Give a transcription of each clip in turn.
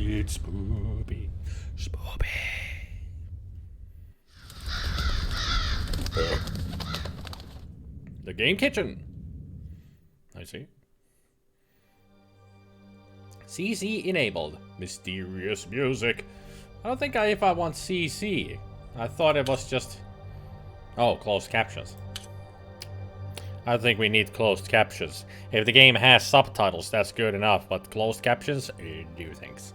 It's spoopy. Spoopy. The game kitchen. I see. CC enabled. Mysterious music. I don't think if I want CC. I thought it was just... Oh, closed captions. I think we need closed captions. If the game has subtitles, that's good enough. But closed captions? No thanks.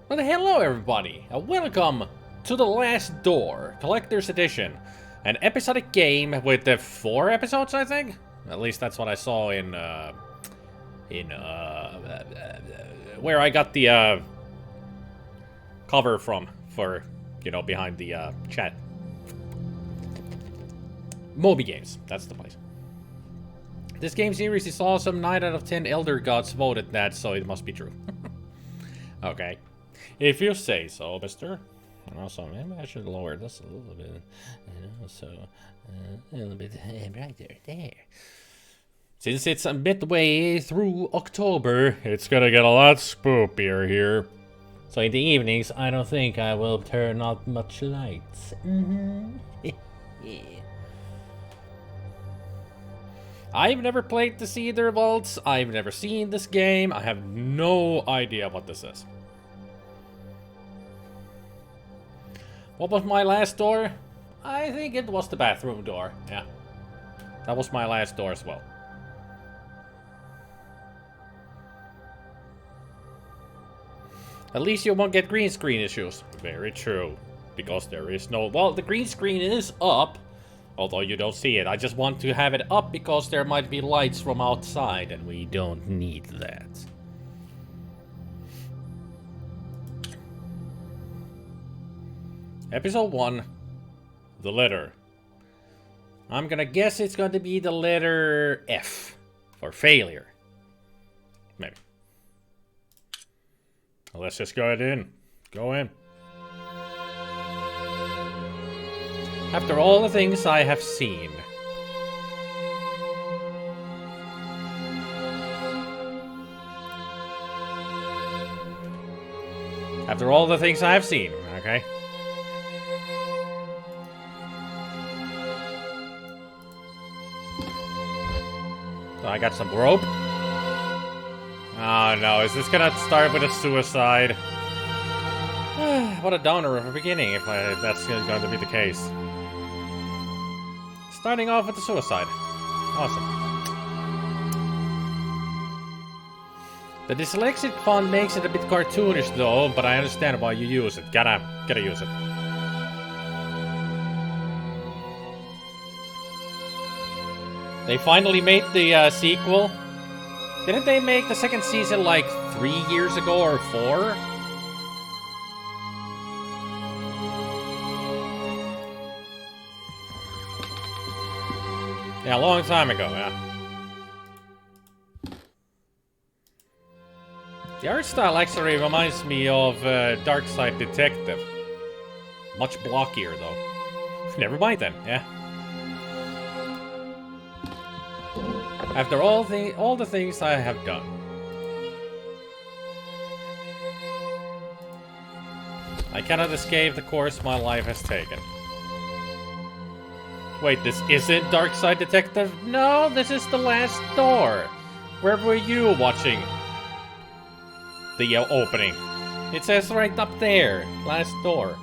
Well, hello everybody, and welcome to The Last Door, Collector's Edition. An episodic game with the 4 episodes, I think? At least that's what I saw in where I got the, cover from, for, you know, behind the, chat. Moby Games, that's the place. This game series is awesome, 9 out of 10 Elder Gods voted that, so it must be true. Okay. If you say so, mister. Also, maybe I should lower this a little bit. You know, so a little bit right there. Since it's midway through October, it's gonna get a lot spookier here. So in the evenings, I don't think I will turn out much lights. Yeah. I've never played the Cedar Vaults. I've never seen this game. I have no idea what this is. What was my last door? I think it was the bathroom door. Yeah. That was my last door as well. At least you won't get green screen issues. Very true. Because there is no... Well, the green screen is up. Although you don't see it. I just want to have it up because there might be lights from outside. And we don't need that. Episode 1. The letter. I'm gonna guess it's going to be the letter F. For failure. Maybe. Well, let's just go in. Go in. After all the things I have seen. After all the things I have seen, okay? So I got some rope. Oh no, is this gonna start with a suicide? What a downer of a beginning if that's going to be the case. Starting off with the suicide. Awesome. The dyslexic font makes it a bit cartoonish though, but I understand why you use it. Gotta use it. They finally made the sequel. Didn't they make the second season like 3 years ago or 4? Yeah, a long time ago, yeah. The art style actually reminds me of Dark Side Detective. Much blockier though. Never mind then, yeah. After all the things I have done. I cannot escape the course my life has taken. Wait, this isn't Dark Side Detective? No, this is The Last Door. Where were you watching the opening? It says right up there, Last Door.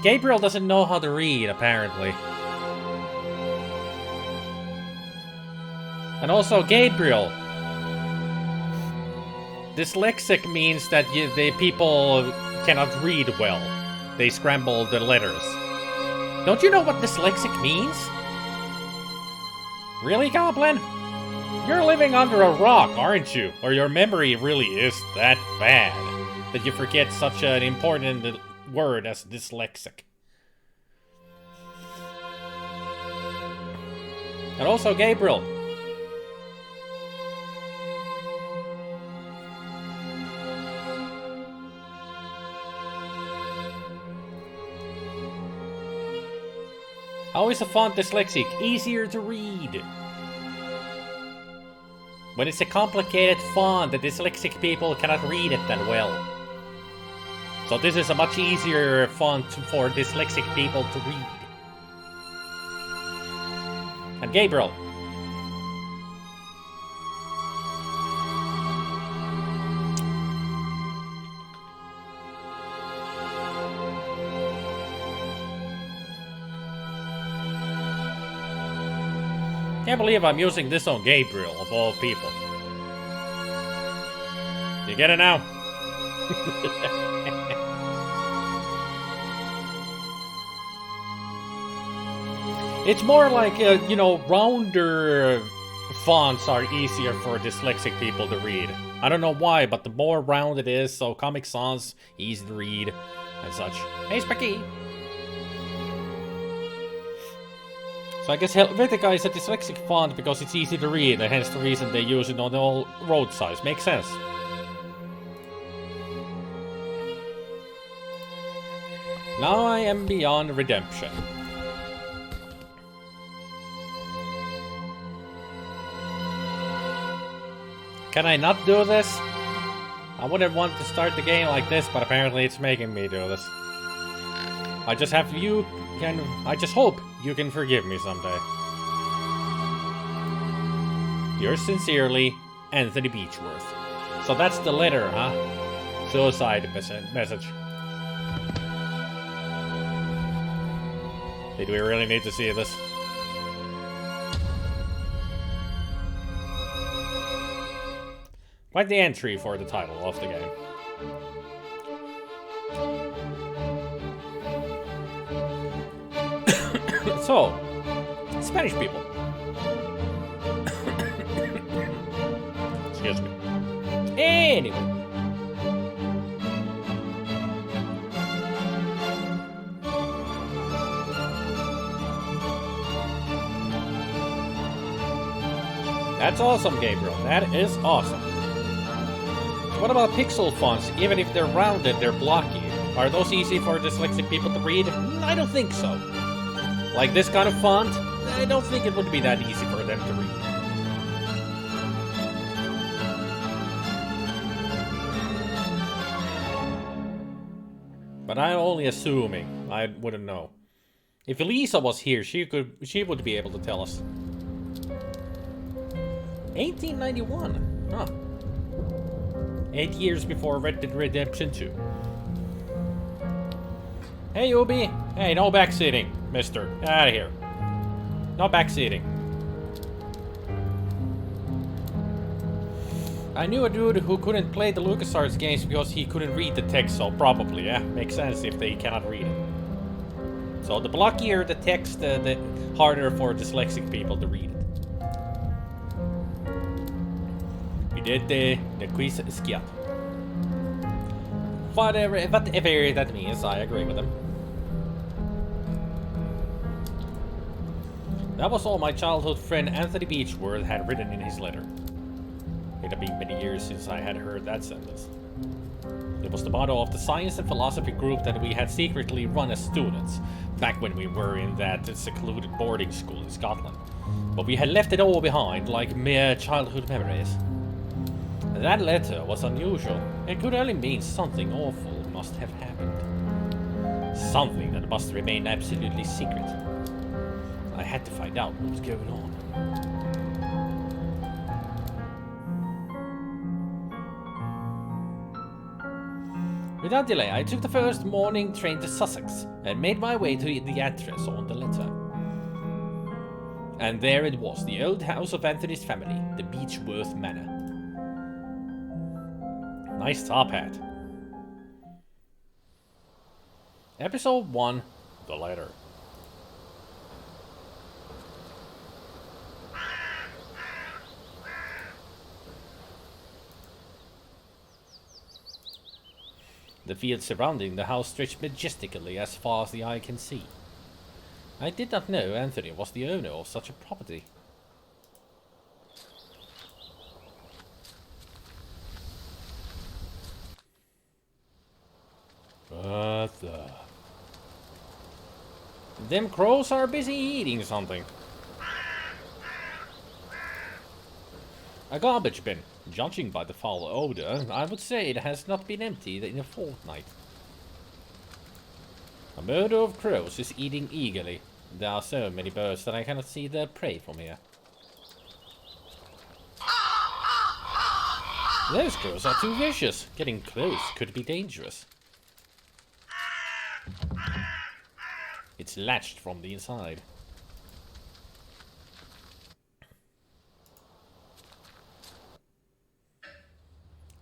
Gabriel doesn't know how to read, apparently. And also, Gabriel. Dyslexic means that the people cannot read well. They scramble the letters. Don't you know what dyslexic means? Really, Goblin? You're living under a rock, aren't you? Or your memory really is that bad that you forget such an important word as dyslexic. And also Gabriel. How is a font dyslexic easier to read? When it's a complicated font, the dyslexic people cannot read it that well. So this is a much easier font for dyslexic people to read. And Gabriel. Can't believe I'm using this on Gabriel, of all people. You get it now? It's more like, you know, rounder fonts are easier for dyslexic people to read. I don't know why, but the more round it is, so Comic Sans, easy to read, and such. Hey, Specky! So I guess Helvetica is a dyslexic font because it's easy to read, and hence the reason they use it on all road size. Makes sense. Now I am beyond redemption. Can I not do this? I wouldn't want to start the game like this, but apparently it's making me do this. I just hope you can forgive me someday. Yours sincerely, Anthony Beechworth. So that's the letter, huh? Suicide message. Did we really need to see this? Quite the entry for the title of the game. So, Spanish people. Excuse me. Anyway. That's awesome, Gabriel. That is awesome. What about pixel fonts? Even if they're rounded, they're blocky. Are those easy for dyslexic people to read? I don't think so. Like this kind of font, I don't think it would be that easy for them to read. But I'm only assuming. I wouldn't know. If Elisa was here, she would be able to tell us. 1891. Huh. 8 years before Red Dead Redemption 2. Hey, Ubi. Hey, no backseating, mister. Get out of here. No backseating. I knew a dude who couldn't play the LucasArts games because he couldn't read the text, so probably, yeah. Makes sense if they cannot read it. So the blockier the text, the harder for dyslexic people to read it. We did the quiz skiat. Whatever that means, I agree with him. That was all my childhood friend Anthony Beechworth had written in his letter. It had been many years since I had heard that sentence. It was the motto of the science and philosophy group that we had secretly run as students, back when we were in that secluded boarding school in Scotland. But we had left it all behind, like mere childhood memories. That letter was unusual. It could only mean something awful must have happened. Something that must remain absolutely secret. I had to find out what was going on. Without delay, I took the first morning train to Sussex and made my way to the address on the letter. And there it was, the old house of Anthony's family, the Beechworth Manor. Nice top hat. Episode 1, The Letter. The fields surrounding the house stretch majestically as far as the eye can see. I did not know Anthony was the owner of such a property. What the... Them crows are busy eating something. A garbage bin. Judging by the foul odor, I would say it has not been emptied in a fortnight. A murder of crows is eating eagerly. There are so many birds that I cannot see their prey from here. Those crows are too vicious. Getting close could be dangerous. It's latched from the inside.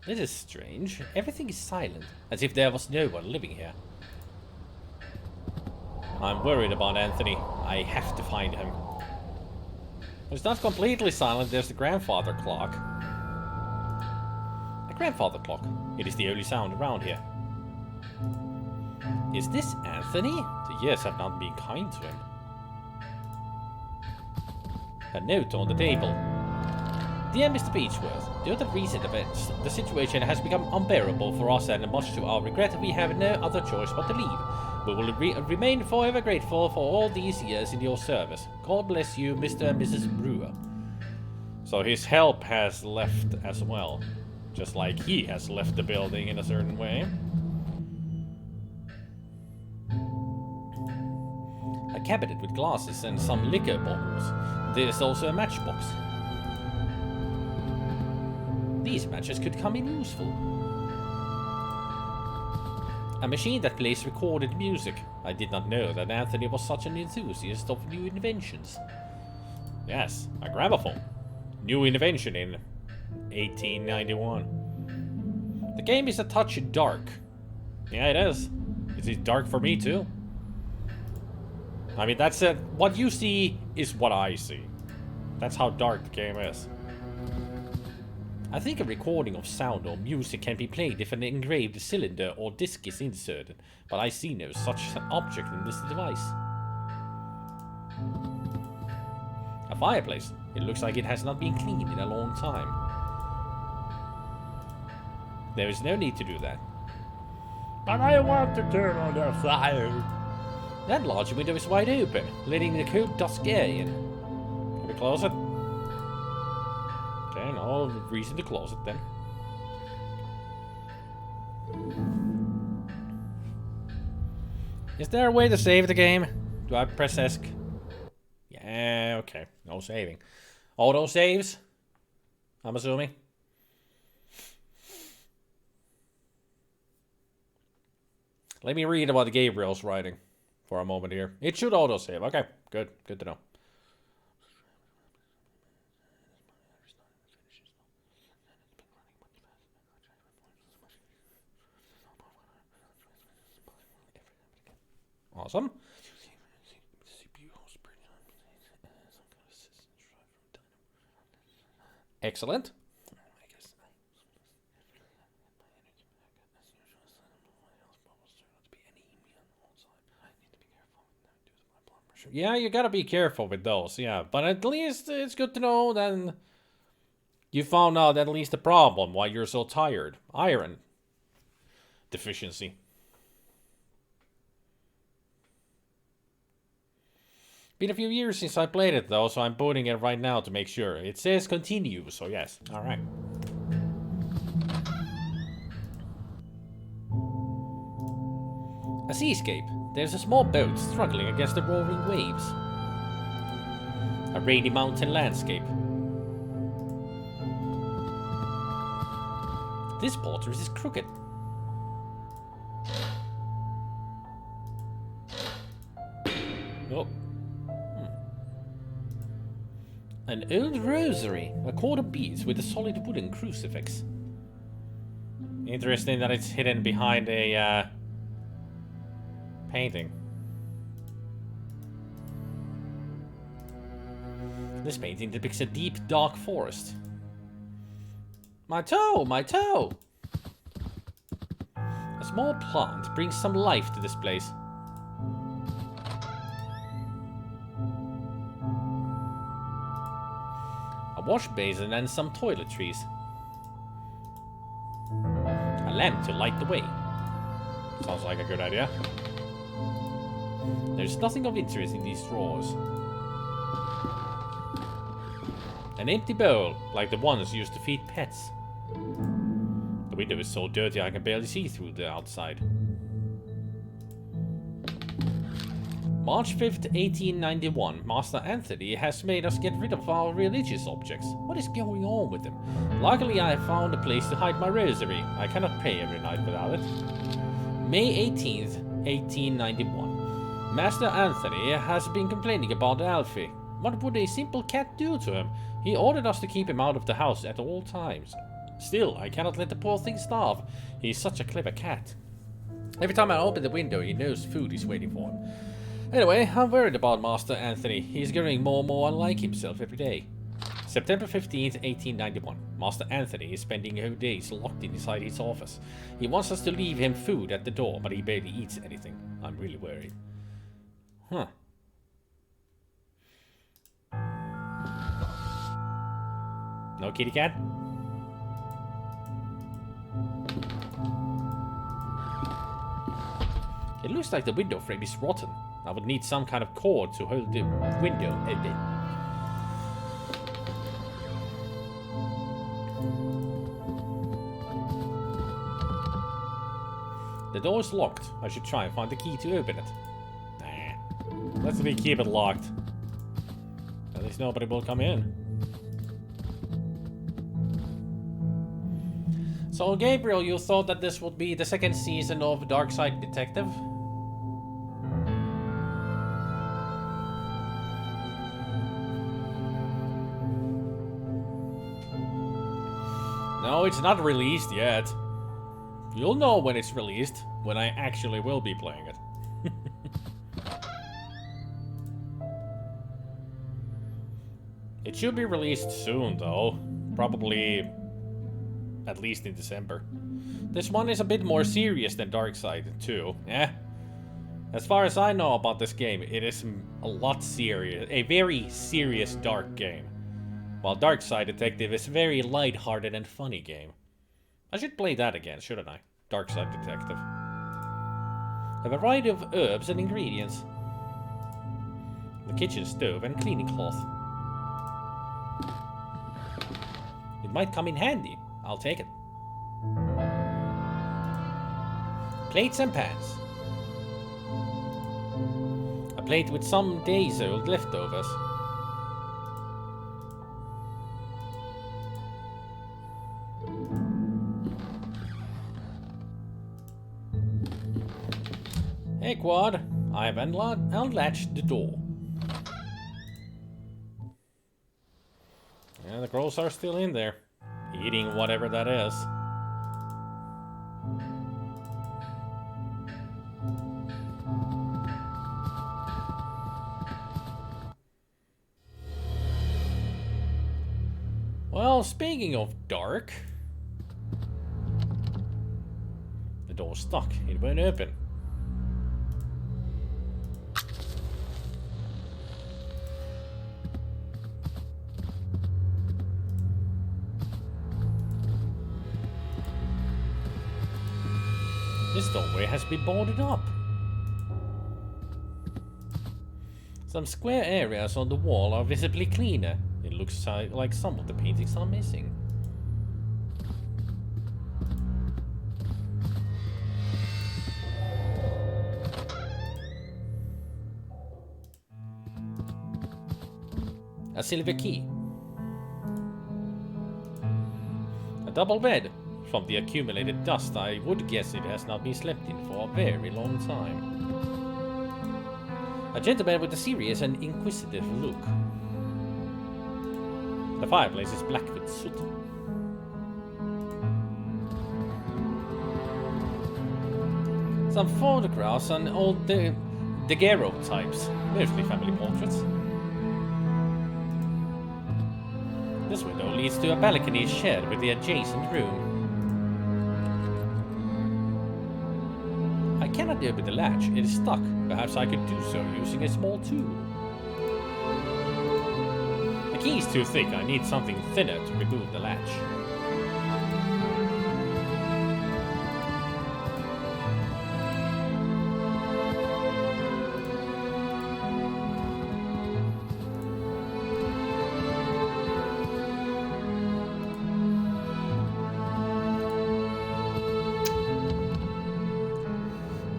This is strange. Everything is silent, as if there was no one living here. I'm worried about Anthony. I have to find him. It's not completely silent. There's the grandfather clock. A grandfather clock. It is the only sound around here. Is this Anthony? The years have not been kind to him. A note on the table. Dear Mr. Beechworth, due to recent events, the situation has become unbearable for us, and much to our regret, we have no other choice but to leave. We will remain forever grateful for all these years in your service. God bless you, Mr. and Mrs. Brewer. So his help has left as well. Just like he has left the building in a certain way. A cabinet with glasses and some liquor bottles. There's also a matchbox. These matches could come in useful. A machine that plays recorded music. I did not know that Anthony was such an enthusiast of new inventions. Yes, a gramophone. New invention in 1891. The game is a touch dark. Yeah, it is. Is it dark for me too? I mean, that's it. What you see is what I see. That's how dark the game is. I think a recording of sound or music can be played if an engraved cylinder or disc is inserted, but I see no such object in this device. A fireplace. It looks like it has not been cleaned in a long time. There is no need to do that. But I want to turn on the fire. That large window is wide open, letting the cold dusk air in. Can we close it? Okay, no reason to close it then. Is there a way to save the game? Do I press ESC? Yeah, okay. No saving. Auto saves? I'm assuming. Let me read about Gabriel's writing for a moment here. It should auto save. Okay, good. Good to know. Awesome. Excellent. Yeah, you gotta be careful with those, yeah. But at least it's good to know then you found out at least the problem why you're so tired. Iron deficiency. Been a few years since I played it though, so I'm booting it right now to make sure. It says continue, so yes. Alright. A seascape. There's a small boat struggling against the roaring waves. A rainy mountain landscape. This portrait is crooked. Oh. An old rosary. A cord of beads with a solid wooden crucifix. Interesting that it's hidden behind a painting. This painting depicts a deep, dark forest. My toe! My toe! A small plant brings some life to this place. A wash basin and some toiletries. A lamp to light the way. Sounds like a good idea. There's nothing of interest in these drawers. An empty bowl, like the ones used to feed pets. The window is so dirty I can barely see through the outside. March 5th, 1891. Master Anthony has made us get rid of our religious objects. What is going on with them? Luckily, I have found a place to hide my rosary. I cannot pray every night without it. May 18th, 1891. Master Anthony has been complaining about Alfie. What would a simple cat do to him? He ordered us to keep him out of the house at all times. Still, I cannot let the poor thing starve. He is such a clever cat. Every time I open the window, he knows food is waiting for him. Anyway, I'm worried about Master Anthony. He's getting more and more unlike himself every day. September 15th, 1891. Master Anthony is spending whole days locked inside his office. He wants us to leave him food at the door, but he barely eats anything. I'm really worried. Huh. No kitty cat? It looks like the window frame is rotten. I would need some kind of cord to hold the window open. The door is locked. I should try and find the key to open it. Nah. Let's keep it locked. At least nobody will come in. So, Gabriel, you thought that this would be the second season of Dark Side Detective? No, it's not released yet. You'll know when it's released, when I actually will be playing it. It should be released soon, though. Probably at least in December. This one is a bit more serious than Darkside, too. Eh? As far as I know about this game, it is a lot serious. A very serious, dark game. While Darkside Detective is a very light-hearted and funny game. I should play that again, shouldn't I? Darkside Detective. A variety of herbs and ingredients. The kitchen stove and cleaning cloth. It might come in handy. I'll take it. Plates and pans. A plate with some days old leftovers. Hey, Quad. I have unlatched the door. Yeah, the crows are still in there. Eating whatever that is. Well, speaking of dark... The door's stuck. It won't open. This doorway has been boarded up. Some square areas on the wall are visibly cleaner. It looks like some of the paintings are missing. A silver key. A double bed. From the accumulated dust, I would guess it has not been slept in for a very long time. A gentleman with a serious and inquisitive look. The fireplace is black with soot. Some photographs and old daguerreotypes, mostly family portraits. This window leads to a balcony shared with the adjacent room. I cannot open the latch, it is stuck. Perhaps I could do so using a small tool. The key is too thick, I need something thinner to remove the latch.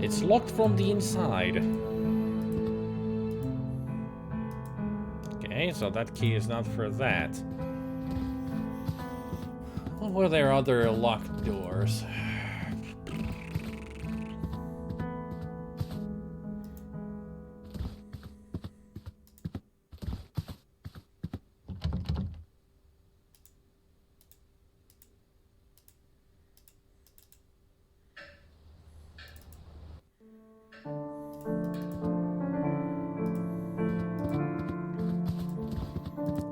It's locked from the inside. Okay, so that key is not for that. Or were there other locked doors?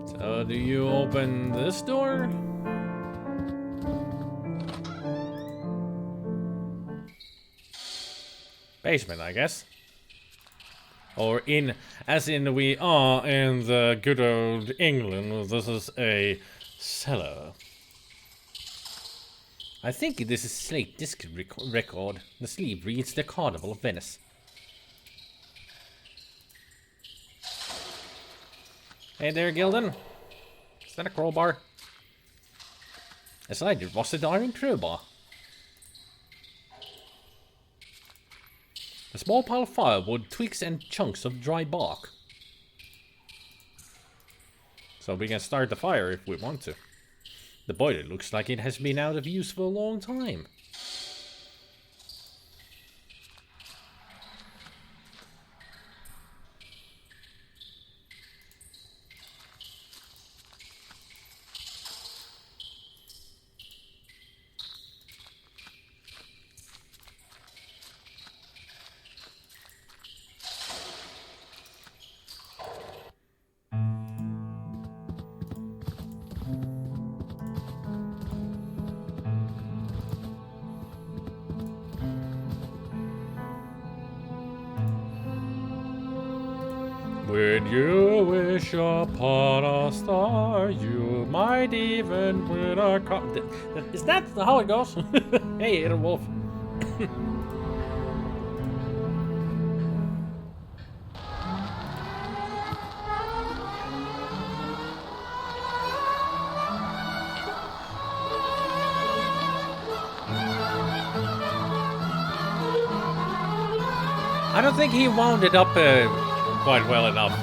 So, do you open this door? Basement, I guess. Or as in we are in the good old England, this is a cellar. I think this is slate disc record. The sleeve reads the Carnival of Venice. Hey there, Gildan. Is that a crowbar? As I did, was it iron crowbar? A small pile of firewood, twigs and chunks of dry bark. So we can start the fire if we want to. The boiler looks like it has been out of use for a long time. When you wish upon a star, you might even win a cup. Is that how it goes? Hey, little wolf. I don't think he wound it up quite well enough.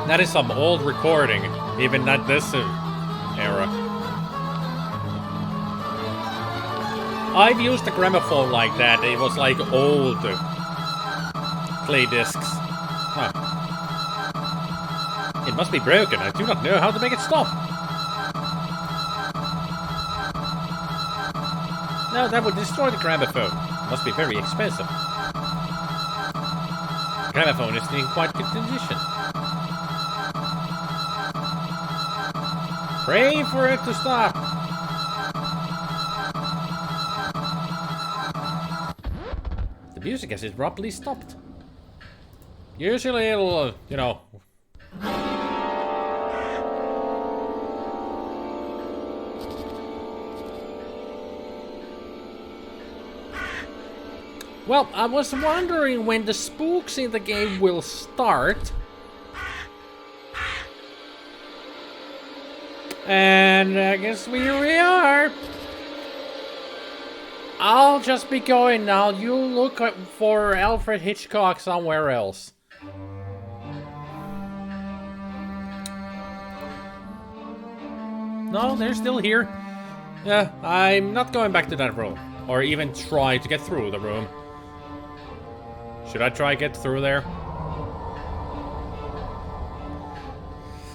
That is some old recording, even not this era. I've used a gramophone like that. It was like old play discs. Huh. It must be broken. I do not know how to make it stop. No, that would destroy the gramophone. Must be very expensive. The gramophone is in quite good condition. Pray for it to stop. The music has abruptly stopped. Usually it'll, you know... Well, I was wondering when the spooks in the game will start. And I guess here we are. I'll just be going now. You look for Alfred Hitchcock somewhere else. No, they're still here. Yeah, I'm not going back to that room. Or even try to get through the room. Should I try get through there?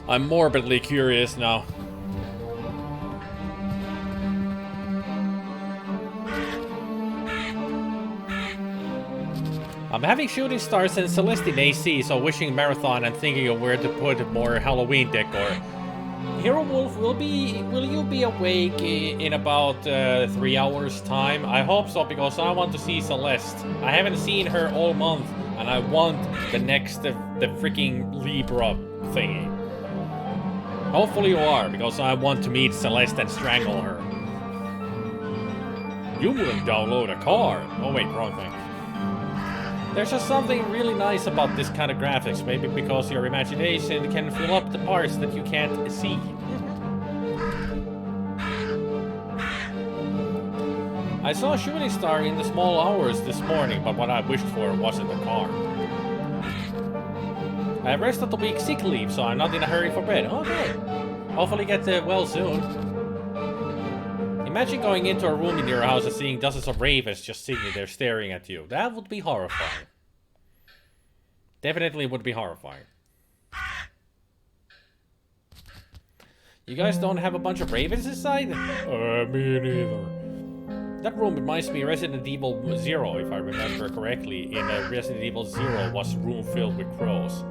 I'm morbidly curious now. I'm having shooting stars and Celestine AC, so wishing marathon and thinking of where to put more Halloween decor. Hero Wolf, will you be awake in about 3 hours time? I hope so, because I want to see Celeste. I haven't seen her all month, and I want the next, the freaking Libra thingy. Hopefully you are, because I want to meet Celeste and strangle her. You wouldn't download a car. Oh wait, wrong thing. There's just something really nice about this kind of graphics, maybe because your imagination can fill up the parts that you can't see. I saw a shooting star in the small hours this morning, but what I wished for wasn't a car. I have rest of the week sick leave, so I'm not in a hurry for bed. Okay. Hopefully get well soon. Imagine going into a room in your house and seeing dozens of ravens just sitting there staring at you. That would be horrifying. Definitely would be horrifying. You guys don't have a bunch of ravens inside? Me neither. That room reminds me of Resident Evil 0, if I remember correctly. In Resident Evil 0 was a room filled with crows.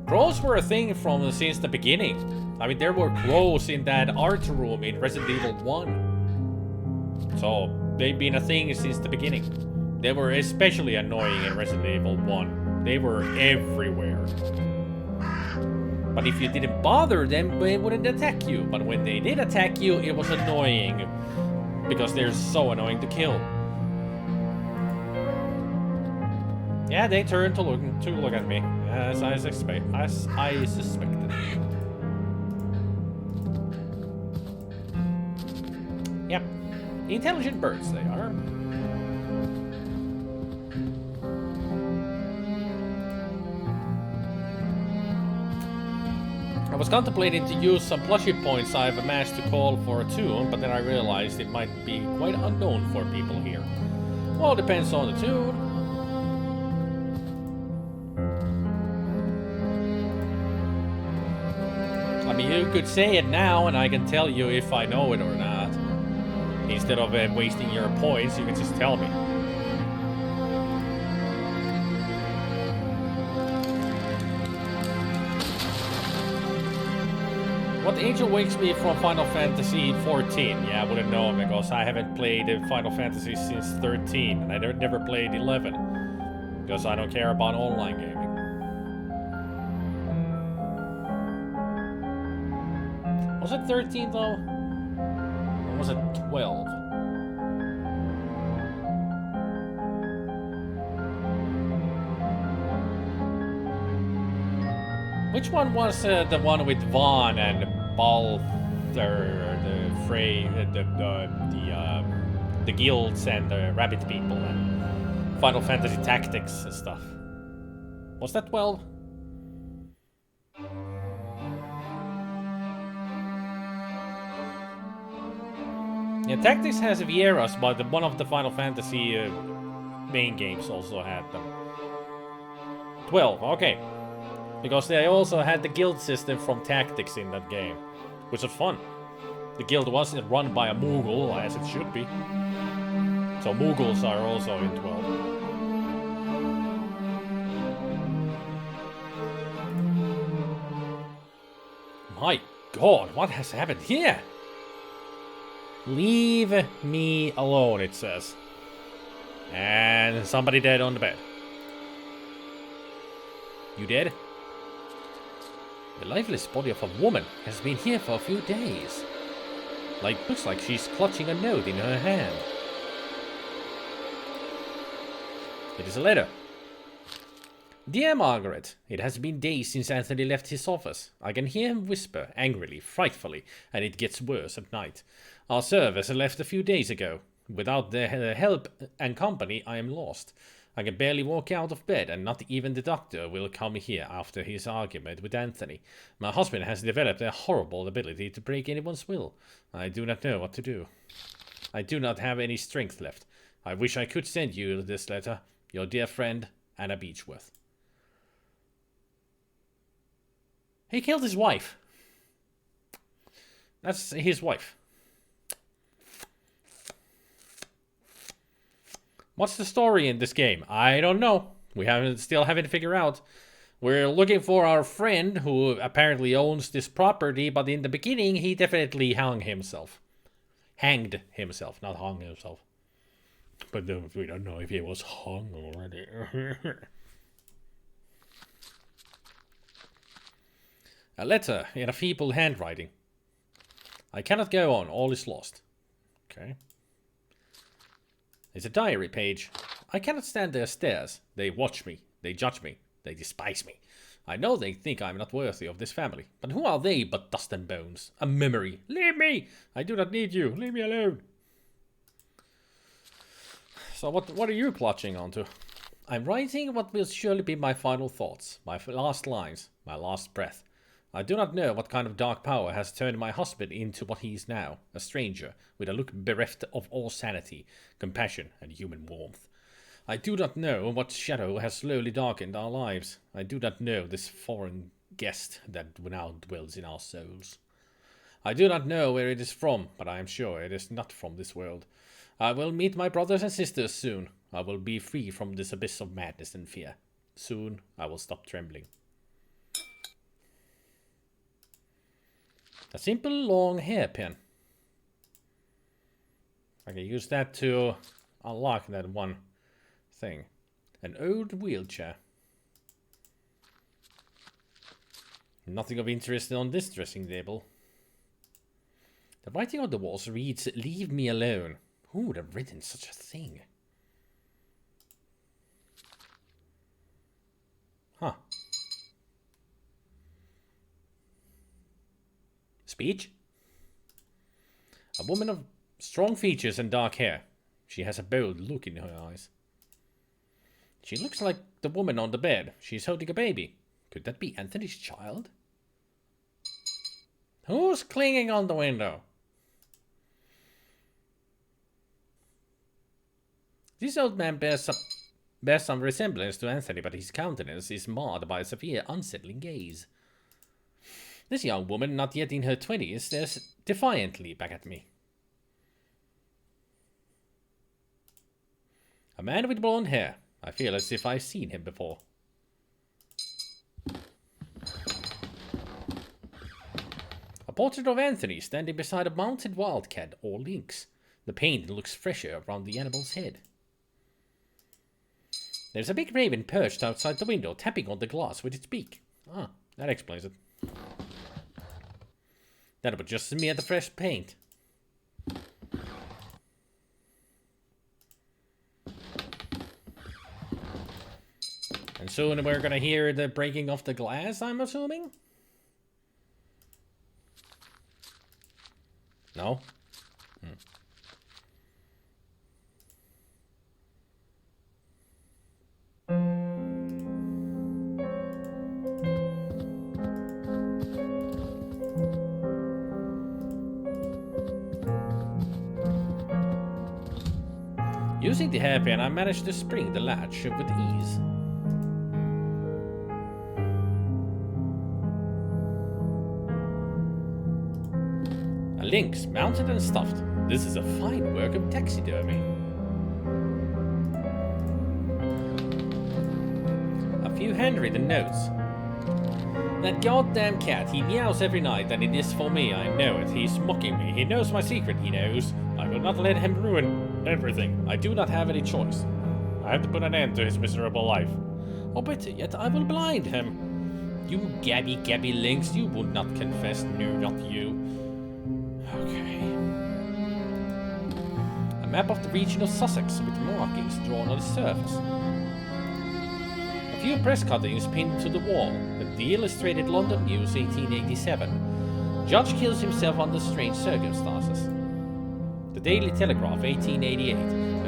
Crows were a thing since the beginning. I mean, there were crows in that art room in Resident Evil 1. So, they've been a thing since the beginning. They were especially annoying in Resident Evil 1. They were everywhere. But if you didn't bother them, they wouldn't attack you. But when they did attack you, it was annoying. Because they're so annoying to kill. Yeah, they turned to look at me, as I suspected. Yep, intelligent birds they are. I was contemplating to use some plushie points I've amassed to call for a tune, but then I realized it might be quite unknown for people here. Well, depends on the tune. I mean, you could say it now and I can tell you if I know it or not. Instead of wasting your points, you can just tell me. What angel wakes me from Final Fantasy 14? Yeah, I wouldn't know because I haven't played Final Fantasy since 13 and I never played 11 because I don't care about online gaming. Was it 13 though? Or was it 12? Which one was the one with Vaughn and Balther, the Frey, the guilds and the rabbit people and Final Fantasy Tactics and stuff? Was that 12? Yeah, Tactics has Vieras, but one of the Final Fantasy main games also had them. 12, okay. Because they also had the guild system from Tactics in that game, which was fun. The guild wasn't run by a Moogle, as it should be. So Moogles are also in 12. My god, what has happened here? Leave me alone, it says. And somebody dead on the bed. You dead? The lifeless body of a woman has been here for a few days. Looks like she's clutching a note in her hand. It is a letter. Dear Margaret, it has been days since Anthony left his office. I can hear him whisper, angrily, frightfully, and it gets worse at night. Our service left a few days ago. Without their help and company, I am lost. I can barely walk out of bed, and not even the doctor will come here after his argument with Anthony. My husband has developed a horrible ability to break anyone's will. I do not know what to do. I do not have any strength left. I wish I could send you this letter. Your dear friend, Anna Beechworth. He killed his wife. That's his wife. What's the story in this game? I don't know. We still haven't figured out. We're looking for our friend who apparently owns this property, but in the beginning he definitely hung himself. Hanged himself, not hung himself. But we don't know if he was hung already. A letter in a feeble handwriting. I cannot go on. All is lost. Okay. It's a diary page. I cannot stand their stares. They watch me. They judge me. They despise me. I know they think I'm not worthy of this family. But who are they but dust and bones? A memory. Leave me! I do not need you. Leave me alone. So what are you clutching onto? I'm writing what will surely be my final thoughts, my last lines, my last breath. I do not know what kind of dark power has turned my husband into what he is now, a stranger, with a look bereft of all sanity, compassion, and human warmth. I do not know what shadow has slowly darkened our lives. I do not know this foreign guest that now dwells in our souls. I do not know where it is from, but I am sure it is not from this world. I will meet my brothers and sisters soon. I will be free from this abyss of madness and fear. Soon I will stop trembling. A simple long hairpin. I can use that to unlock that one thing. An old wheelchair. Nothing of interest on this dressing table. The writing on the walls reads, "Leave me alone." Who would have written such a thing? Huh. Speech? A woman of strong features and dark hair. She has a bold look in her eyes. She looks like the woman on the bed. She's holding a baby. Could that be Anthony's child? Who's clinging on the window? This old man bears some resemblance to Anthony, but his countenance is marred by a severe, unsettling gaze. This young woman, not yet in her 20s, stares defiantly back at me. A man with blonde hair. I feel as if I've seen him before. A portrait of Anthony standing beside a mounted wildcat or lynx. The paint looks fresher around the animal's head. There's a big raven perched outside the window, tapping on the glass with its beak. Ah, that explains it. That would just smear the fresh paint. And soon we're gonna hear the breaking of the glass, I'm assuming? No? Using the hairpin, I managed to spring the latch with ease. A lynx, mounted and stuffed. This is a fine work of taxidermy. A few handwritten notes. That goddamn cat, he meows every night and it is for me, I know it. He's mocking me. He knows my secret, he knows. I will not let him ruin everything. I do not have any choice. I have to put an end to his miserable life. Or better yet, I will blind him. You gabby lynx, you would not confess, no, not you. Okay. A map of the region of Sussex with markings drawn on the surface. A few press cuttings pinned to the wall with the Illustrated London News 1887. Judge kills himself under strange circumstances. The Daily Telegraph 1888.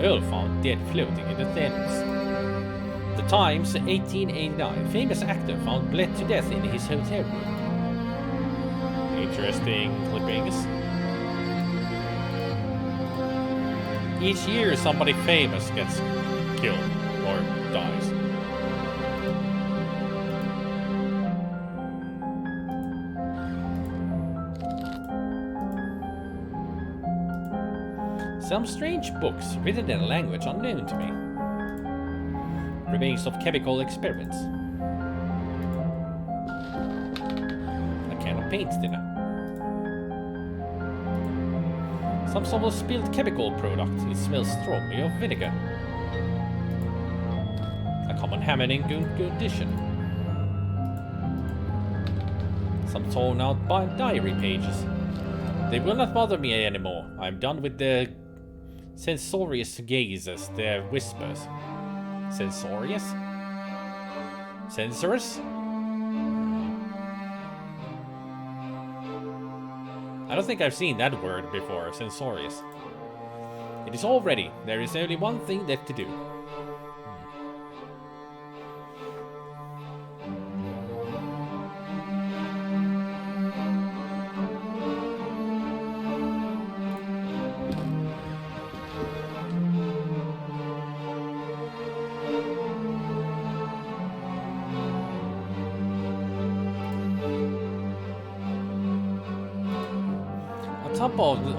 Earl found dead floating in the Thames. The Times 1889. Famous actor found bled to death in his hotel room. Interesting clippings. Each year somebody famous gets killed or dies. Some strange books written in a language unknown to me. Remains of chemical experiments. A can of paint thinner. Some sort of spilled chemical product. It smells strongly of vinegar. A common hammer in good condition. Some torn out diary pages. They will not bother me anymore. I'm done with their censorious gazes, their whispers. Censorious? Censorious? I don't think I've seen that word before, censorious. It is all ready. There is only one thing left to do.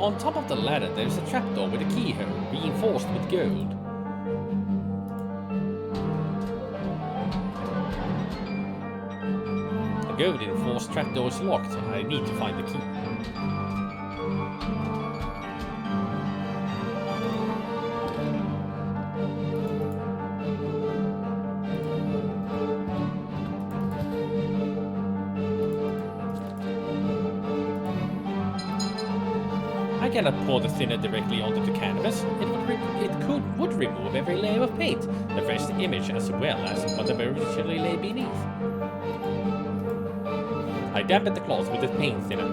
On top of the ladder, there is a trapdoor with a keyhole, reinforced with gold. The gold-reinforced trapdoor is locked. I need to find the key. I cannot pour the thinner directly onto the canvas. It would remove every layer of paint, the fresh image as well as whatever originally lay beneath. I dampened the cloth with the paint thinner.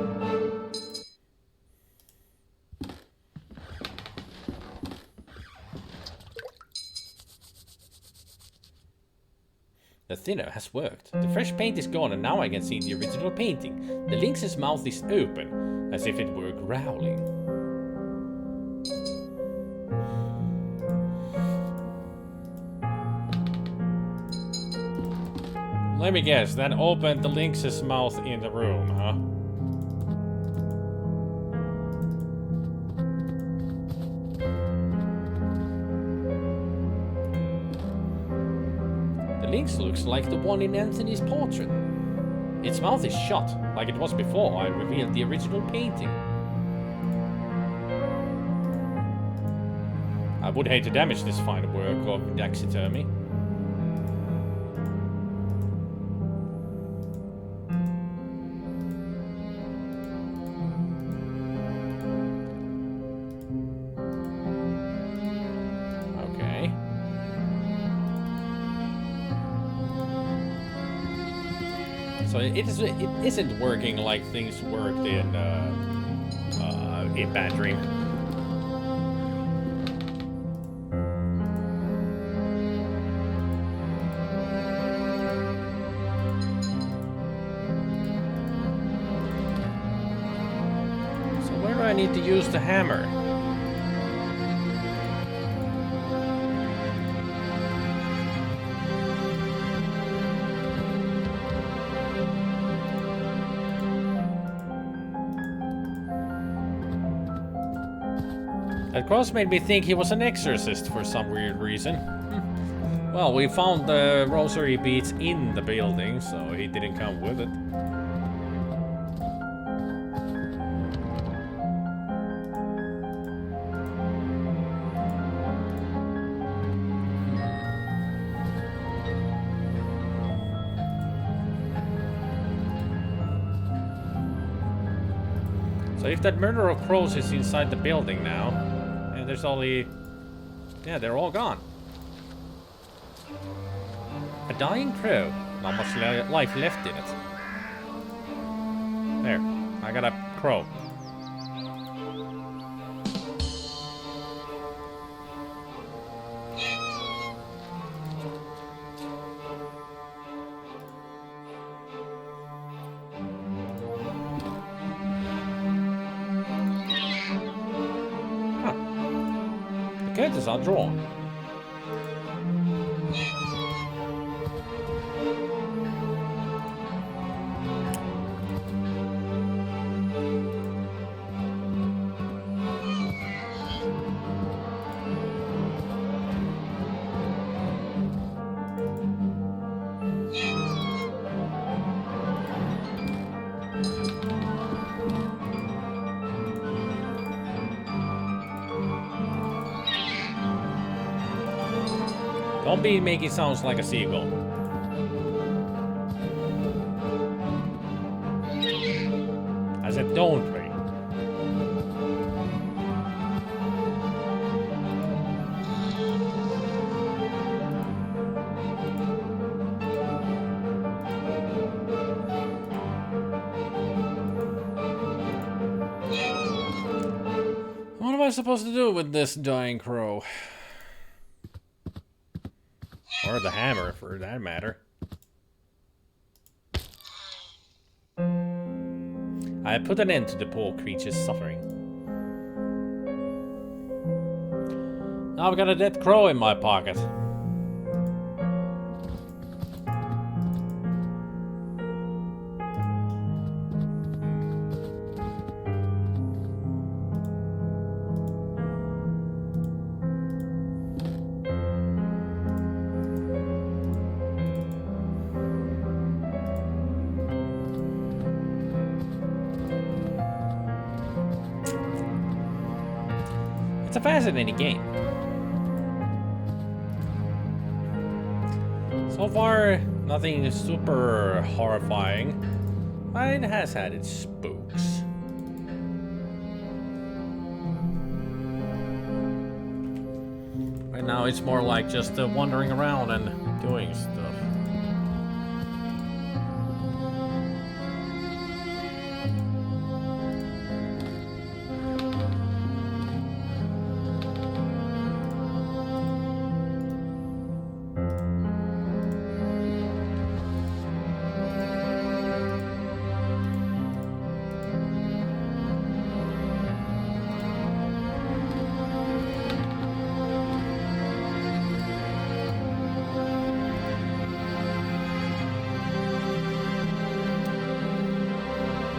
The thinner has worked. The fresh paint is gone and now I can see the original painting. The lynx's mouth is open, as if it were growling. Let me guess, that opened the lynx's mouth in the room, huh? The lynx looks like the one in Anthony's portrait. Its mouth is shut, like it was before I revealed the original painting. I would hate to damage this fine work of taxidermy. So it isn't working like things worked in Bad Dream. So where do I need to use the hammer? That cross made me think he was an exorcist for some weird reason. Well, we found the rosary beads in the building, so he didn't come with it. So if that murder of crows is inside the building now, and there's only... yeah, they're all gone. A dying crow. Not much life left in it. There, I got a crow. Curtains are drawn. Don't be making sounds like a seagull. I said don't be. supposed to do with this dying crow? Or the hammer, for that matter. I put an end to the poor creature's suffering. Now I've got a dead crow in my pocket. It's a fascinating game. So far, nothing super horrifying, but it has had its spooks. Right now, it's more like just wandering around and doing stuff.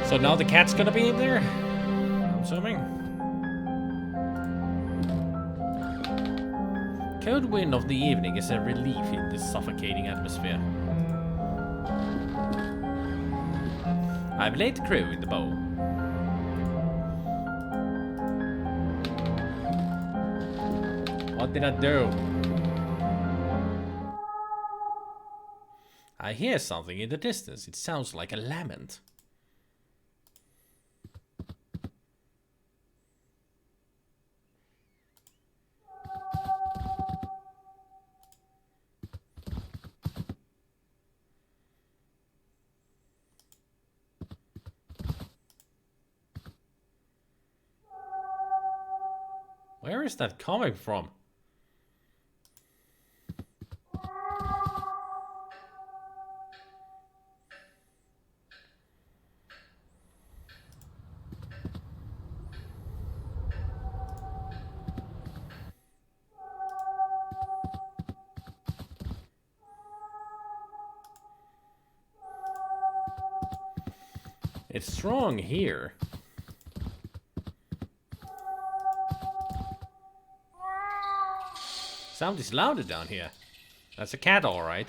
So now the cat's gonna be in there? I'm assuming. Cold wind of the evening is a relief in this suffocating atmosphere. I've laid the crow in the bowl. What did I do? I hear something in the distance. It sounds like a lament. Where is that coming from? It's strong here. Sound is louder down here. That's a cat, all right.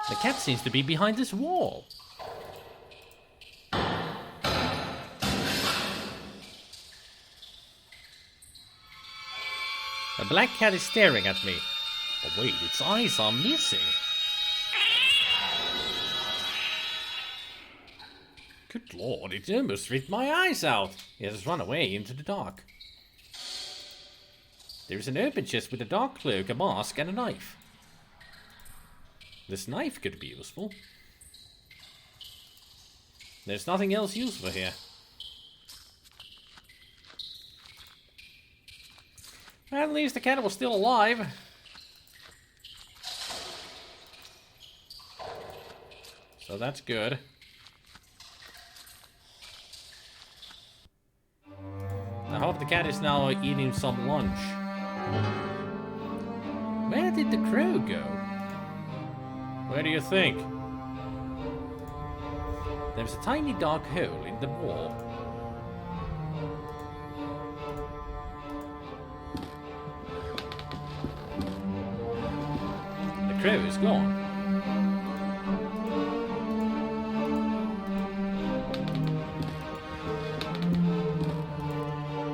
The cat seems to be behind this wall. The black cat is staring at me. But wait, its eyes are missing. Good lord, it almost ripped my eyes out. It has run away into the dark. There is an open chest with a dark cloak, a mask, and a knife. This knife could be useful. There's nothing else useful here. At least the cat was still alive. So that's good. I hope the cat is now eating some lunch. Where did the crow go? Where do you think? There's a tiny dark hole in the wall. The crow is gone.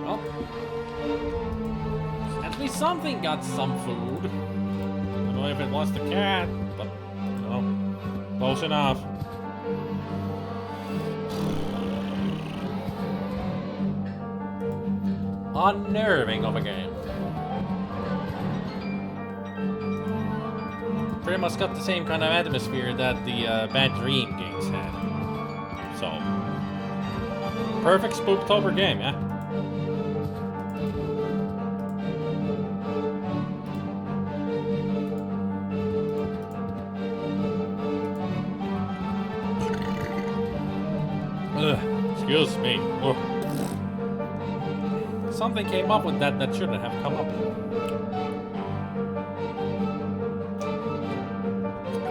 Well, at least something got some food. I don't know if it was the cat, but no, close enough. Unnerving of a game. Pretty much got the same kind of atmosphere that the Bad Dream games had. So, perfect Spooktober game, yeah? Ugh, excuse me. Ugh. Something came up with that that shouldn't have come up.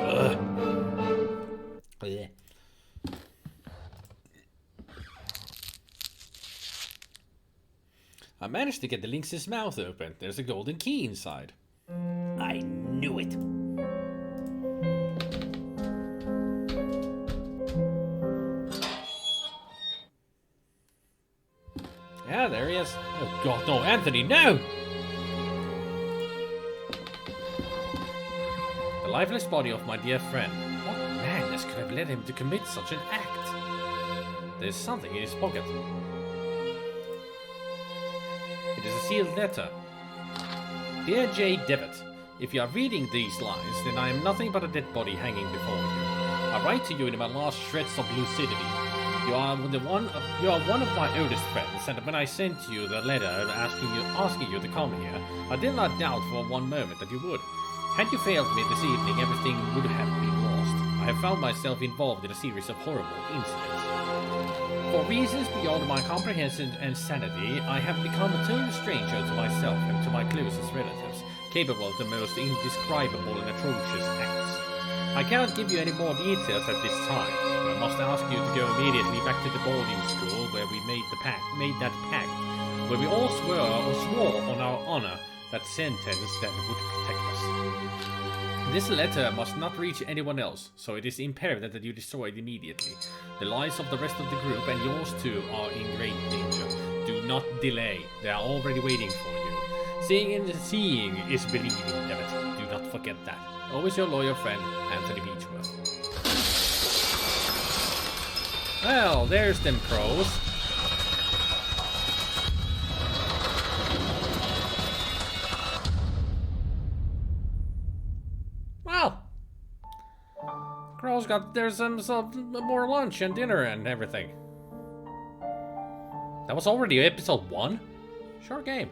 Ugh. Blech. I managed to get the lynx's mouth open. There's a golden key inside. I knew it. Yeah, there he is. Oh god, no, Anthony, no! The lifeless body of my dear friend. What madness could have led him to commit such an act? There's something in his pocket. It is a sealed letter. Dear J. Devitt, if you are reading these lines, then I am nothing but a dead body hanging before you. I write to you in my last shreds of lucidity. You are one of my oldest friends, and when I sent you the letter asking you to come here, I did not doubt for one moment that you would. Had you failed me this evening, everything would have been lost. I have found myself involved in a series of horrible incidents. For reasons beyond my comprehension and sanity, I have become a total stranger to myself and to my closest relatives, capable of the most indescribable and atrocious acts. I cannot give you any more details at this time. I must ask you to go immediately back to the boarding school where we made that pact, where we all swore on our honor that sentence that would protect us. This letter must not reach anyone else, so it is imperative that you destroy it immediately. The lives of the rest of the group and yours too are in great danger. Do not delay. They are already waiting for you. Seeing is believing, damn it. Do not forget that. Always your loyal friend, Anthony Beechworth. Well, there's them crows. Well, crows there's some more lunch and dinner and everything. That was already episode 1? Short game.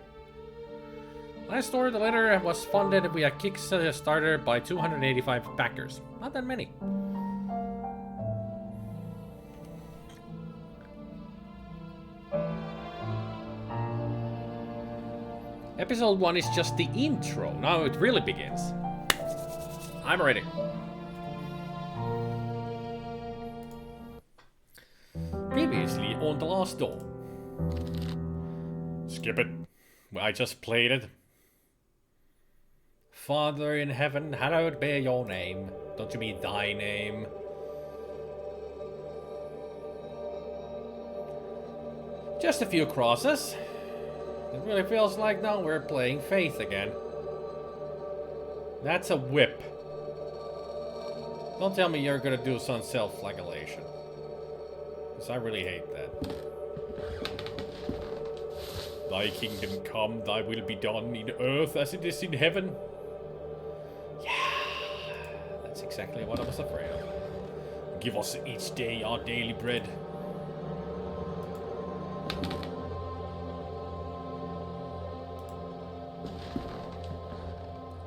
Last story, the letter was funded via Kickstarter by 285 backers. Not that many. Episode 1 is just the intro. Now it really begins. I'm ready. Previously on The Last Dawn. Skip it. I just played it. Father in heaven, hallowed be your name. Don't you mean thy name? Just a few crosses. It really feels like now we're playing Faith again. That's a whip. Don't tell me you're gonna do some self-flagellation. Because I really hate that. Thy kingdom come, thy will be done in earth as it is in heaven. Yeah, that's exactly what I was afraid of. Give us each day our daily bread.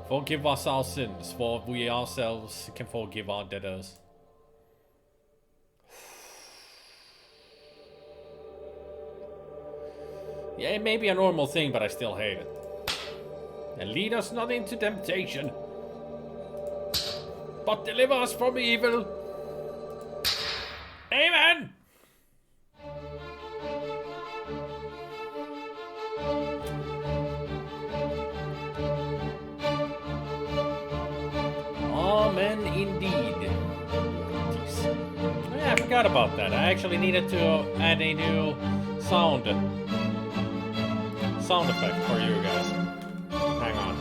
Forgive us our sins, for we ourselves can forgive our debtors. Yeah, it may be a normal thing, but I still hate it. And lead us not into temptation, but deliver us from evil. Amen! Amen indeed. Yeah, I forgot about that. I actually needed to add a new sound effect for you guys. Hang on.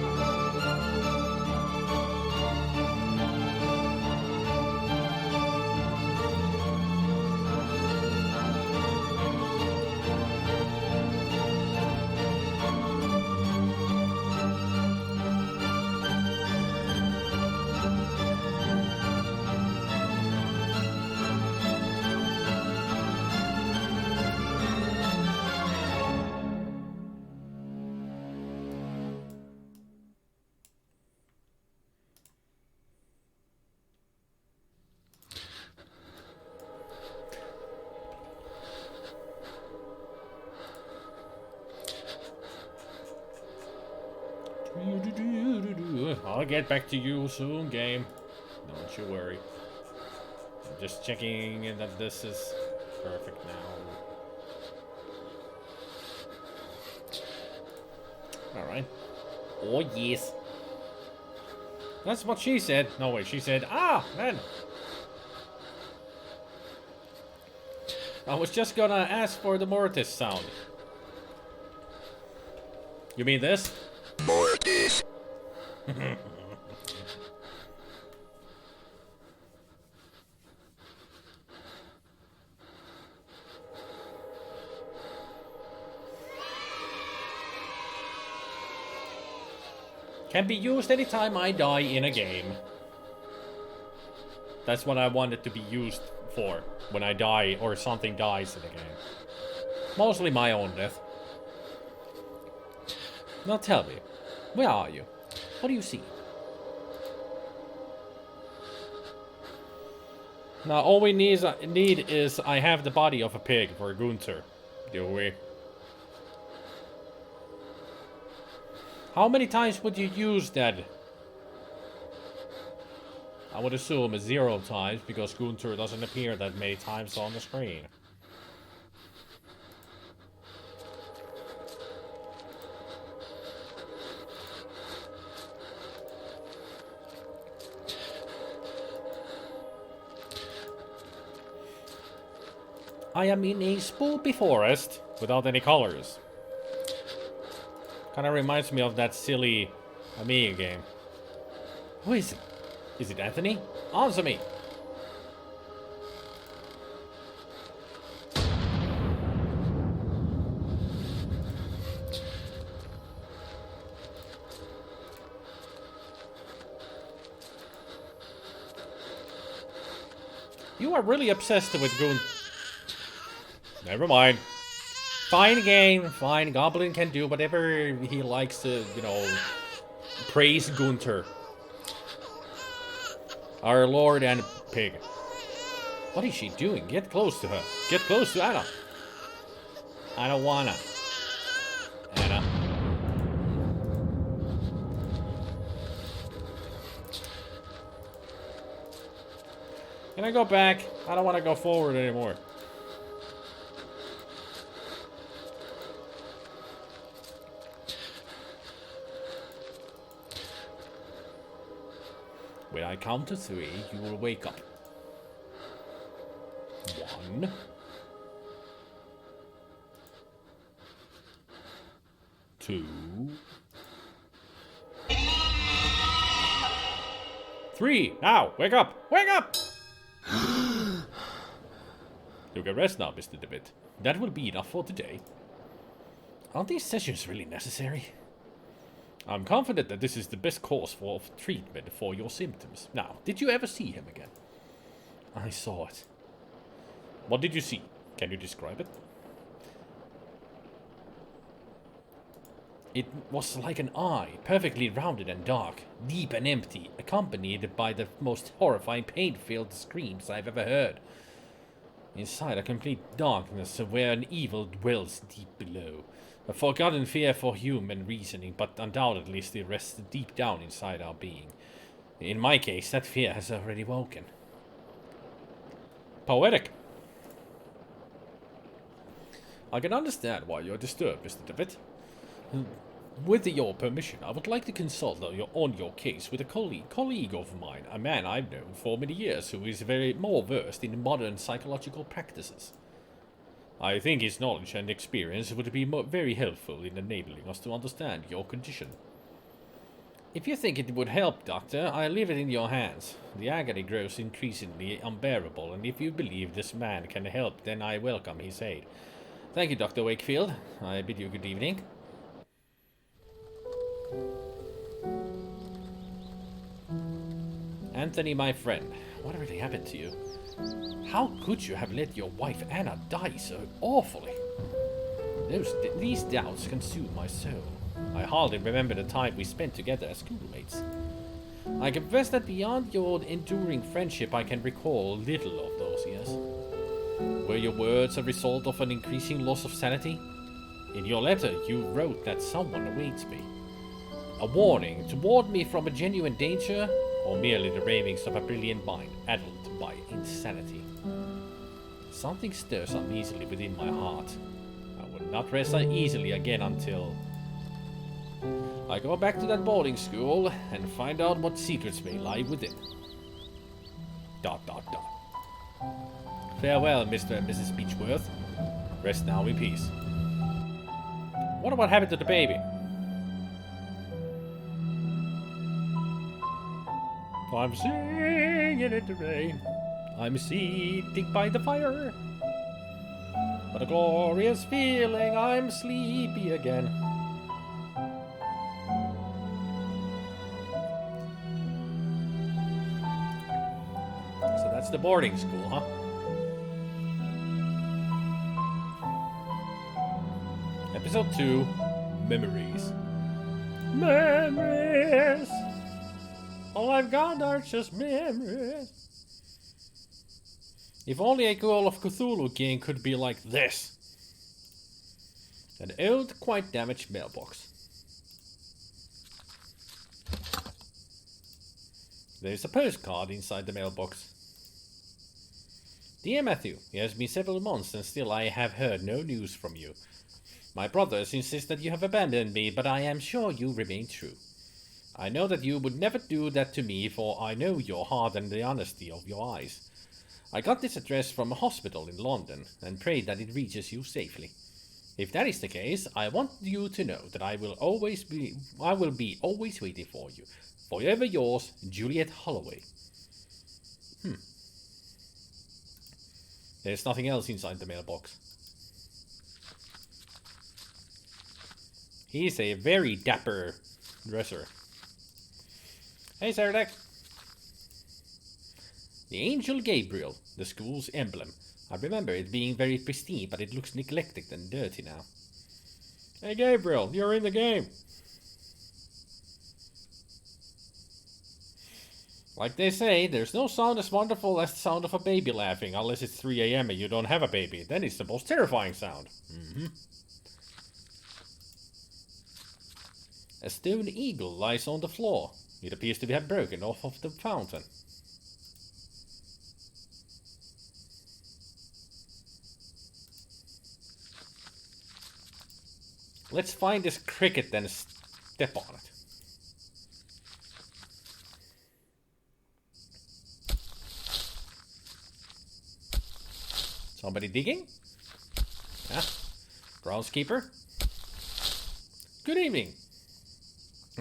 I'll get back to you soon, game. Don't you worry. I'm just checking that this is perfect now. Alright. Oh, yes. That's what she said. No, wait, she said, ah, man. I was just gonna ask for the Mortis sound. You mean this? Mortis. Can be used anytime I die in a game. That's what I want it to be used for. When I die or something dies in a game. Mostly my own death. Now tell me, where are you? What do you see? Now all we need is I have the body of a pig for Gunther. Do we? How many times would you use that? I would assume 0 times, because Gunther doesn't appear that many times on the screen. I am in a spoopy forest without any colors. Kinda reminds me of that silly Amiga game. Who is it? Is it Anthony? Answer me! You are really obsessed with Goon. Never mind. Fine game, fine. Goblin can do whatever he likes to, you know, praise Gunther. Our lord and pig. What is she doing? Get close to her. Get close to Anna. I don't wanna. Anna. Can I go back? I don't want to go forward anymore. When I count to 3, you will wake up. 1. 2. 3. Now, wake up! Wake up! You can rest now, Mr. DeWitt. That will be enough for today. Aren't these sessions really necessary? I'm confident that this is the best course of treatment for your symptoms. Now, did you ever see him again? I saw it. What did you see? Can you describe it? It was like an eye, perfectly rounded and dark, deep and empty, accompanied by the most horrifying pain-filled screams I've ever heard. Inside a complete darkness where an evil dwells deep below. A forgotten fear for human reasoning, but undoubtedly still rests deep down inside our being. In my case, that fear has already woken. Poetic. I can understand why you're disturbed, Mr. DeWitt. With your permission, I would like to consult on your case with a colleague of mine, a man I've known for many years who is very more versed in modern psychological practices. I think his knowledge and experience would be very helpful in enabling us to understand your condition. If you think it would help, Doctor, I leave it in your hands. The agony grows increasingly unbearable, and if you believe this man can help, then I welcome his aid. Thank you, Dr. Wakefield. I bid you good evening. Anthony, my friend, what really happened to you? How could you have let your wife Anna die so awfully? These doubts consume my soul. I hardly remember the time we spent together as schoolmates. I confess that beyond your enduring friendship, I can recall little of those years. Were your words a result of an increasing loss of sanity? In your letter, you wrote that someone awaits me. A warning to warn me from a genuine danger, or merely the ravings of a brilliant mind addled by insanity. Something stirs uneasily within my heart. I will not rest easily again until I go back to that boarding school and find out what secrets may lie within. ... Farewell, Mr. and Mrs. Beechworth. Rest now in peace. Wonder what happened to the baby? I'm singing in the rain. I'm seated by the fire. What a glorious feeling, I'm sleepy again. So that's the boarding school, huh? Episode 2, Memories. Memories! All I've got are just memories. If only a Call of Cthulhu game could be like this. An old, quite damaged mailbox. There's a postcard inside the mailbox. Dear Matthew, it has been several months and still I have heard no news from you. My brothers insist that you have abandoned me, but I am sure you remain true. I know that you would never do that to me, for I know your heart and the honesty of your eyes. I got this address from a hospital in London, and pray that it reaches you safely. If that is the case, I want you to know that I will be always waiting for you. Forever yours, Juliet Holloway. There's nothing else inside the mailbox. He's a very dapper dresser. Hey, Saradak. The Angel Gabriel, the school's emblem. I remember it being very pristine, but it looks neglected and dirty now. Hey, Gabriel, you're in the game. Like they say, there's no sound as wonderful as the sound of a baby laughing, unless it's 3 a.m. and you don't have a baby. Then it's the most terrifying sound. A stone eagle lies on the floor. It appears to have broken off of the fountain. Let's find this cricket and step on it. Somebody digging? Yeah. Groundskeeper? Good evening.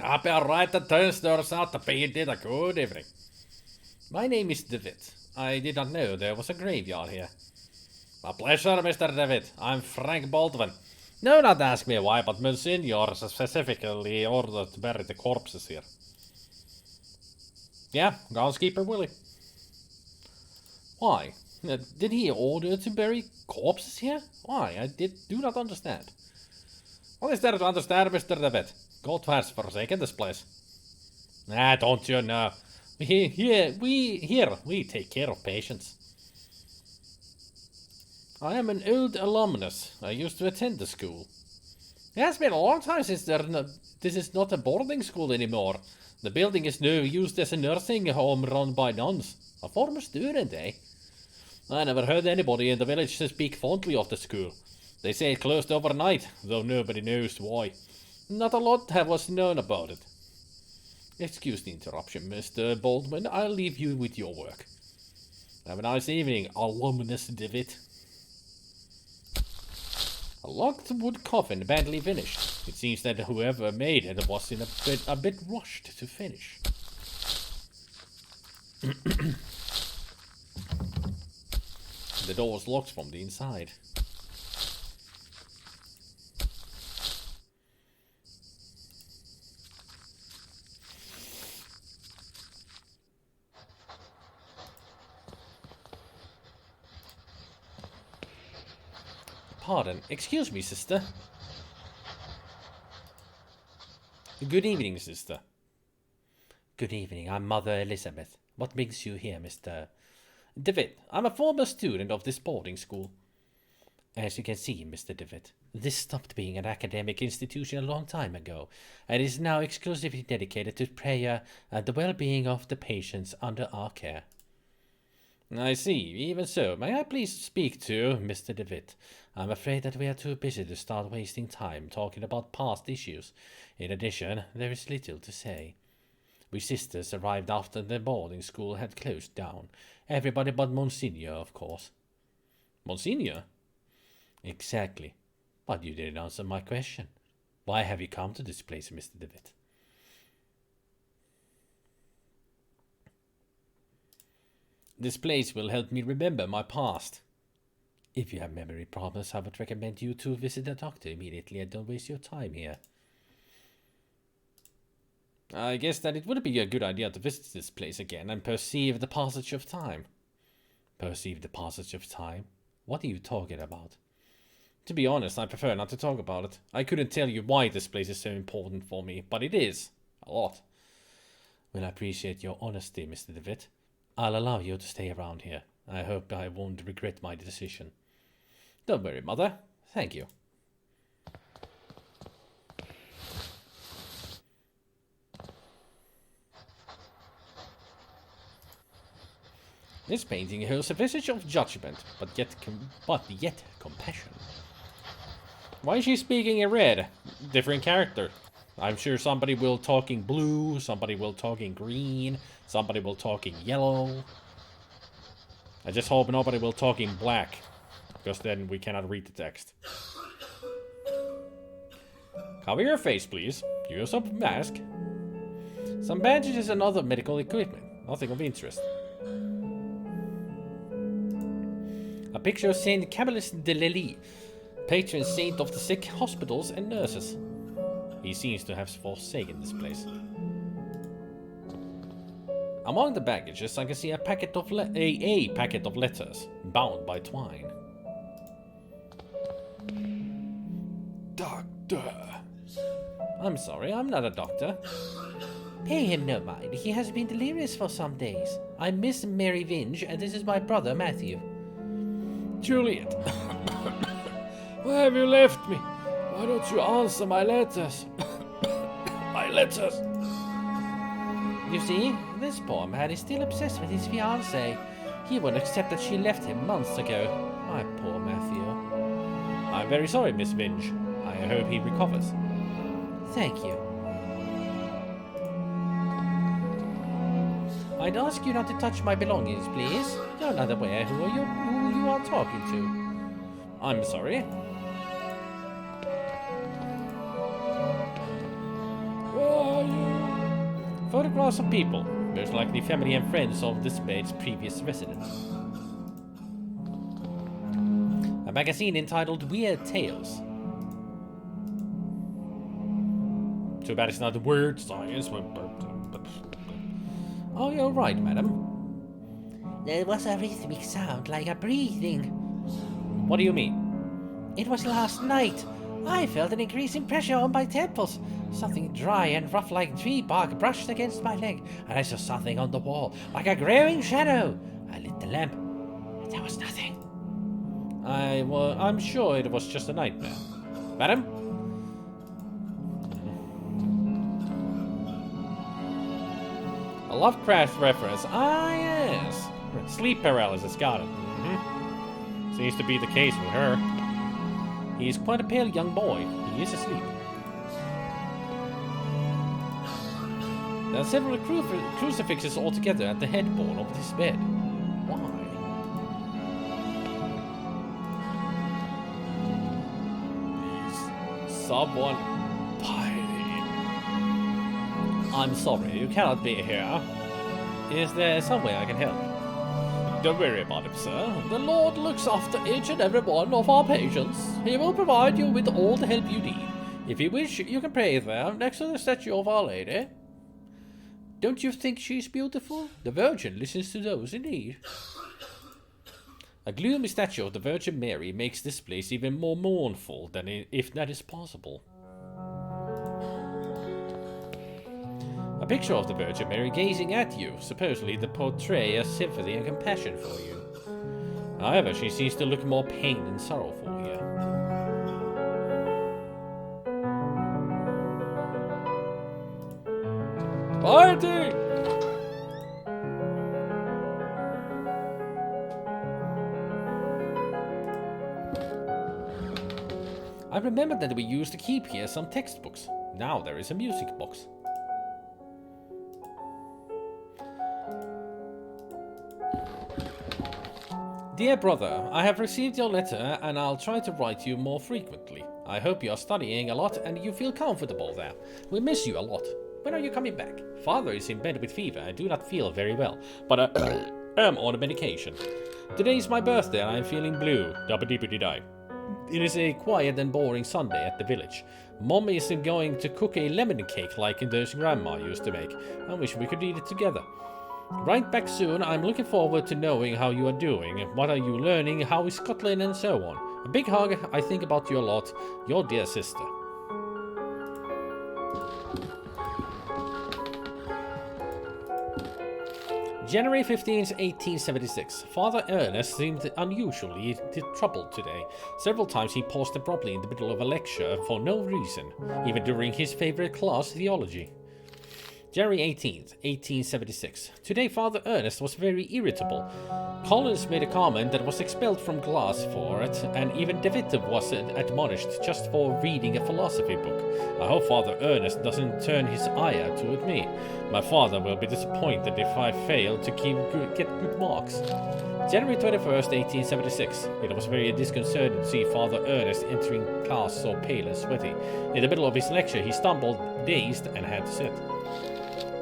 I'll be alright, the turnstiles out, the painted, a good evening. My name is David. I did not know there was a graveyard here. My pleasure, Mr. David. I'm Frank Baldwin. No, not ask me why, but Monsignor specifically ordered to bury the corpses here. Yeah, groundskeeper Willie. Why? Did he order to bury corpses here? Why? I do not understand. What is there to understand, Mr. David? God has forsaken this place. Ah, don't you know? We take care of patients. I am an old alumnus. I used to attend the school. It has been a long time since this is not a boarding school anymore. The building is now used as a nursing home run by nuns. A former student, eh? I never heard anybody in the village speak fondly of the school. They say it closed overnight, though nobody knows why. Not a lot was known about it. Excuse the interruption, Mr. Baldwin. I'll leave you with your work. Have a nice evening, alumnus David. A locked wood coffin, badly finished. It seems that whoever made it was in a bit rushed to finish. The door was locked from the inside. Pardon, excuse me, sister. Good evening, sister. Good evening, I'm Mother Elizabeth. What brings you here, Mr. David? I'm a former student of this boarding school. As you can see, Mr. Devitt, this stopped being an academic institution a long time ago, and is now exclusively dedicated to prayer and the well-being of the patients under our care. I see. Even so, may I please speak to Mr. Devitt? I'm afraid that we are too busy to start wasting time talking about past issues. In addition, there is little to say. We sisters arrived after the boarding school had closed down. Everybody but Monsignor, of course. Monsignor? Exactly. But you didn't answer my question. Why have you come to this place, Mr. Devitt? This place will help me remember my past. If you have memory problems, I would recommend you to visit a doctor immediately and don't waste your time here. I guess that it would be a good idea to visit this place again and perceive the passage of time. Perceive the passage of time? What are you talking about? To be honest, I prefer not to talk about it. I couldn't tell you why this place is so important for me, but it is. A lot. Well, I appreciate your honesty, Mr. Devitt. I'll allow you to stay around here. I hope I won't regret my decision. Don't worry, Mother. Thank you. This painting holds a visage of judgment, but yet compassion. Why is she speaking in red? Different character. I'm sure somebody will talk in blue, somebody will talk in green, somebody will talk in yellow. I just hope nobody will talk in black, because then we cannot read the text. Cover your face, please. Use a mask. Some bandages and other medical equipment. Nothing of interest. A picture of Saint Camillus de Lely, patron saint of the sick, hospitals, and nurses. He seems to have forsaken this place. Among the baggages, I can see a packet of letters, bound by twine. Doctor. I'm sorry, I'm not a doctor. Pay him no mind. He has been delirious for some days. I'm Miss Mary Vinge, and this is my brother, Matthew. Juliet. Where have you left me? Why don't you answer my letters? My letters. You see, this poor man is still obsessed with his fiancée. He won't accept that she left him months ago. My poor Matthew. I'm very sorry, Miss Vinge. I hope he recovers. Thank you. I'd ask you not to touch my belongings, please. You're not aware who you are talking to. I'm sorry. Where are you? Photographs of people, most likely family and friends of this maid's previous residents. A magazine entitled Weird Tales. Too bad it's not the word science, but... Oh, you're right, madam. There was a rhythmic sound, like a breathing. What do you mean? It was last night. I felt an increasing pressure on my temples. Something dry and rough like tree bark brushed against my leg, and I saw something on the wall, like a growing shadow. I lit the lamp. There was nothing. I'm sure it was just a nightmare. Madam? A Lovecraft reference. Ah, yes. Sleep paralysis, got it. Seems to be the case with her. He is quite a pale young boy. He is asleep. There are several crucifixes altogether at the headboard of this bed. Why? Is someone pining? I'm sorry, you cannot be here. Is there some way I can help? Don't worry about it, sir. The Lord looks after each and every one of our patients. He will provide you with all the help you need. If you wish, you can pray there, next to the statue of Our Lady. Don't you think she's beautiful? The Virgin listens to those in need. A gloomy statue of the Virgin Mary makes this place even more mournful than if that is possible. A picture of the Virgin Mary gazing at you, supposedly to portray a sympathy and compassion for you. However, she seems to look more pained and sorrowful here. Party! I remember that we used to keep here some textbooks. Now there is a music box. Dear brother, I have received your letter and I'll try to write you more frequently. I hope you are studying a lot and you feel comfortable there. We miss you a lot. When are you coming back? Father is in bed with fever and do not feel very well, but I am on medication. Today is my birthday and I'm feeling blue. Dabba-dibba-di-di. It is a quiet and boring Sunday at the village. Mom isn't going to cook a lemon cake like those grandma used to make. I wish we could eat it together. Write back soon. I'm looking forward to knowing how you are doing. What are you learning? How is Scotland and so on? A big hug. I think about you a lot. Your dear sister. January 15th, 1876. Father Ernest seemed unusually troubled today. Several times he paused abruptly in the middle of a lecture for no reason, even during his favorite class, theology. January 18th, 1876. Today Father Ernest was very irritable. Collins made a comment that was expelled from class for it, and even David was admonished just for reading a philosophy book. I hope Father Ernest doesn't turn his ire toward me. My father will be disappointed if I fail to get good marks. January 21st, 1876. It was very disconcerting to see Father Ernest entering class so pale and sweaty. In the middle of his lecture he stumbled, dazed, and had to sit.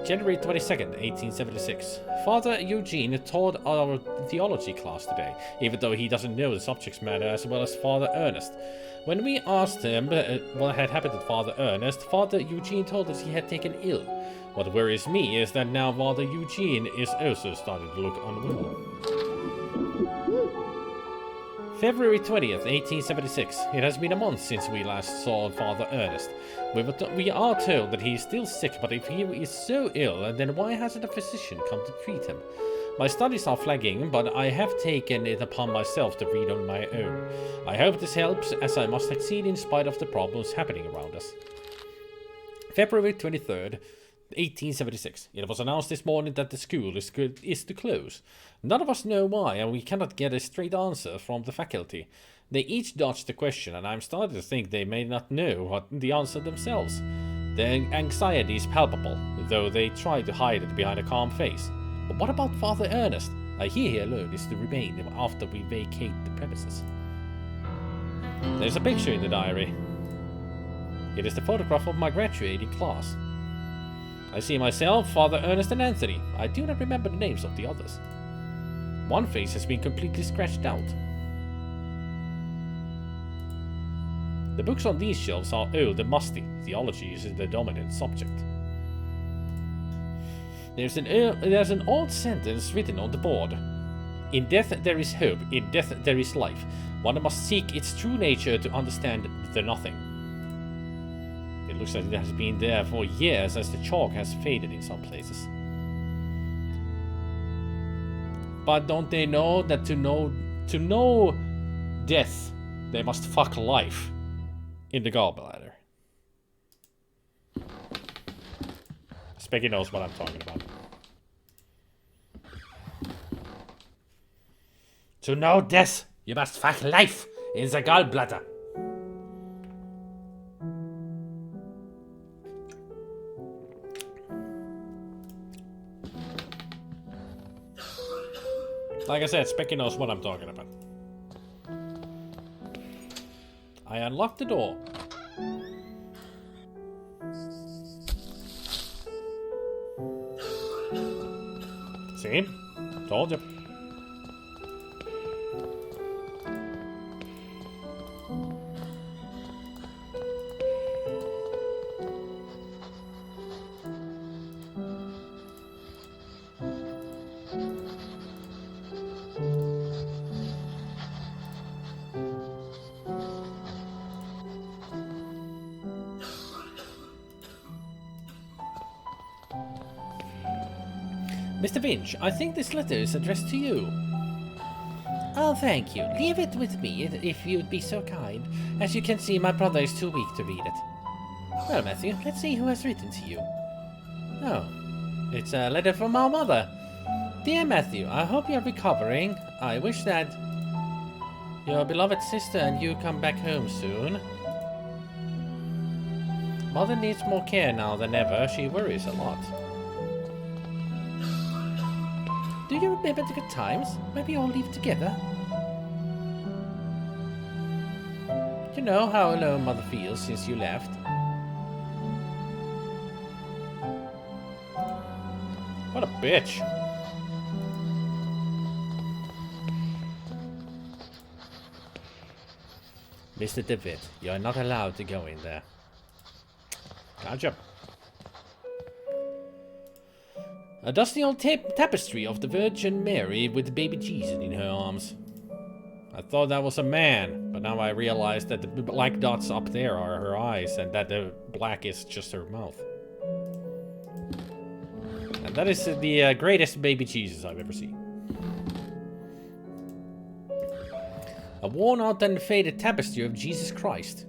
January 22nd, 1876. Father Eugene taught our theology class today, even though he doesn't know the subject matter as well as Father Ernest. When we asked him what had happened to Father Ernest, Father Eugene told us he had taken ill. What worries me is that now Father Eugene is also starting to look unwell. February 20th, 1876. It has been a month since we last saw Father Ernest. We are told that he is still sick, but if he is so ill, then why hasn't a physician come to treat him? My studies are flagging, but I have taken it upon myself to read on my own. I hope this helps, as I must succeed in spite of the problems happening around us. February 23rd, 1876. It was announced this morning that the school is to close. None of us know why, and we cannot get a straight answer from the faculty. They each dodged the question, and I'm starting to think they may not know what the answer themselves. Their anxiety is palpable, though they try to hide it behind a calm face. But what about Father Ernest? I hear he alone is to remain after we vacate the premises. There's a picture in the diary. It is the photograph of my graduating class. I see myself, Father Ernest, and Anthony. I do not remember the names of the others. One face has been completely scratched out. The books on these shelves are old and musty. Theology is the dominant subject. There's an old sentence written on the board. In death there is hope, in death there is life. One must seek its true nature to understand the nothing. It looks like it has been there for years, as the chalk has faded in some places. But don't they know that to know death, they must fuck life in the gallbladder? Specky knows what I'm talking about. To know death, you must fuck life in the gallbladder. Like I said, Specky knows what I'm talking about. I unlocked the door. See? Told you. Mr. Finch, I think this letter is addressed to you. Oh, thank you. Leave it with me, if you'd be so kind. As you can see, my brother is too weak to read it. Well, Matthew, let's see who has written to you. Oh, it's a letter from our mother. Dear Matthew, I hope you're recovering. I wish that your beloved sister and you come back home soon. Mother needs more care now than ever. She worries a lot. Do you remember the good times? Maybe all live together? You know how alone Mother feels since you left. What a bitch. Mr. DeWitt, you're not allowed to go in there. Gotcha. A dusty old tapestry of the Virgin Mary with baby Jesus in her arms. I thought that was a man, but now I realize that the black dots up there are her eyes and that the black is just her mouth. And that is the greatest baby Jesus I've ever seen. A worn out and faded tapestry of Jesus Christ.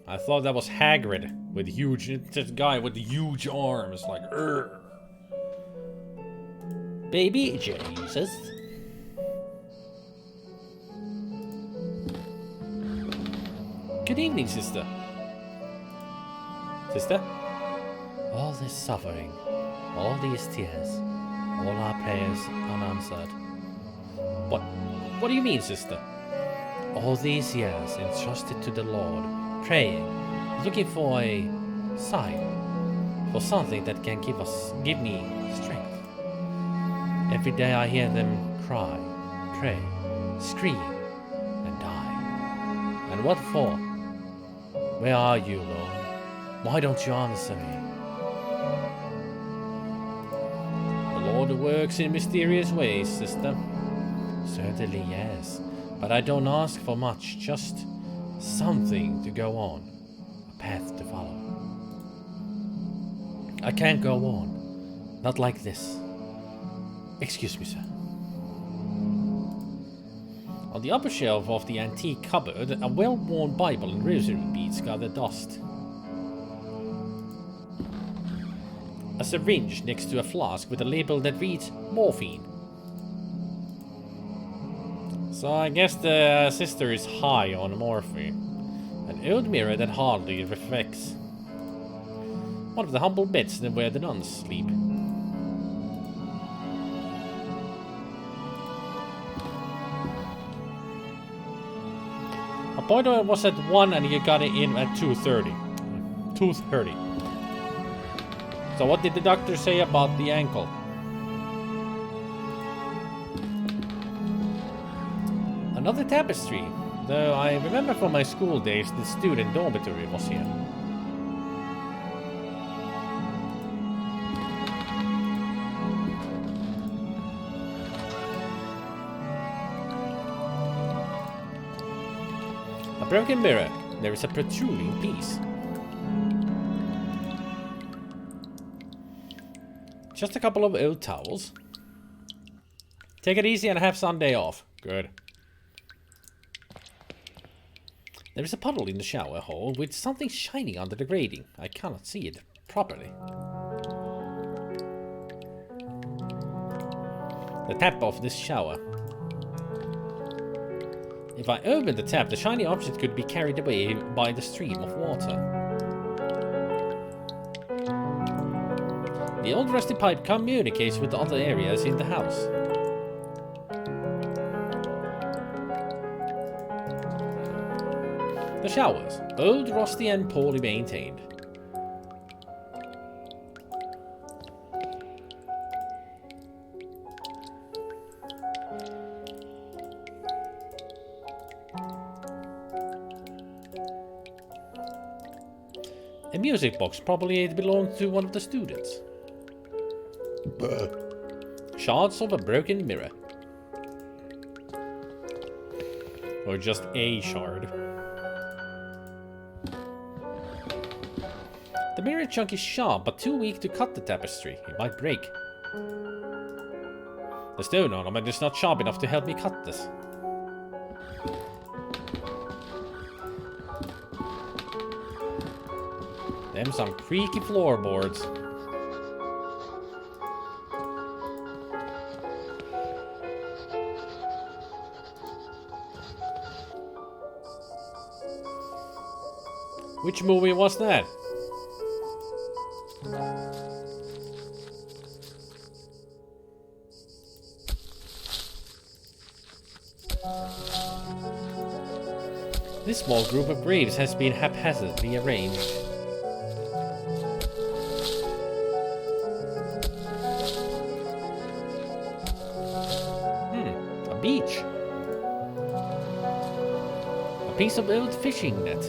I thought that was Hagrid with this guy with huge arms, like, Urgh. Baby Jesus. Good evening, sister. Sister? All this suffering, all these tears, all our prayers unanswered. What do you mean, sister? All these years entrusted to the Lord, praying, looking for a sign, for something that can give me strength. Every day I hear them cry, pray, scream, and die. And what for? Where are you, Lord? Why don't you answer me? The Lord works in mysterious ways, sister. Certainly, yes. But I don't ask for much, just something to go on. A path to follow. I can't go on. Not like this. Excuse me, sir. On the upper shelf of the antique cupboard, a well-worn Bible and rosary beads gather dust. A syringe next to a flask with a label that reads morphine. So I guess the sister is high on morphine. An old mirror that hardly reflects. One of the humble beds where the nuns sleep. Appointment was at 1 and you got it in at 2:30. 2:30. So what did the doctor say about the ankle? Another tapestry, though I remember from my school days the student dormitory was here. A broken mirror. There is a protruding piece. Just a couple of old towels. Take it easy and have Sunday off. Good. There is a puddle in the shower hole with something shining under the grating. I cannot see it properly. The tap of this shower. If I open the tap, the shiny object could be carried away by the stream of water. The old rusty pipe communicates with the other areas in the house. The showers, old, rusty and poorly maintained. A music box, probably it belonged to one of the students. Shards of a broken mirror. Or just a shard. The mirror chunk is sharp, but too weak to cut the tapestry. It might break. The stone ornament is not sharp enough to help me cut this. Them some creaky floorboards. Which movie was that? This small group of graves has been haphazardly arranged. A beach. A piece of old fishing net.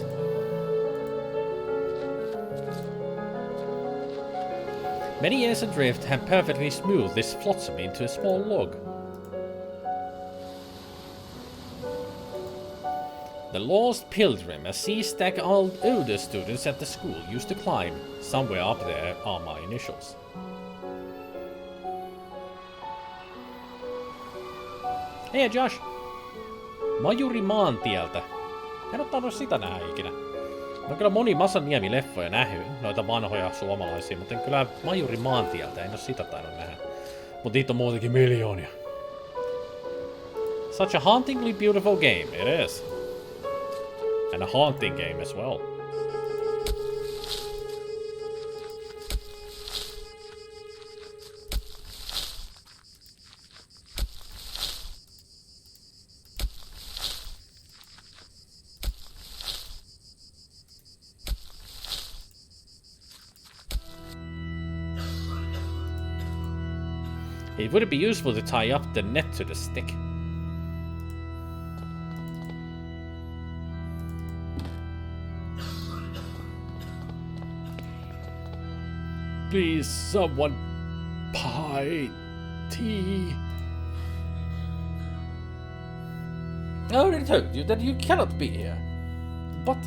Many years adrift have perfectly smoothed this flotsam into a small log. The Lost Pilgrim, a sea stack all older students at the school used to climb. Somewhere up there are my initials. Hei Josh! Majuri Maantieltä. En oo tainnut sitä nähdä ikinä. Mä oon kyllä moni Masaniemi-leffoja nähnyt, noita vanhoja suomalaisia, mutta en kyllä Majuri Maantieltä, en oo sitä tainnut nähdä. Mut niitä on muutenkin miljoonia. Such a hauntingly beautiful game, it is. And a haunting game as well. It would be useful to tie up the net to the stick. Please, someone pie tea. I already told you that you cannot be here. But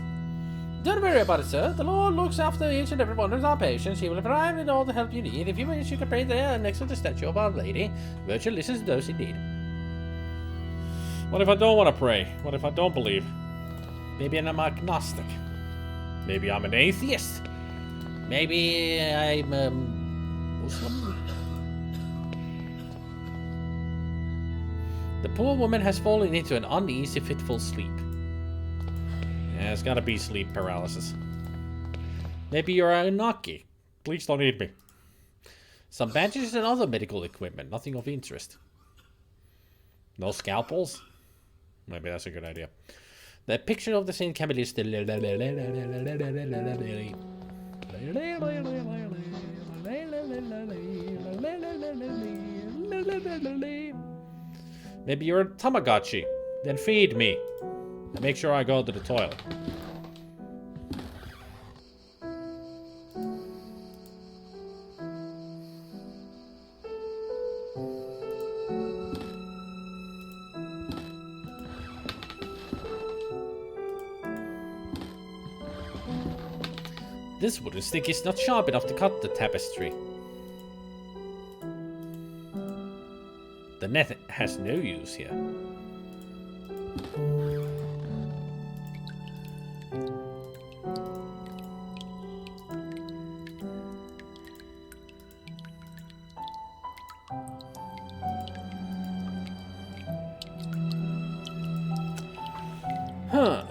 don't worry about it, sir. The Lord looks after each and every one of our patients. He will provide with all the help you need. If you wish, you can pray there next to the statue of Our Lady. Virtue listens to those in need. What if I don't want to pray? What if I don't believe? Maybe I'm agnostic. Maybe I'm an atheist. Maybe I'm a Muslim. The poor woman has fallen into an uneasy, fitful sleep. Yeah, it's gotta be sleep paralysis. Maybe you're a Unaki. Please don't eat me. Some bandages and other medical equipment. Nothing of interest. No scalpels? Maybe that's a good idea. The picture of the Saint Camille is still... Maybe you're a Tamagotchi. Then feed me. And make sure I go to the toilet. This wooden stick is not sharp enough to cut the tapestry. The net has no use here. Huh.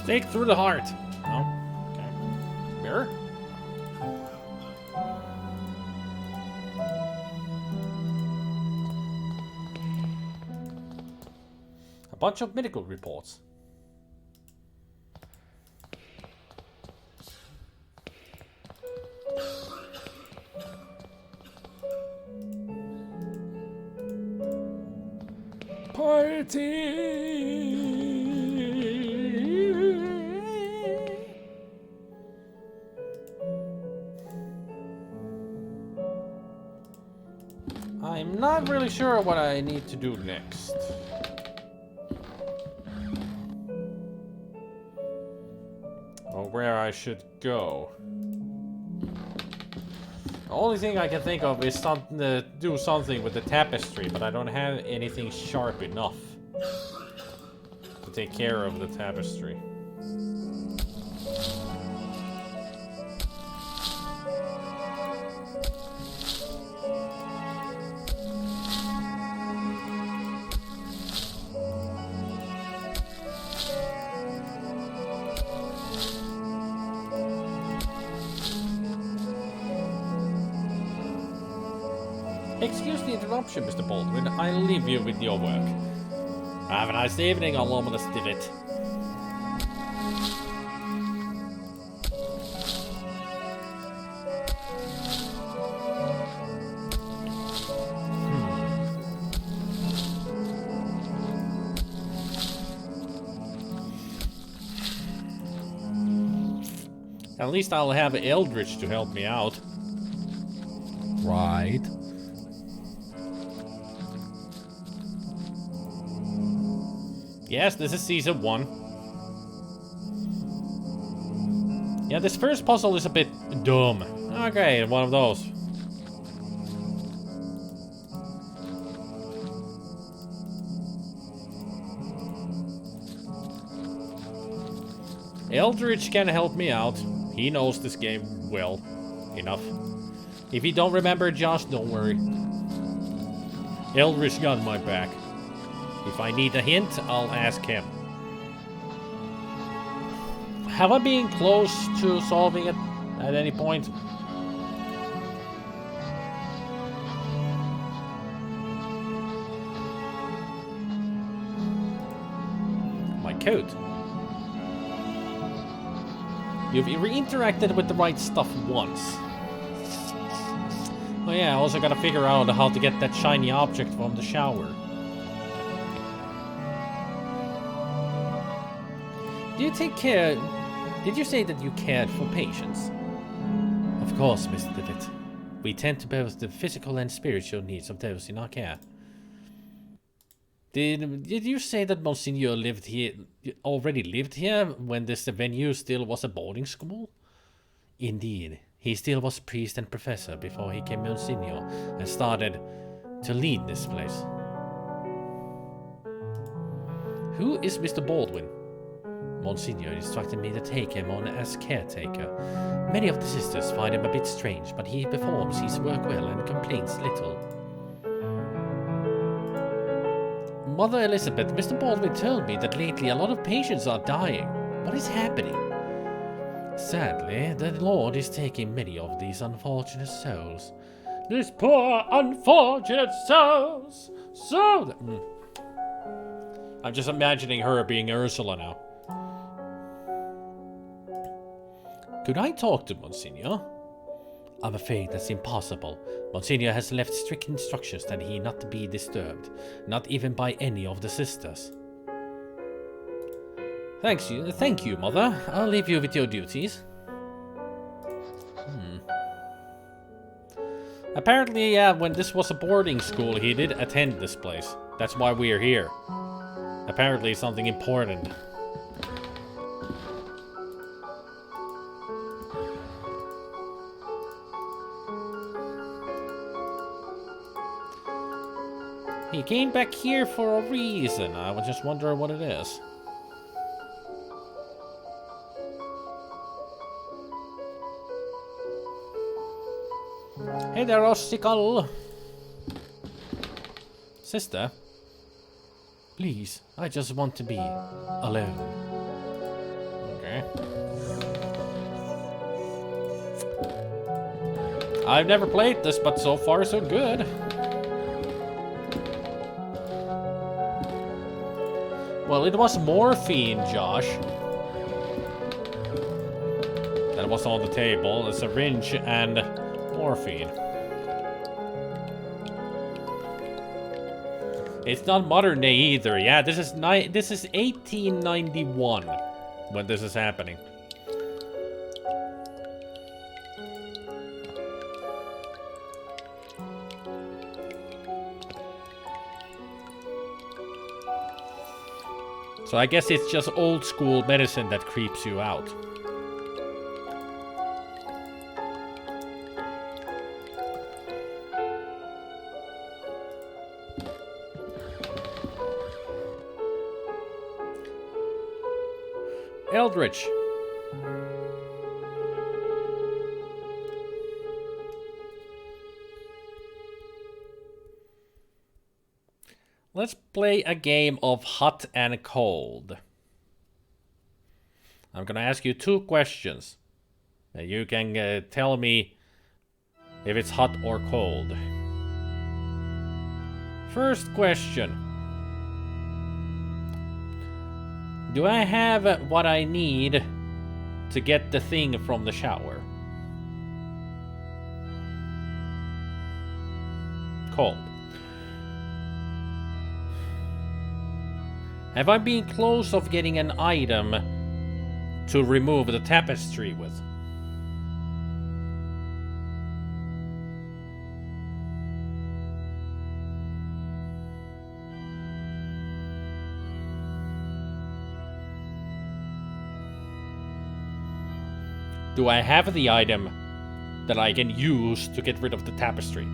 Stake through the heart. Oh, okay. Mirror? A bunch of medical reports. I'm not really sure what I need to do next. Or where I should go. The only thing I can think of is something to do something with the tapestry, but I don't have anything sharp enough to take care of the tapestry. Excuse the interruption, Mr. Baldwin. I'll leave you with your work. Have a nice evening, Alumnus Divot. At least I'll have Eldritch to help me out. Right. Yes, this is season 1. Yeah, this first puzzle is a bit dumb. Okay, one of those. Eldritch can help me out. He knows this game well enough. If you don't remember, Josh, don't worry. Eldritch got my back. If I need a hint, I'll ask him. Have I been close to solving it at any point? My coat. You've interacted with the right stuff once. Oh yeah, I also gotta figure out how to get that shiny object from the shower. Do you take care... Did you say that you cared for patients? Of course, Mr. Divot. We tend to both the physical and spiritual needs of those in our care. Did you say that Monsignor already lived here when this venue still was a boarding school? Indeed. He still was priest and professor before he came Monsignor and started to lead this place. Who is Mr. Baldwin? Monsignor instructed me to take him on as caretaker. Many of the sisters find him a bit strange, but he performs his work well and complains little. Mother Elizabeth, Mr. Baldwin told me that lately a lot of patients are dying. What is happening? Sadly, the Lord is taking many of these unfortunate souls. These poor unfortunate souls! I'm just imagining her being Ursula now. Could I talk to Monsignor? I'm afraid that's impossible. Monsignor has left strict instructions that he not to be disturbed, not even by any of the sisters. Thank you, Mother. I'll leave you with your duties. Apparently, yeah, when this was a boarding school, he did attend this place. That's why we're here. Apparently, something important. He came back here for a reason. I was just wondering what it is. Hey there, Ossicle. Sister? Please, I just want to be alone. Okay. I've never played this, but so far so good. Well, it was morphine, Josh. That was on the table. A syringe and morphine. It's not modern day either. Yeah, this is 1891 when this is happening. So I guess it's just old school medicine that creeps you out. Eldritch. Let's play a game of hot and cold. I'm gonna ask you 2 questions. You can tell me if it's hot or cold. First question. Do I have what I need to get the thing from the shower? Cold. Have I been close of getting an item to remove the tapestry with? Do I have the item that I can use to get rid of the tapestry?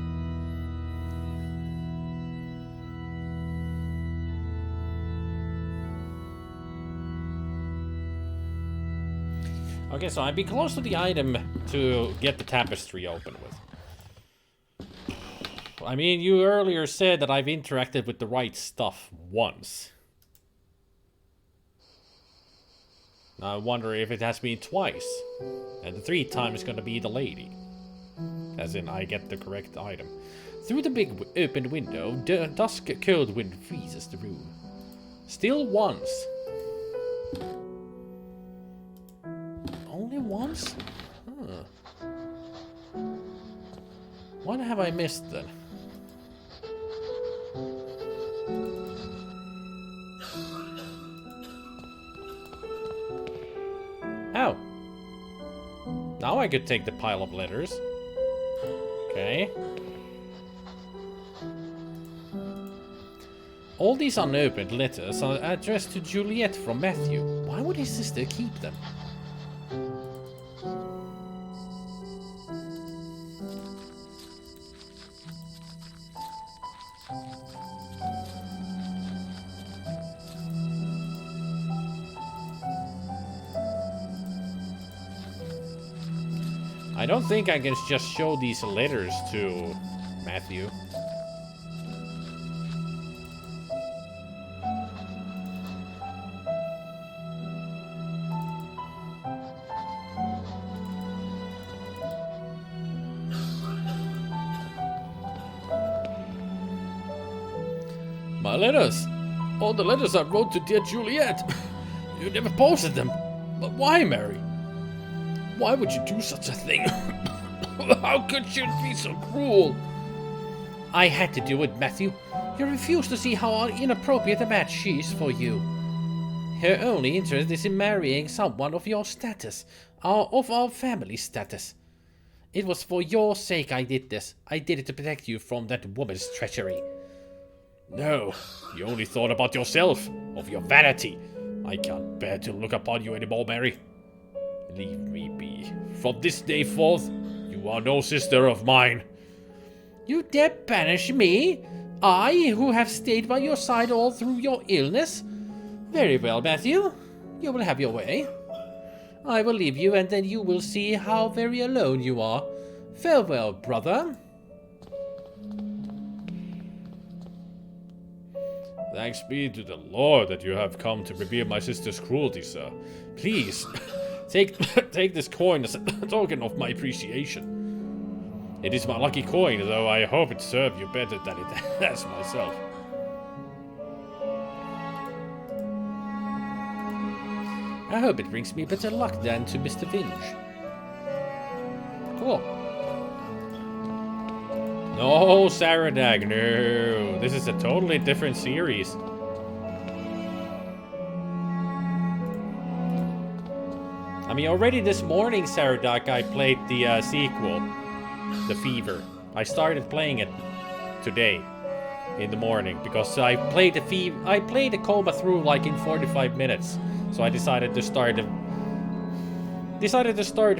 Okay, so I'd be close to the item to get the tapestry open with. I mean, you earlier said that I've interacted with the right stuff once. I wonder if it has been twice. And the 3rd time is gonna be the lady. As in, I get the correct item. Through the big open window, the dusk cold wind freezes the room. Still once. Only once? Huh. What have I missed then? Oh. Now I could take the pile of letters. Okay. All these unopened letters are addressed to Juliet from Matthew. Why would his sister keep them? I don't think I can just show these letters to Matthew. My letters! All the letters I wrote to dear Juliet! You never posted them! But why, Mary? Why would you do such a thing? How could you be so cruel? I had to do it, Matthew. You refuse to see how inappropriate a match she is for you. Her only interest is in marrying someone of your status, of our family status. It was for your sake I did this. I did it to protect you from that woman's treachery. No, you only thought about yourself, of your vanity. I can't bear to look upon you anymore, Mary. Leave me be. From this day forth, you are no sister of mine. You dare banish me? I, who have stayed by your side all through your illness? Very well, Matthew. You will have your way. I will leave you, and then you will see how very alone you are. Farewell, brother. Thanks be to the Lord that you have come to reveal my sister's cruelty, sir. Please, take this coin as a token of my appreciation. It is my lucky coin, though I hope it served you better than it has myself. I hope it brings me better luck than to Mr. Finch. Cool. No, Saradag, no. This is a totally different series. I mean, already this morning, Saradag, I played the sequel, The Fever. I started playing it today in the morning because I played the Coma through like in 45 minutes. So I decided to start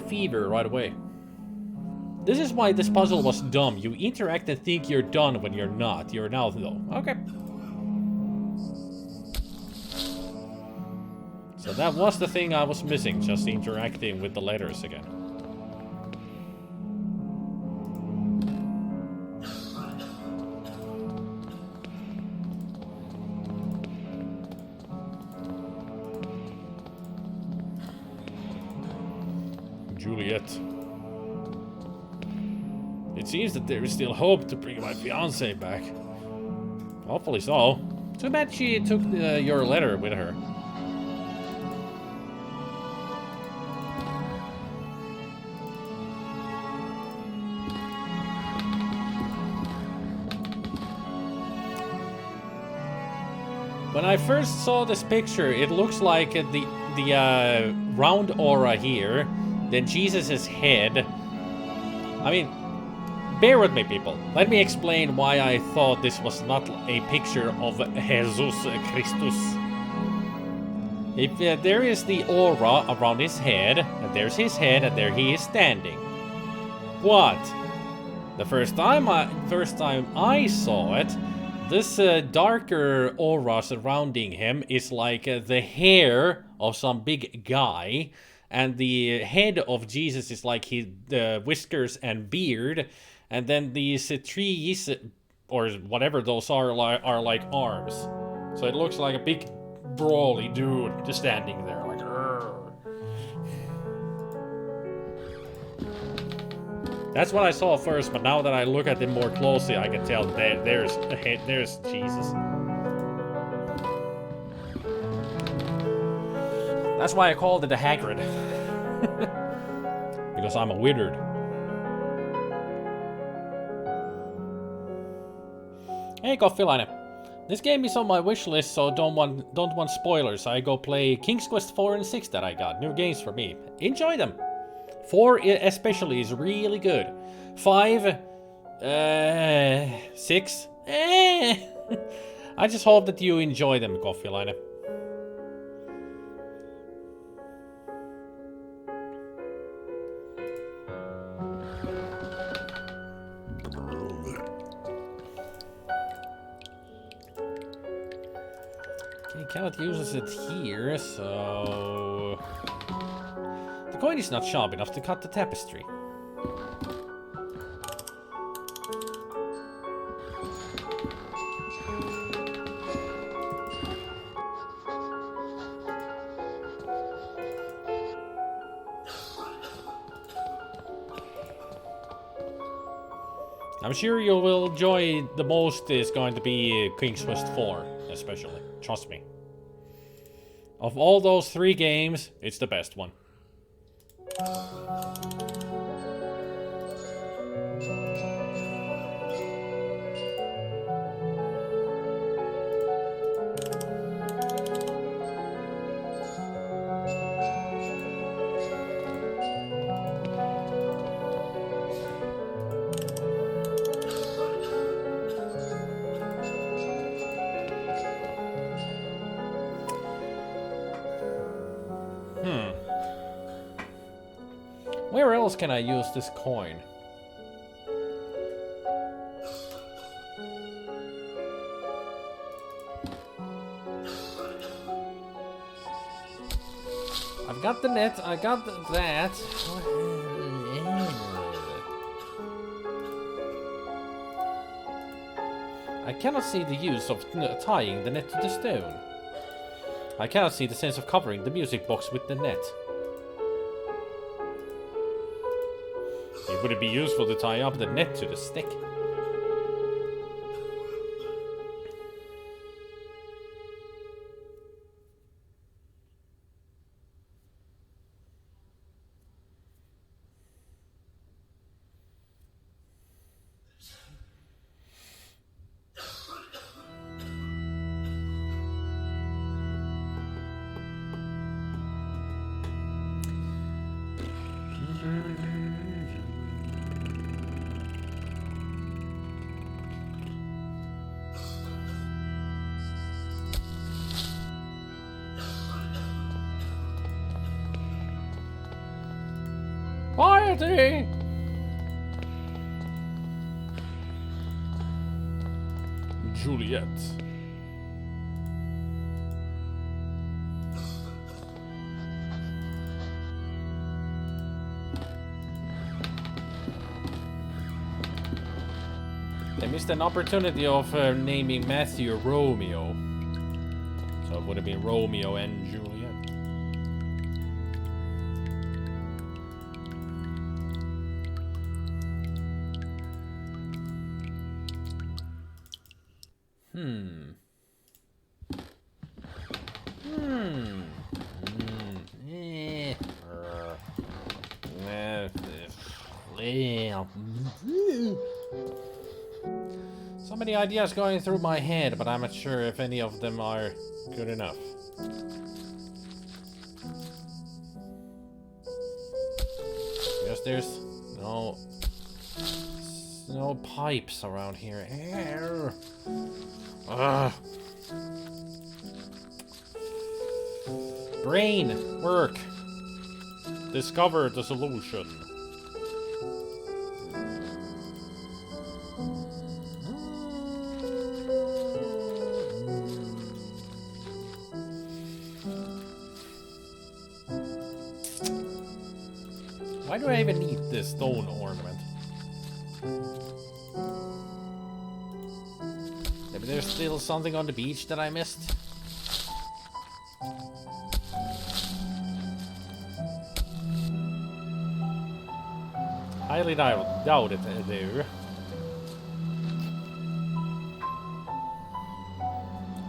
Fever right away. This is why this puzzle was dumb. You interact and think you're done when you're not. You're now though. Okay. So that was the thing I was missing, just interacting with the letters again. Juliet. It seems that there is still hope to bring my fiancé back. Hopefully so. Too bad she took your letter with her. When I first saw this picture, it looks like the round aura here, then Jesus' head. I mean, bear with me, people. Let me explain why I thought this was not a picture of Jesus Christus. If there is the aura around his head, and there's his head, and there he is standing. What? The first time I saw it, this darker aura surrounding him is like the hair of some big guy, and the head of Jesus is like his whiskers and beard, and then these trees, or whatever those are like arms. So it looks like a big brawly dude just standing there like. Urgh. That's what I saw first, but now that I look at it more closely, I can tell that there's Jesus. That's why I called it a Hagrid. Because I'm a wizard. Hey, Coffeeline. This game is on my wish list, so don't want spoilers. I go play King's Quest 4 and 6 that I got. New games for me. Enjoy them. 4 especially is really good. 5, 6, I just hope that you enjoy them, Coffeeline. Okay, cannot use it here, so... The coin is not sharp enough to cut the tapestry. I'm sure you will enjoy the most is going to be King's Quest 4, especially. Trust me. Of all those 3 games, it's the best one. Where else can I use this coin? I've got the net, I got that. I cannot see the use of tying the net to the stone. I cannot see the sense of covering the music box with the net. Would it be useful to tie up the net to the stick? Piety! Juliet. They missed an opportunity of naming Matthew Romeo. So it would have been Romeo and Juliet. So many ideas going through my head, but I'm not sure if any of them are good enough. Because there's no pipes around here. Ugh. Brain, work. Discover the solution. Why do I even need this stone ornament? Maybe there's still something on the beach that I missed? Highly doubt it, there.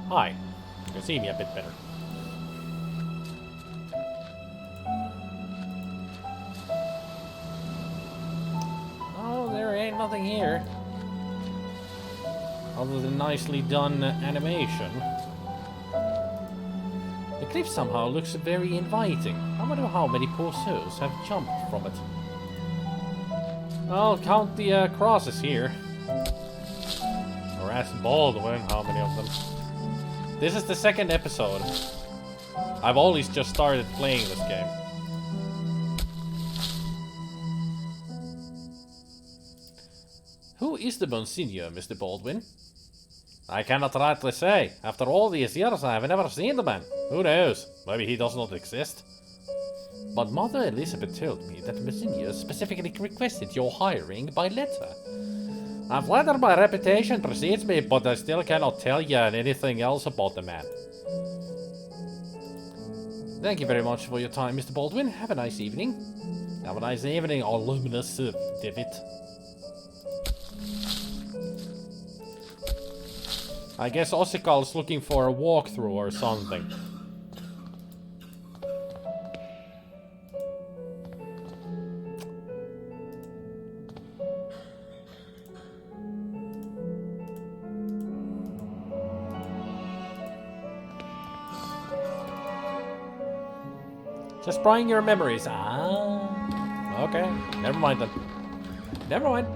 Hi. You can see me a bit better. Oh, there ain't nothing here. Other than nicely done animation. The cliff somehow looks very inviting. I wonder how many poor souls have jumped from it. I'll count the crosses here. Or ask Baldwin how many of them. This is the second episode. I've always just started playing this game. Who is the Monsignor, Mr. Baldwin? I cannot rightly say. After all these years, I have never seen the man. Who knows? Maybe he does not exist. But Mother Elizabeth told me that Monsignor specifically requested your hiring by letter. I'm flattered my reputation precedes me, but I still cannot tell you anything else about the man. Thank you very much for your time, Mr. Baldwin. Have a nice evening. Have a nice evening, alumnus David. I guess Ossikal's looking for a walkthrough or something. Just prying your memories. Ah, okay. Never mind then. Never mind.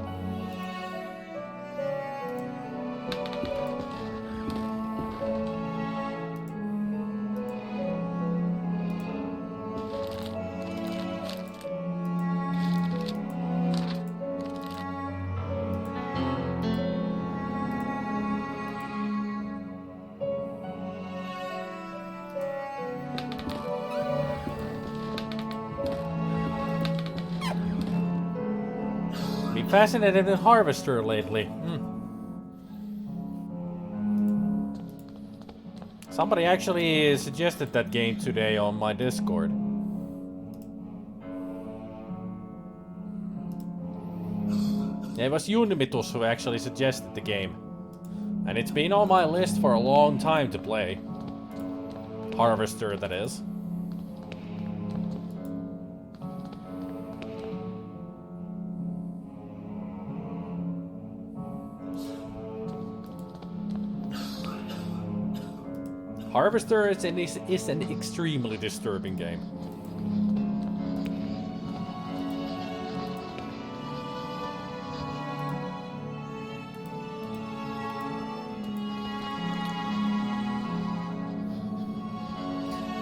Fascinated with Harvester lately. Somebody actually suggested that game today on my Discord. Yeah, it was Unimitus who actually suggested the game. And it's been on my list for a long time to play. Harvester, that is. Harvester is an extremely disturbing game.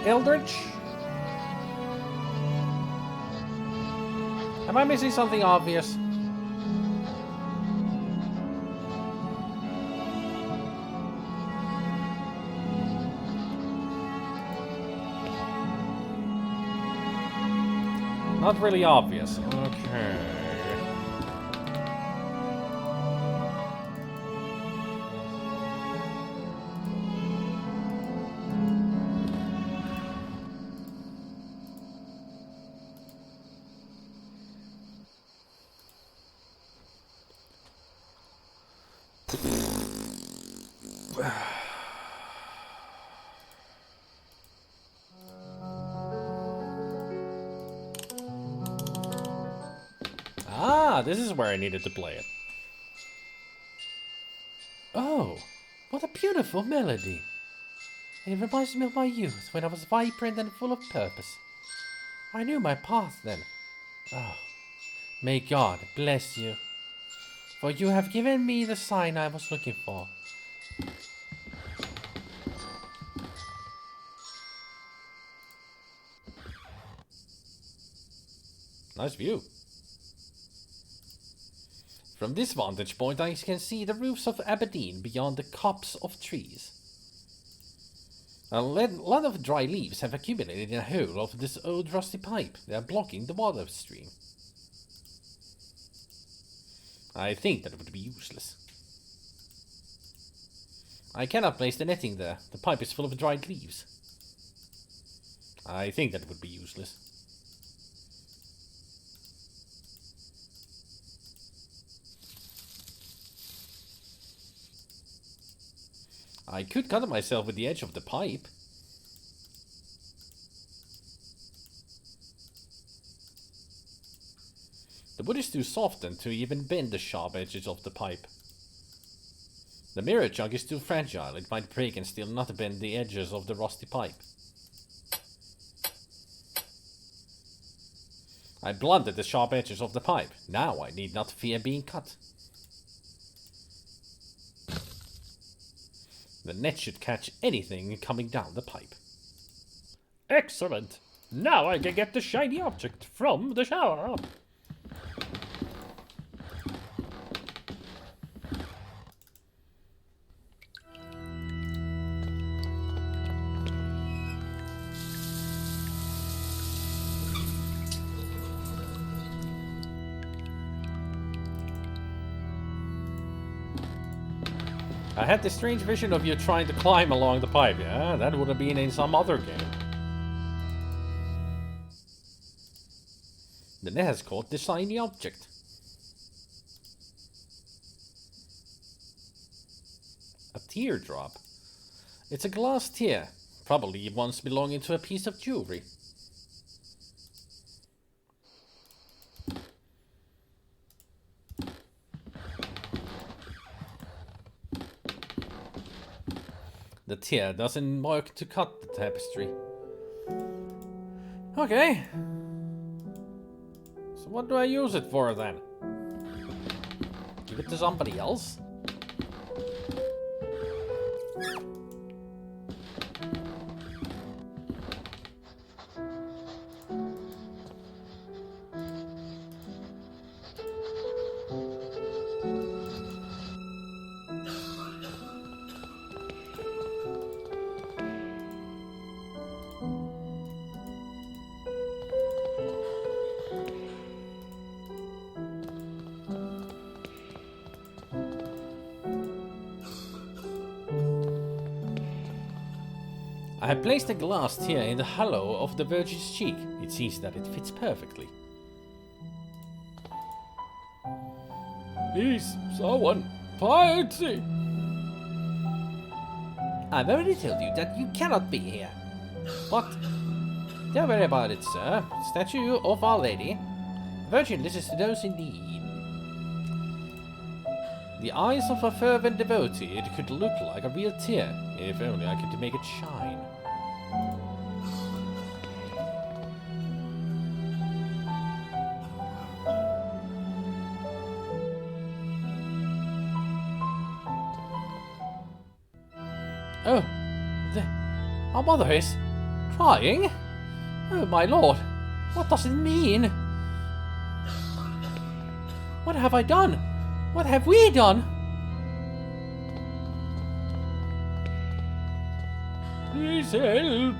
Eldritch? Am I missing something obvious? Not really obvious. Okay. Ah, this is where I needed to play it. Oh, what a beautiful melody. It reminds me of my youth when I was vibrant and full of purpose. I knew my path then. Oh, may God bless you. For you have given me the sign I was looking for. Nice view. From this vantage point I can see the roofs of Aberdeen beyond the copse of trees. A lot of dry leaves have accumulated in a hole of this old rusty pipe. They are blocking the water stream. I think that it would be useless. I cannot place the netting there. The pipe is full of dried leaves. I think that it would be useless. I could cut myself with the edge of the pipe. The wood is too soft then to even bend the sharp edges of the pipe. The mirror jug is too fragile, it might break and still not bend the edges of the rusty pipe. I blunted the sharp edges of the pipe. Now I need not fear being cut. The net should catch anything coming down the pipe. Excellent. Now I can get the shiny object from the shower. I had this strange vision of you trying to climb along the pipe. Yeah, that would have been in some other game. The net has caught the shiny object. A teardrop. It's a glass tear. Probably once belonging to a piece of jewelry. The tear doesn't work to cut the tapestry. Okay. So what do I use it for then? Give it to somebody else? I have placed a glass tear in the hollow of the Virgin's cheek. It seems that it fits perfectly. Please, someone, piety. I've already told you that you cannot be here. But don't worry about it, sir. Statue of Our Lady. The Virgin listens to those in need. The eyes of a fervent devotee, it could look like a real tear, if only I could make it shine. Oh, our mother is crying? Oh my lord, what does it mean? What have I done? What have we done? Please help.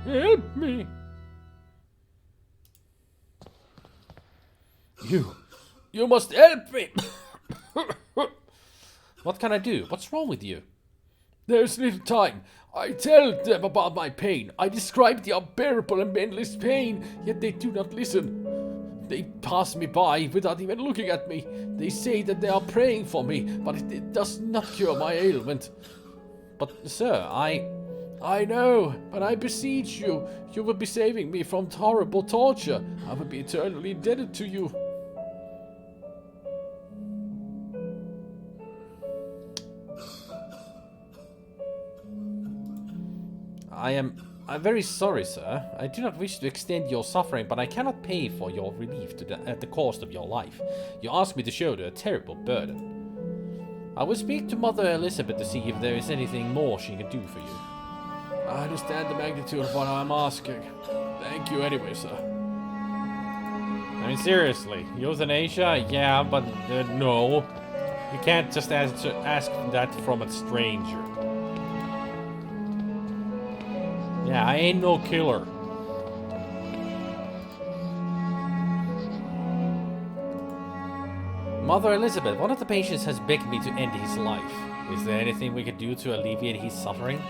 Help me. You must help me. What can I do? What's wrong with you? There's little time. I tell them about my pain. I describe the unbearable and endless pain, yet they do not listen. They pass me by without even looking at me. They say that they are praying for me, but it does not cure my ailment. But, sir, I know, but I beseech you. You will be saving me from horrible torture. I will be eternally indebted to you. I'm very sorry, sir. I do not wish to extend your suffering, but I cannot pay for your relief at the cost of your life. You asked me to shoulder a terrible burden. I will speak to Mother Elizabeth to see if there is anything more she can do for you. I understand the magnitude of what I'm asking. Thank you anyway, sir. I mean, seriously, euthanasia? Yeah, but no. You can't just ask that from a stranger. Yeah, I ain't no killer. Mother Elizabeth, one of the patients has begged me to end his life. Is there anything we can do to alleviate his suffering?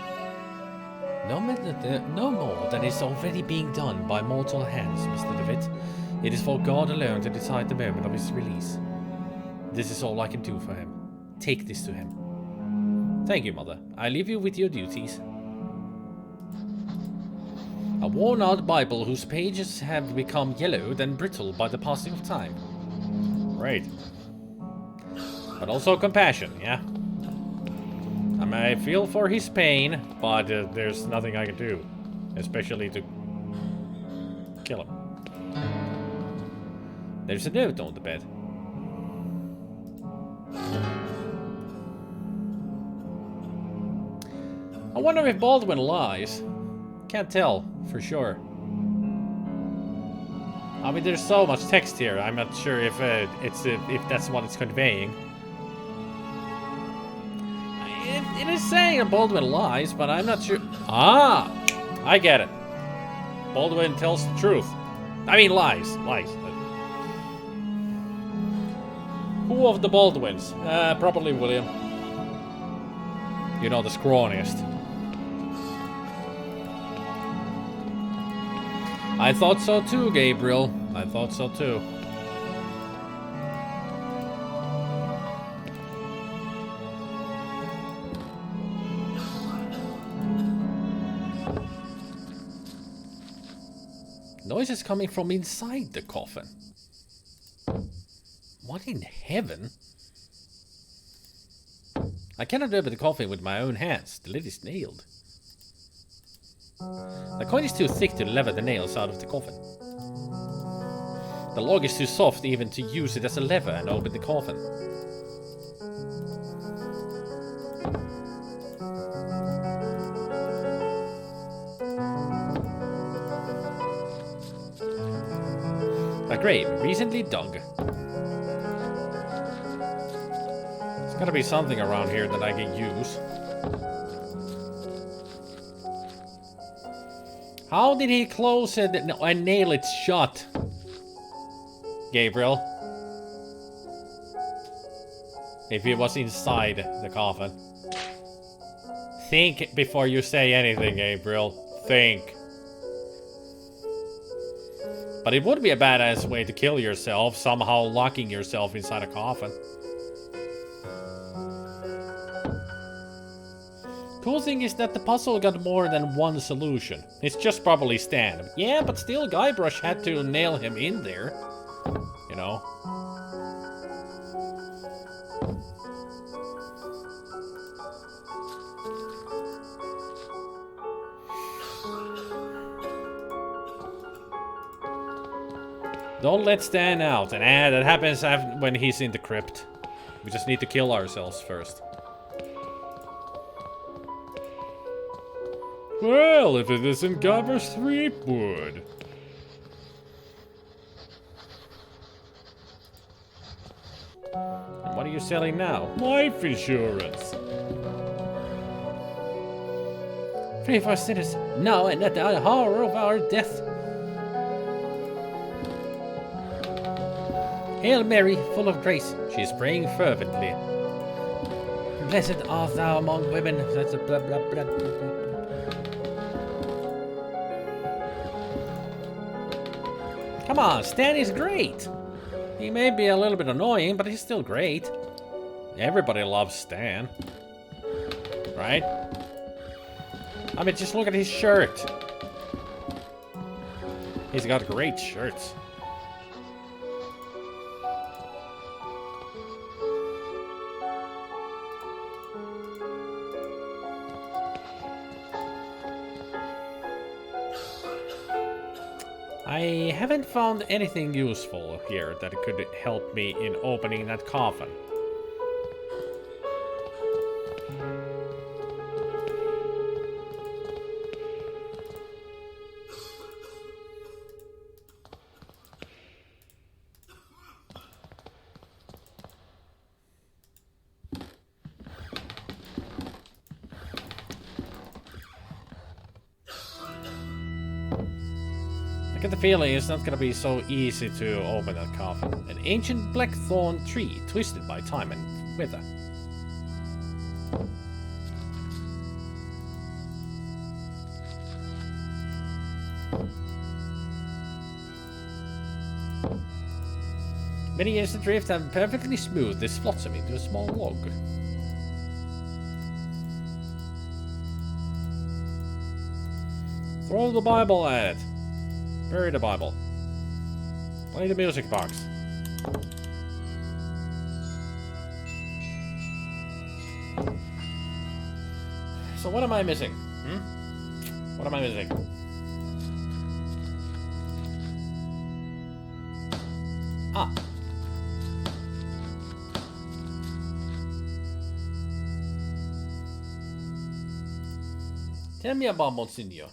No more than is already being done by mortal hands, Mr. DeWitt. It is for God alone to decide the moment of his release. This is all I can do for him. Take this to him. Thank you, Mother. I leave you with your duties. A worn-out Bible whose pages have become yellowed and brittle by the passing of time. Right. But also compassion, yeah? I may feel for his pain, but there's nothing I can do. Especially to kill him. There's a note on the bed. I wonder if Baldwin lies. Can't tell for sure. I mean, there's so much text here. I'm not sure if if that's what it's conveying. It is saying that Baldwin lies, but I'm not sure. Ah, I get it. Baldwin tells the truth. I mean, lies. Who of the Baldwins? Probably William. You know, the scrawniest. I thought so too, Gabriel. I thought so too. Noises coming from inside the coffin. What in heaven? I cannot open the coffin with my own hands. The lid is nailed. The coin is too thick to lever the nails out of the coffin. The log is too soft even to use it as a lever and open the coffin. A grave recently dug. There's gotta be something around here that I can use. How did he close it and nail it shut? Gabriel. If he was inside the coffin. Think before you say anything, Gabriel. Think. But it would be a badass way to kill yourself, somehow locking yourself inside a coffin. Cool thing is that the puzzle got more than one solution. It's just probably Stan. Yeah, but still Guybrush had to nail him in there. You know? Don't let Stan out. And that happens when he's in the crypt. We just need to kill ourselves first. Well, if it isn't Guybrush Threepwood. And what are you selling now? Life insurance. Free for sinners, now and at the hour of our death. Hail Mary, full of grace. She's praying fervently. Blessed art thou among women. That's a blah, blah, blah, blah, blah. Come on, Stan is great. He may be a little bit annoying, but he's still great. Everybody loves Stan. Right? I mean, just look at his shirt. He's got great shirts. I haven't found anything useful here that could help me in opening that coffin. I get the feeling it's not gonna be so easy to open that coffin. An ancient blackthorn tree twisted by time and weather. Many years adrift and perfectly smooth, this flotsam into a small log. Throw the Bible at it. Bury the Bible. Play the music box. So what am I missing? What am I missing? Ah. Tell me about Monsignor.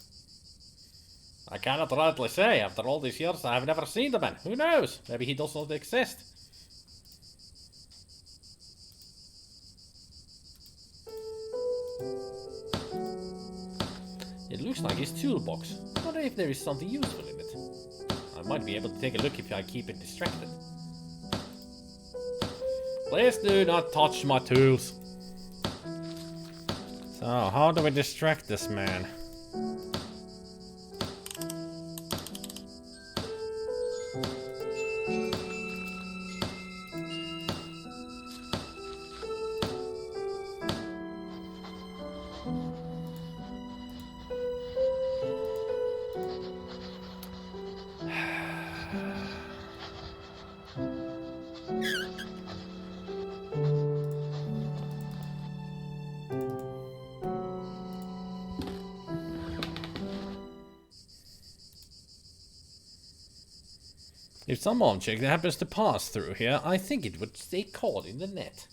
I cannot rightly say. After all these years, I have never seen the man. Who knows? Maybe he does not exist. It looks like his toolbox. I wonder if there is something useful in it. I might be able to take a look if I keep it distracted. Please do not touch my tools. So, how do we distract this man? If some object happens to pass through here, I think it would stay caught in the net.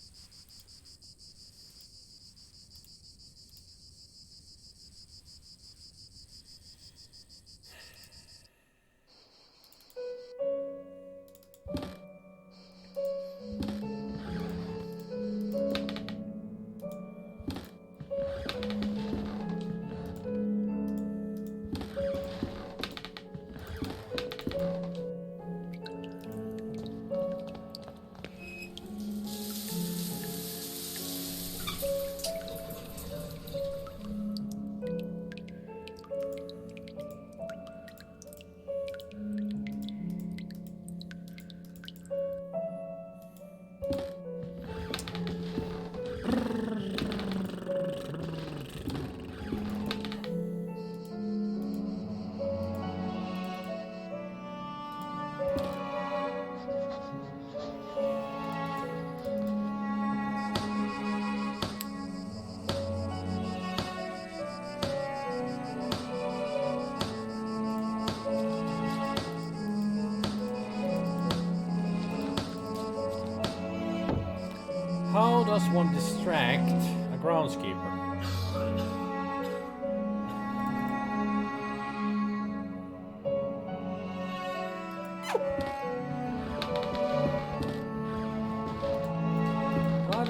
How does one distract a groundskeeper?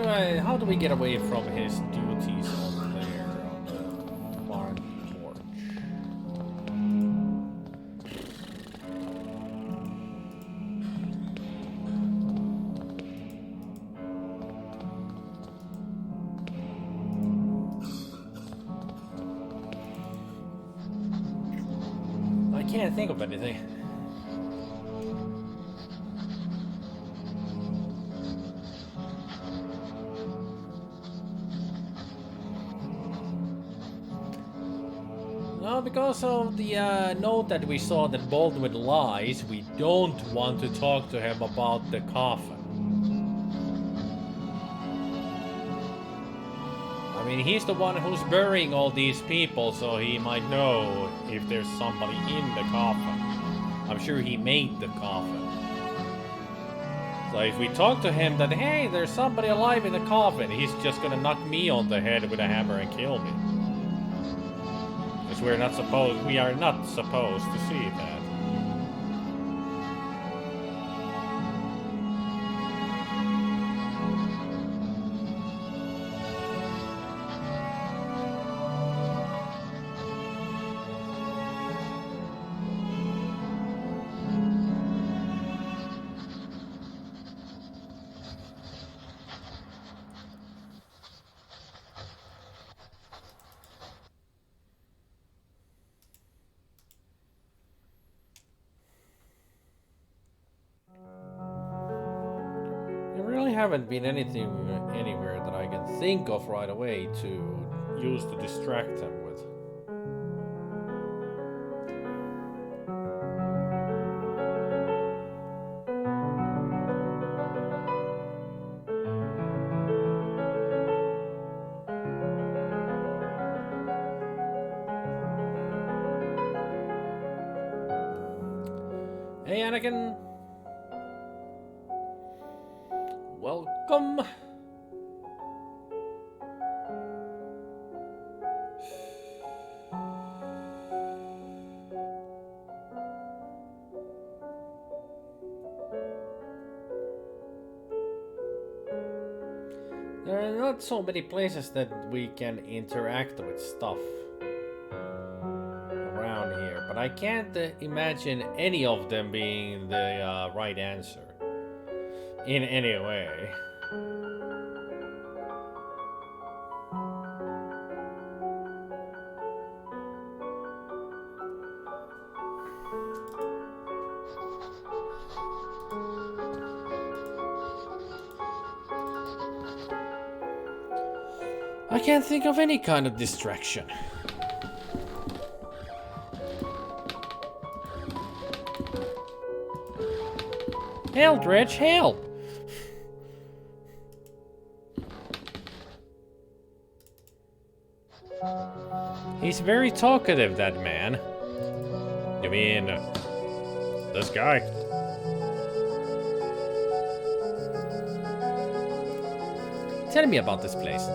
How do we get away from his duties on there on the barn porch? I can't think of anything. No, because of the note that we saw that Baldwin lies, we don't want to talk to him about the coffin. I mean, he's the one who's burying all these people, so he might know if there's somebody in the coffin. I'm sure he made the coffin. So if we talk to him that, hey, there's somebody alive in the coffin, he's just gonna knock me on the head with a hammer and kill me. Because we are not supposed to see that. Haven't been anywhere that I can think of right away to use to distract him with. Hey, Anakin. Welcome. There are not so many places that we can interact with stuff around here, but I can't imagine any of them being the right answer. In any way. I can't think of any kind of distraction. Eldritch, help! He's very talkative, that man. You mean, this guy? Tell me about this place.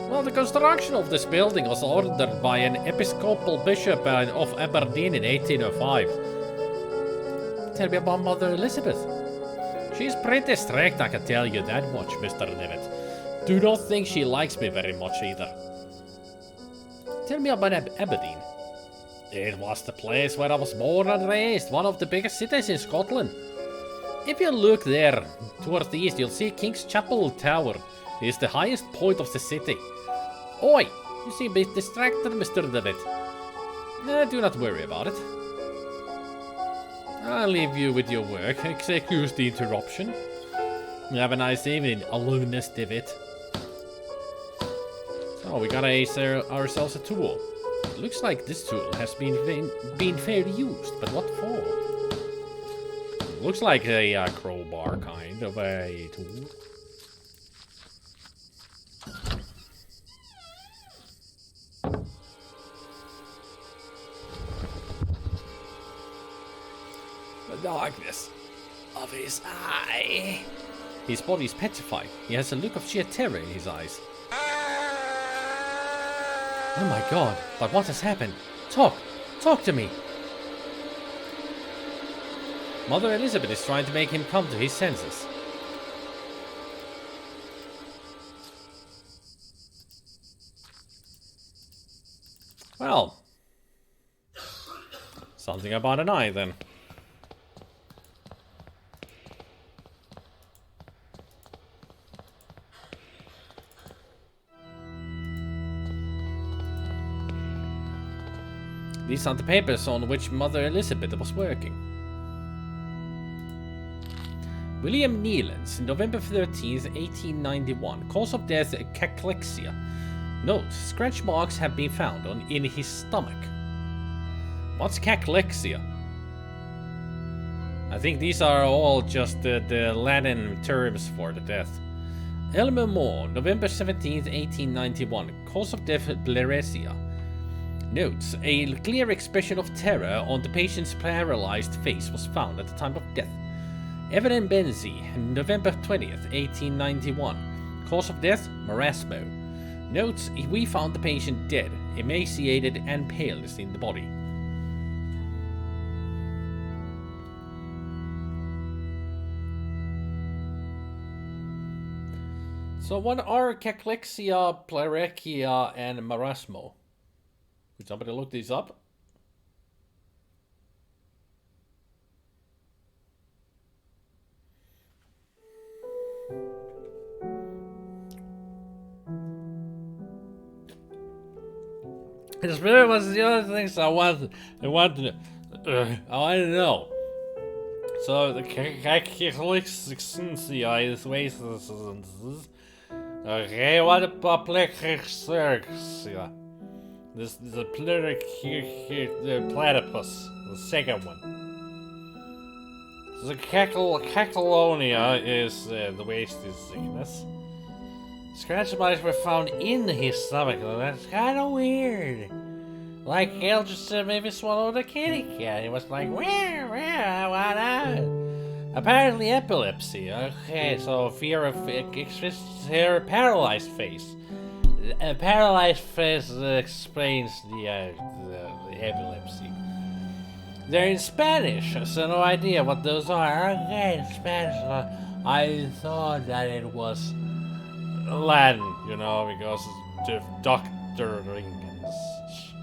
Well, the construction of this building was ordered by an Episcopal bishop of Aberdeen in 1805. Tell me about Mother Elizabeth. She's pretty strict, I can tell you that much, Mr. Devitt. Do not think she likes me very much either. Tell me about Aberdeen. It was the place where I was born and raised, one of the biggest cities in Scotland. If you look there, towards the east, you'll see King's Chapel Tower. It is the highest point of the city. Oi, you seem a bit distracted, Mr. Devitt. Do not worry about it. I'll leave you with your work. Excuse the interruption. Have a nice evening, alumnus Devitt. So, we gotta ace ourselves a tool. It looks like this tool has been fairly used, but what for? It looks like a crowbar kind of a tool. The darkness of his eye. His body is petrified. He has a look of sheer terror in his eyes. Oh my god, but what has happened? Talk to me. Mother Elizabeth is trying to make him come to his senses. Well, something about an eye then. These are the papers on which Mother Elizabeth was working. William Nealance, November 13th, 1891. Cause of death, cachexia. Note, scratch marks have been found in his stomach. What's cachexia? I think these are all just the Latin terms for the death. Elmer Moore, November 17th, 1891. Cause of death, pleuresia. Notes, a clear expression of terror on the patient's paralyzed face was found at the time of death. Evelyn Benzie, November 20th, 1891. Cause of death, marasmo. Notes, we found the patient dead, emaciated and paleness in the body. So what are cachexia, pleuresia, and marasmo? Could somebody look these up? This really was the other things I wanted to know. So the cachexia is ways. Okay, what about pleuresia? This is the platypus, the second one. The cachalonia is the wasted sickness. Scratch marks were found in his stomach, though. That's kind of weird. Like Hale just maybe swallowed a kitty cat. He was like, where, what out? Apparently epilepsy. Okay, so fear of paralyzed face. A paralyzed face explains the epilepsy. They're in Spanish, so no idea what those are. Okay, in Spanish. I thought that it was Latin, you know, because the doctoring and such.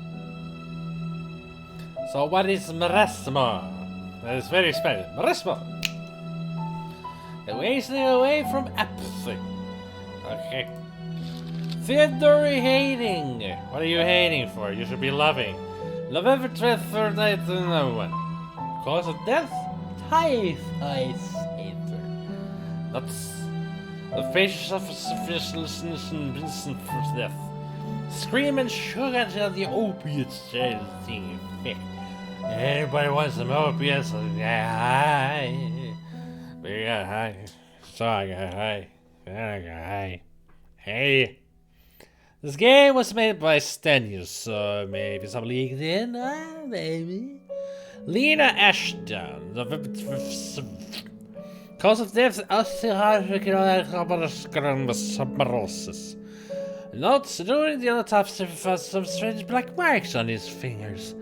So what is marasmo? That is very Spanish. Marasmo. Wasting away from apathy. Okay. Theodore hating. What are you hating for? You should be loving. November 23rd, 1991. Cause of death? Typhoid fever. That's the patient of sufficient for death. Scream and shook until the opiates started taking effect. Anybody wants some opiates? Yeah, we got high. So I got high. Then I got high. Hey. This game was made by Stenius, so maybe some leaked in, maybe. Lena Ashton, cause of death, osteoarthritis. Notes during the autopsy found some strange black marks on his fingers.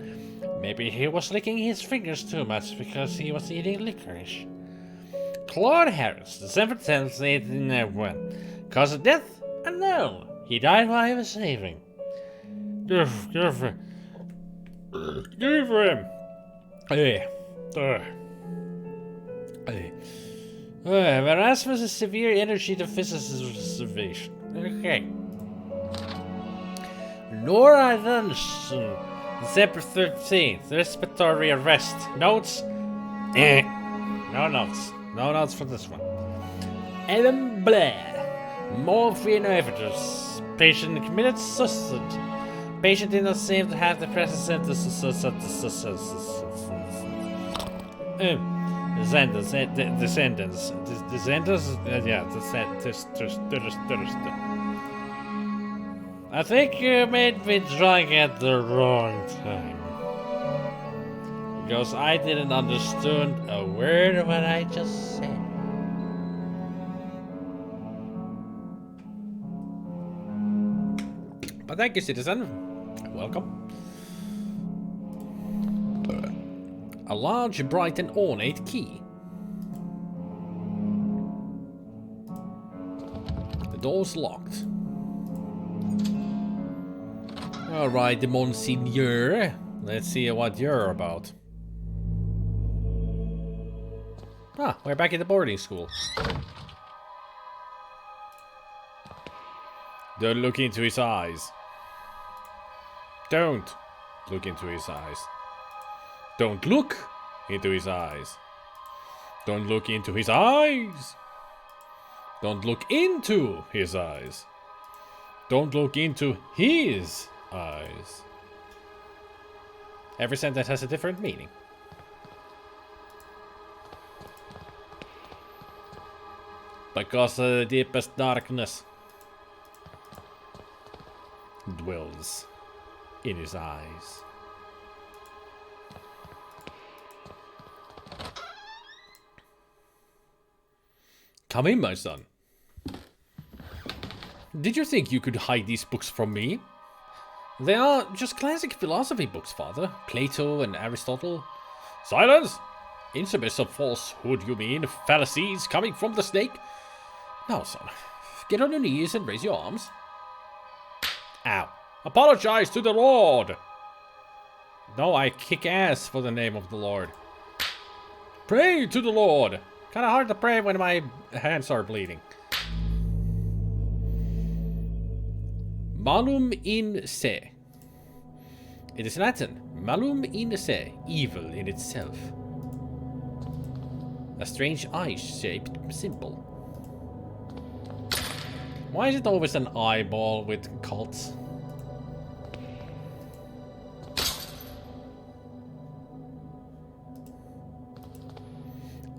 Maybe he was licking his fingers too much because he was eating licorice. Claude Harris, December 10th, 1891. Cause of death? Unknown. He died while he was sleeping. Good for him. Hey. Erasmus is severe energy deficiency. Okay. Nora Dunson, December 13th. Respiratory arrest. Notes? No notes. No notes for this one. Ellen Blair. Morphine overdose. Patient committed suicide. Patient did not seem to have the present sentence. I think you made me drunk at the wrong time. Because I didn't understand a word of what I just said. But thank you, citizen. Welcome. A large, bright, and ornate key. The door's locked. Alright, Monsignor. Let's see what you're about. Ah, we're back at the boarding school. Don't look into his eyes. Don't look into his eyes. Don't look into his eyes. Don't look into his eyes. Don't look into his eyes. Don't look into his eyes. Every sentence has a different meaning. Because the deepest darkness dwells in his eyes. Come in, my son. Did you think you could hide these books from me? They are just classic philosophy books, father. Plato and Aristotle. Silence! Instruments of falsehood, you mean? Fallacies coming from the snake? Now, son, get on your knees and raise your arms. Ow. Apologize to the Lord! No, I kick ass for the name of the Lord. Pray to the Lord! Kinda hard to pray when my hands are bleeding. Malum in se. It is Latin. Malum in se. Evil in itself. A strange eye-shaped symbol. Why is it always an eyeball with cults?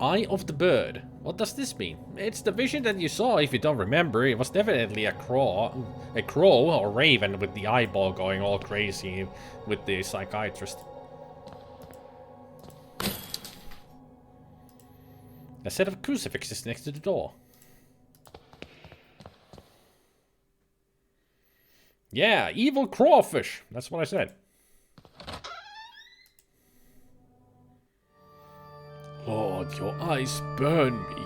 Eye of the bird. What does this mean? It's the vision that you saw, if you don't remember. It was definitely a crow or raven with the eyeball going all crazy with the psychiatrist. A set of crucifixes next to the door. Yeah, evil crawfish. That's what I said. Lord, your eyes burn me.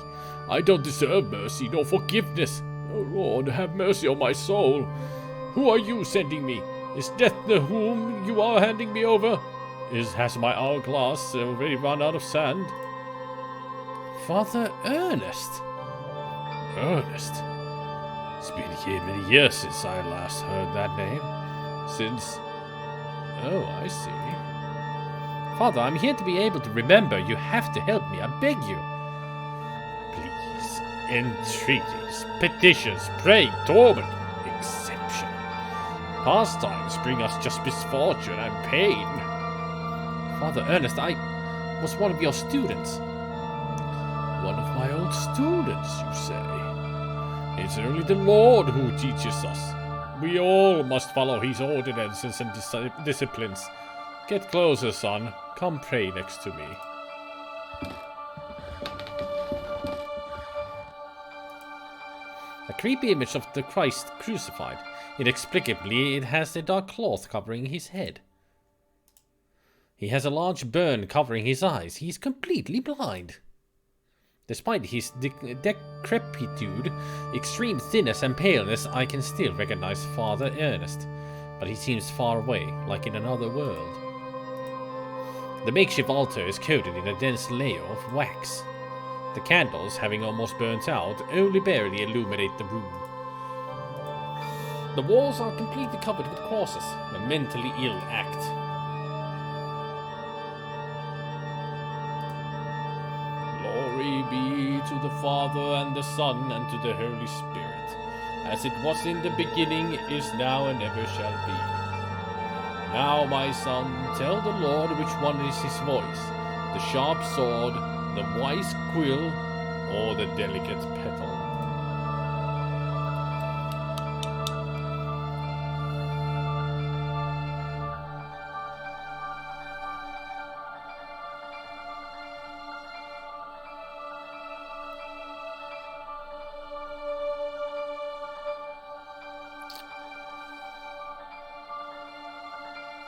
I don't deserve mercy nor forgiveness. Oh Lord, have mercy on my soul. Who are you sending me? Is death the whom you are handing me over? Has my hourglass already run out of sand? Father Ernest. Ernest? It's been here many years since I last heard that name. Since... Oh, I see. Father, I'm here to be able to remember. You have to help me, I beg you. Please, entreaties, petitions, praying, torment, exception. Pastimes bring us just misfortune and pain. Father Ernest, I was one of your students. One of my old students, you say? It's only the Lord who teaches us. We all must follow his ordinances and disciplines. Get closer, son. Come pray next to me. A creepy image of the Christ crucified. Inexplicably, it has a dark cloth covering his head. He has a large burn covering his eyes. He is completely blind. Despite his decrepitude, extreme thinness and paleness, I can still recognize Father Ernest. But he seems far away, like in another world. The makeshift altar is coated in a dense layer of wax. The candles, having almost burnt out, only barely illuminate the room. The walls are completely covered with crosses, a mentally ill act. Glory be to the Father and the Son and to the Holy Spirit, as it was in the beginning, is now, and ever shall be. Now, my son, tell the Lord which one is his voice, the sharp sword, the wise quill, or the delicate petal.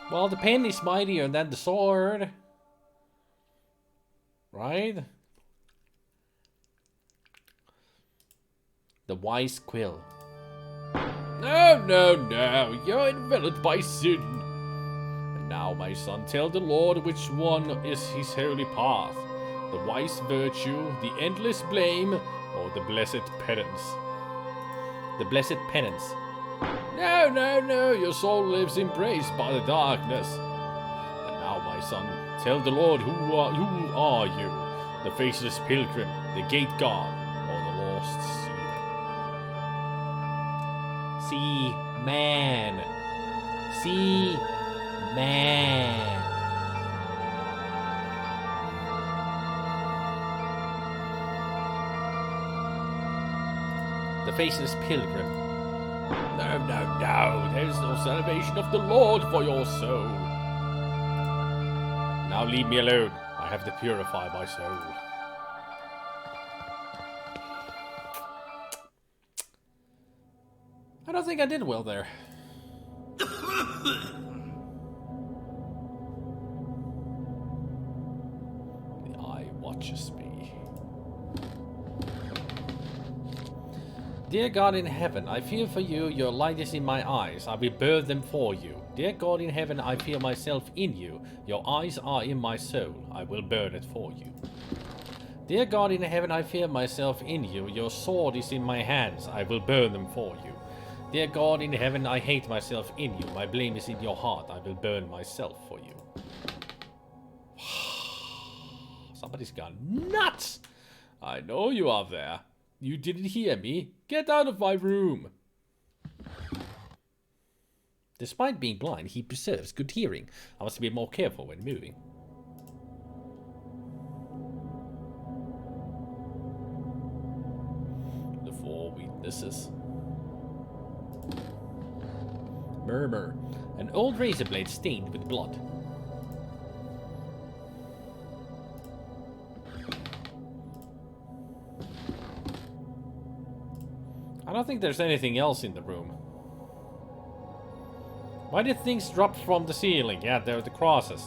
Well, the pen is mightier than the sword. Right? The wise quill. No, no, no, you're enveloped by sin. And now, my son, tell the Lord which one is his holy path, the wise virtue, the endless blame, or the blessed penance. The blessed penance. No, no, no, your soul lives embraced by the darkness. And now, my son, tell the Lord who are you, the faceless pilgrim, the gate guard, or the lost seer? See man. See man. The faceless pilgrim. No, no, no, there's no salvation of the Lord for your soul. Now leave me alone. I have to purify my soul. I don't think I did well there. The eye watches me. Dear God in heaven, I feel for you, your light is in my eyes, I will burn them for you. Dear God in heaven, I feel myself in you, your eyes are in my soul, I will burn it for you. Dear God in heaven, I feel myself in you, your sword is in my hands, I will burn them for you. Dear God in heaven, I hate myself in you, my blame is in your heart, I will burn myself for you. Somebody's gone nuts! I know you are there. You didn't hear me. Get out of my room. Despite being blind, he preserves good hearing. I must be more careful when moving. The four witnesses. Murmur. An old razor blade stained with blood. I don't think there's anything else in the room. Why did things drop from the ceiling? Yeah, there are the crosses.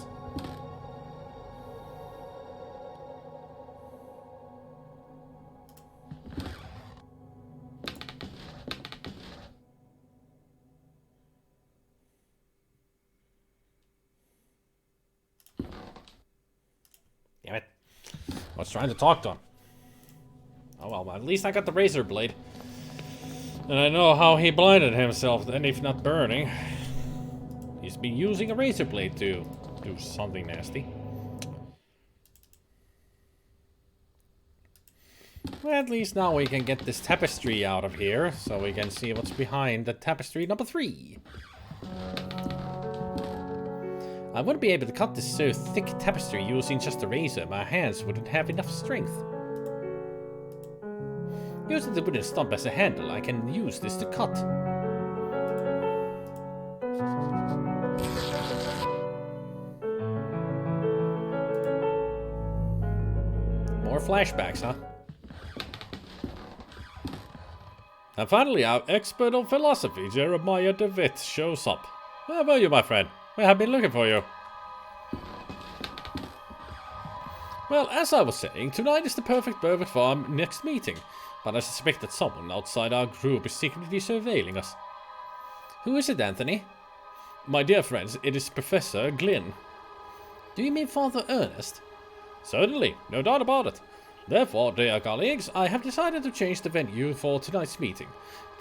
Damn it. I was trying to talk to him. Oh well, at least I got the razor blade. And I know how he blinded himself then, if not burning. He's been using a razor blade to do something nasty. Well, at least now we can get this tapestry out of here, so we can see what's behind the tapestry number 3. I wouldn't be able to cut this so thick tapestry using just a razor. My hands wouldn't have enough strength. Using the wooden stump as a handle, I can use this to cut. More flashbacks, huh? And finally, our expert on philosophy, Jeremiah DeWitt, shows up. Where are you, my friend? We have been looking for you. Well, as I was saying, tonight is the perfect moment for our next meeting. But I suspect that someone outside our group is secretly surveilling us. Who is it, Anthony? My dear friends, it is Professor Glynn. Do you mean Father Ernest? Certainly, no doubt about it. Therefore, dear colleagues, I have decided to change the venue for tonight's meeting.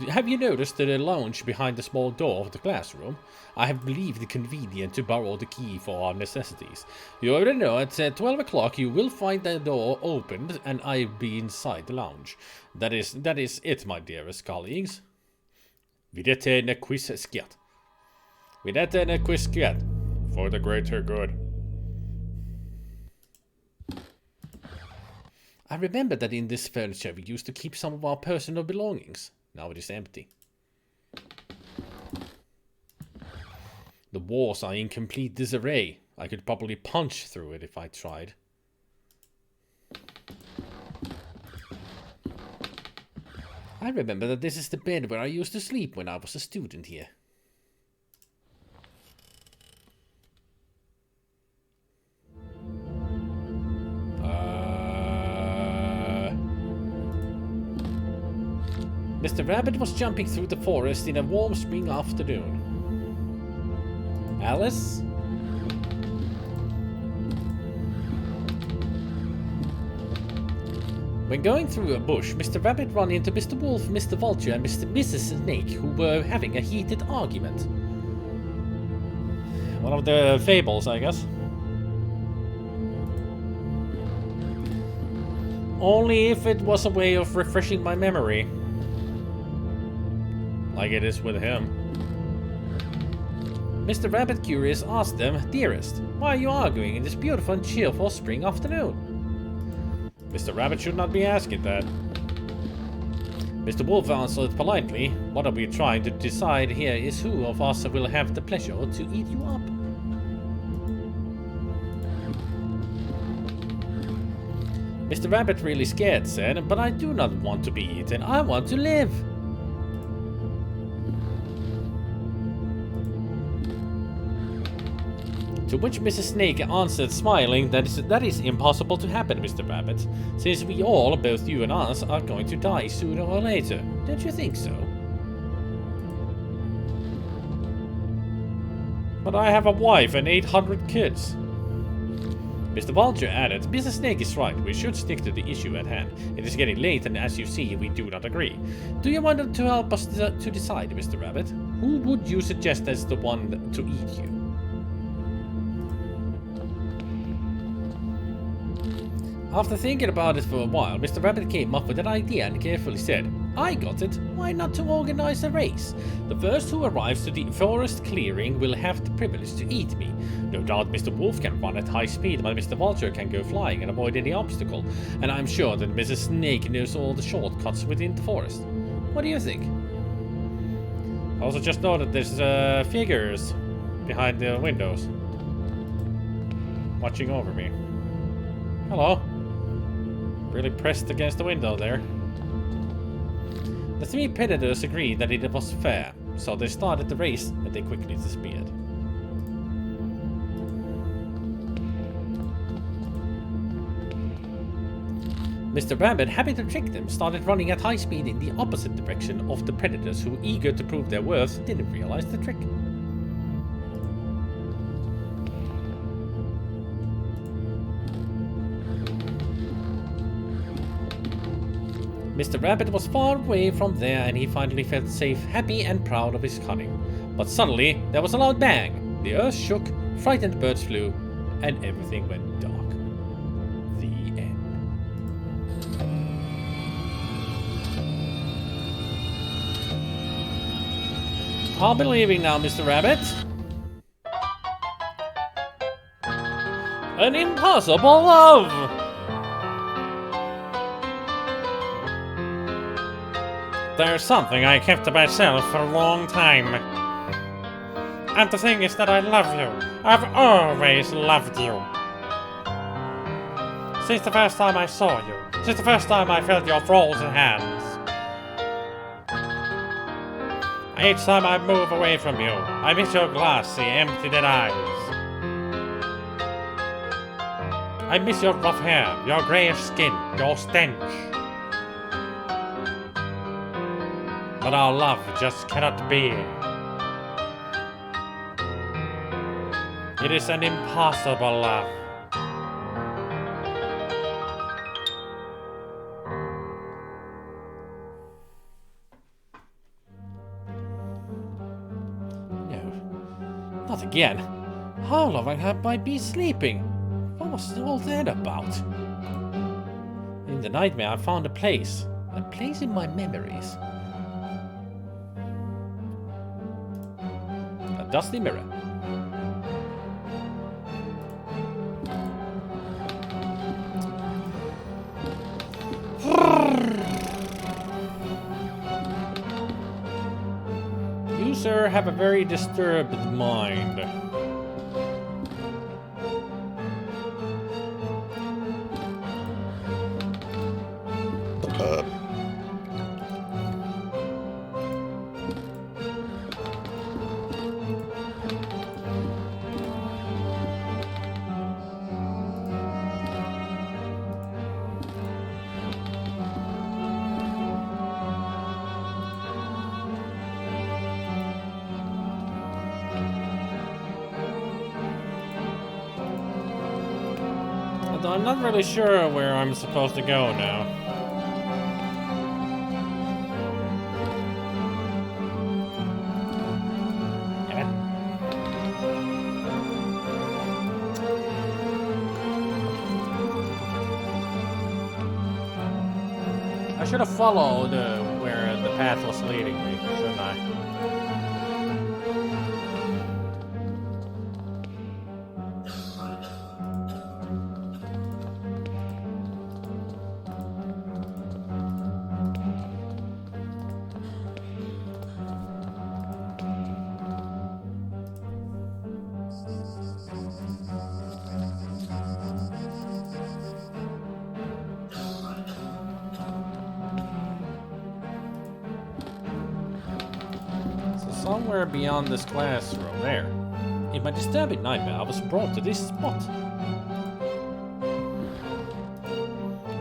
Have you noticed the lounge behind the small door of the classroom? I have believed it convenient to borrow the key for our necessities. You already know at 12 o'clock you will find the door opened and I'll be inside the lounge. That is it, my dearest colleagues. Videte ne quis sciat. Videte ne quis sciat. For the greater good. I remember that in this furniture we used to keep some of our personal belongings. Now it is empty. The walls are in complete disarray. I could probably punch through it if I tried. I remember that this is the bed where I used to sleep when I was a student here. Mr. Mr. Rabbit was jumping through the forest in a warm spring afternoon. Alice? When going through a bush, Mr. Rabbit ran into Mr. Wolf, Mr. Vulture, and Mrs. Snake, who were having a heated argument. One of the fables, I guess. Only if it was a way of refreshing my memory. Like it is with him. Mr. Rabbit, curious, asked them, "Dearest, why are you arguing in this beautiful and cheerful spring afternoon?" Mr. Rabbit should not be asking that. Mr. Wolf answered politely, "What are we trying to decide here is who of us will have the pleasure to eat you up." Mr. Rabbit, really scared, said, "But I do not want to be eaten. I want to live." To which Mrs. Snake answered, smiling, that is impossible to happen, Mr. Rabbit, since we all, both you and us, are going to die sooner or later. Don't you think so? "But I have a wife and 800 kids. Mr. Vulture added, "Mrs. Snake is right. We should stick to the issue at hand. It is getting late, and as you see, we do not agree. Do you want to help us to decide, Mr. Rabbit? Who would you suggest as the one to eat you?" After thinking about it for a while, Mr. Rabbit came up with an idea and carefully said, "I got it. Why not to organize a race? The first who arrives to the forest clearing will have the privilege to eat me. No doubt Mr. Wolf can run at high speed, but Mr. Vulture can go flying and avoid any obstacle. And I'm sure that Mrs. Snake knows all the shortcuts within the forest. What do you think?" I also just noted there's figures behind the windows watching over me. Hello. Really pressed against the window there. The three predators agreed that it was fair, so they started the race and they quickly disappeared. Mr. Rabbit, happy to trick them, started running at high speed in the opposite direction of the predators who, eager to prove their worth, didn't realize the trick. Mr. Rabbit was far away from there and he finally felt safe, happy and proud of his cunning. But suddenly, there was a loud bang. The earth shook, frightened birds flew, and everything went dark. The end. I'll be leaving now, Mr. Rabbit. An impossible love! There's something I kept to myself for a long time. And the thing is that I love you. I've always loved you. Since the first time I saw you. Since the first time I felt your frozen hands. Each time I move away from you, I miss your glassy, empty-eyed eyes. I miss your rough hair, your grayish skin, your stench. But our love just cannot be. It is an impossible love. No, not again. How long have I been sleeping? What was all that about? In the nightmare I found a place in my memories. Dusty mirror. You, sir, have a very disturbed mind. Although I'm not really sure where I'm supposed to go now. I should have followed where the path was leading me, shouldn't I? Somewhere beyond this classroom, there. In my disturbing nightmare, I was brought to this spot.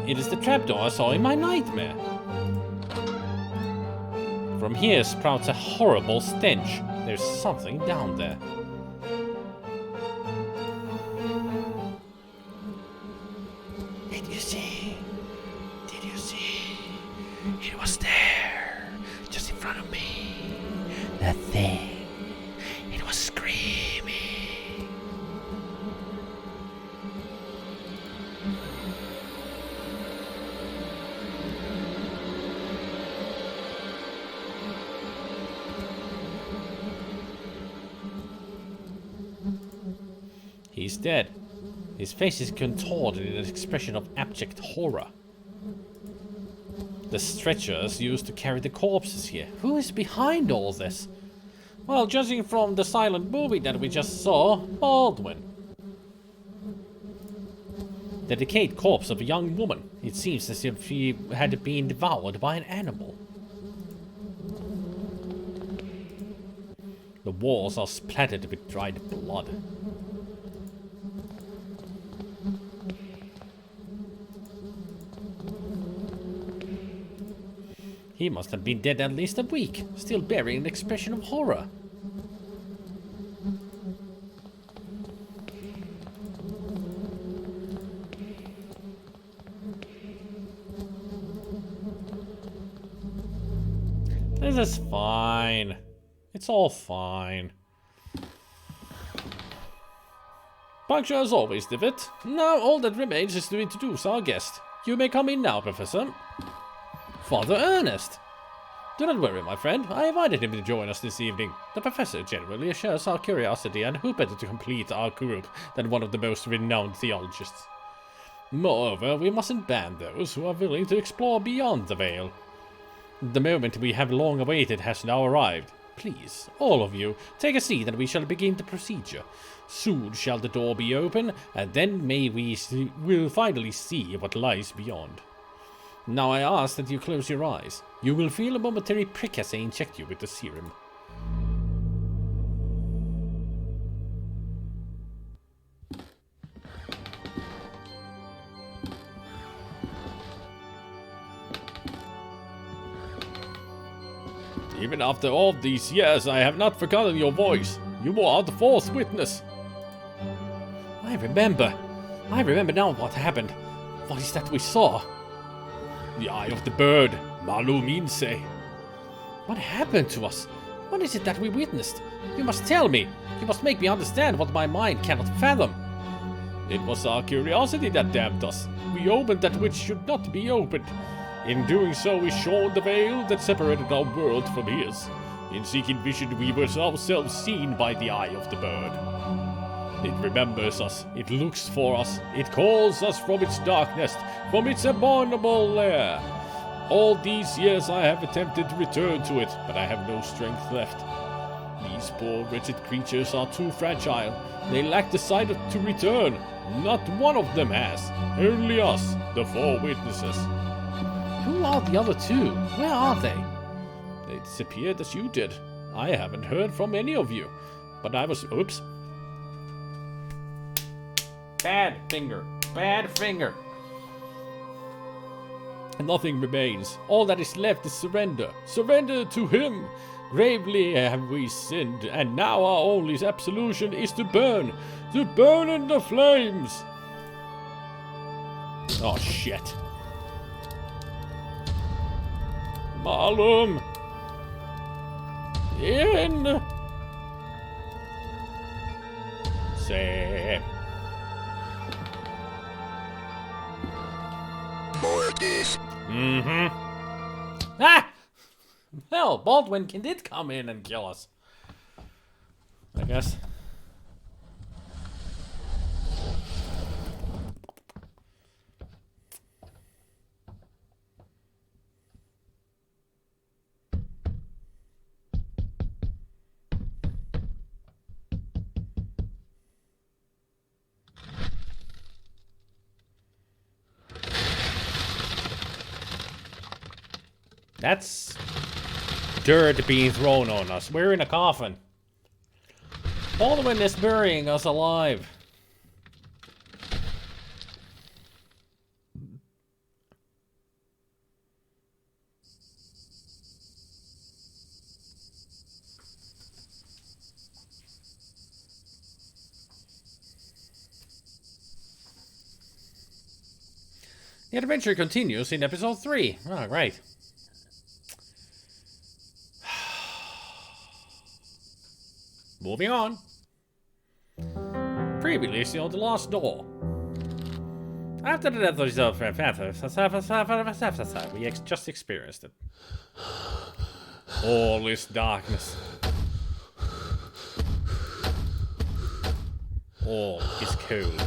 It is the trapdoor I saw in my nightmare. From here sprouts a horrible stench. There's something down there. Did you see? Did you see? It was there, just in front of me. That thing. It was screaming. He's dead. His face is contorted in an expression of abject horror. The stretchers used to carry the corpses here. Who is behind all this? Well, judging from the silent movie that we just saw, Baldwin. The decayed corpse of a young woman. It seems as if she had been devoured by an animal. The walls are splattered with dried blood. He must have been dead at least a week, still bearing an expression of horror. This is fine. It's all fine. Punctual as always, Divot. Now all that remains is to introduce our guest. You may come in now, Professor. Father Ernest! Do not worry, my friend. I invited him to join us this evening. The professor generally shares our curiosity, and who better to complete our group than one of the most renowned theologists? Moreover, we mustn't ban those who are willing to explore beyond the veil. The moment we have long awaited has now arrived. Please, all of you, take a seat and we shall begin the procedure. Soon shall the door be open, and then we'll finally see what lies beyond. Now I ask that you close your eyes. You will feel a momentary prick as I inject you with the serum. Even after all these years, I have not forgotten your voice. You are the fourth witness. I remember now what happened. What is that we saw? The eye of the bird, Malu Minse. What happened to us? What is it that we witnessed? You must tell me. You must make me understand what my mind cannot fathom. It was our curiosity that damned us. We opened that which should not be opened. In doing so, we shorn the veil that separated our world from his. In seeking vision, we were ourselves seen by the eye of the bird. It remembers us, it looks for us, it calls us from its dark nest, from its abominable lair. All these years I have attempted to return to it, but I have no strength left. These poor wretched creatures are too fragile. They lack the sight to return. Not one of them has. Only us, the four witnesses. Who are the other two? Where are they? They disappeared as you did. I haven't heard from any of you. But I was... Oops. Bad finger. Bad finger. Nothing remains. All that is left is surrender. Surrender to him. Gravely have we sinned, and now our only absolution is to burn in the flames. Oh, shit. Malum! In! Say. Mortis. Mm-hmm. Ah! Well, Baldwin did come in and kill us. I guess. That's dirt being thrown on us. We're in a coffin. Baldwin is burying us alive. The adventure continues in episode 3. Oh, right. Moving on. Previously on The Lost Door. After the death of his we just experienced it. All is darkness. All is cold.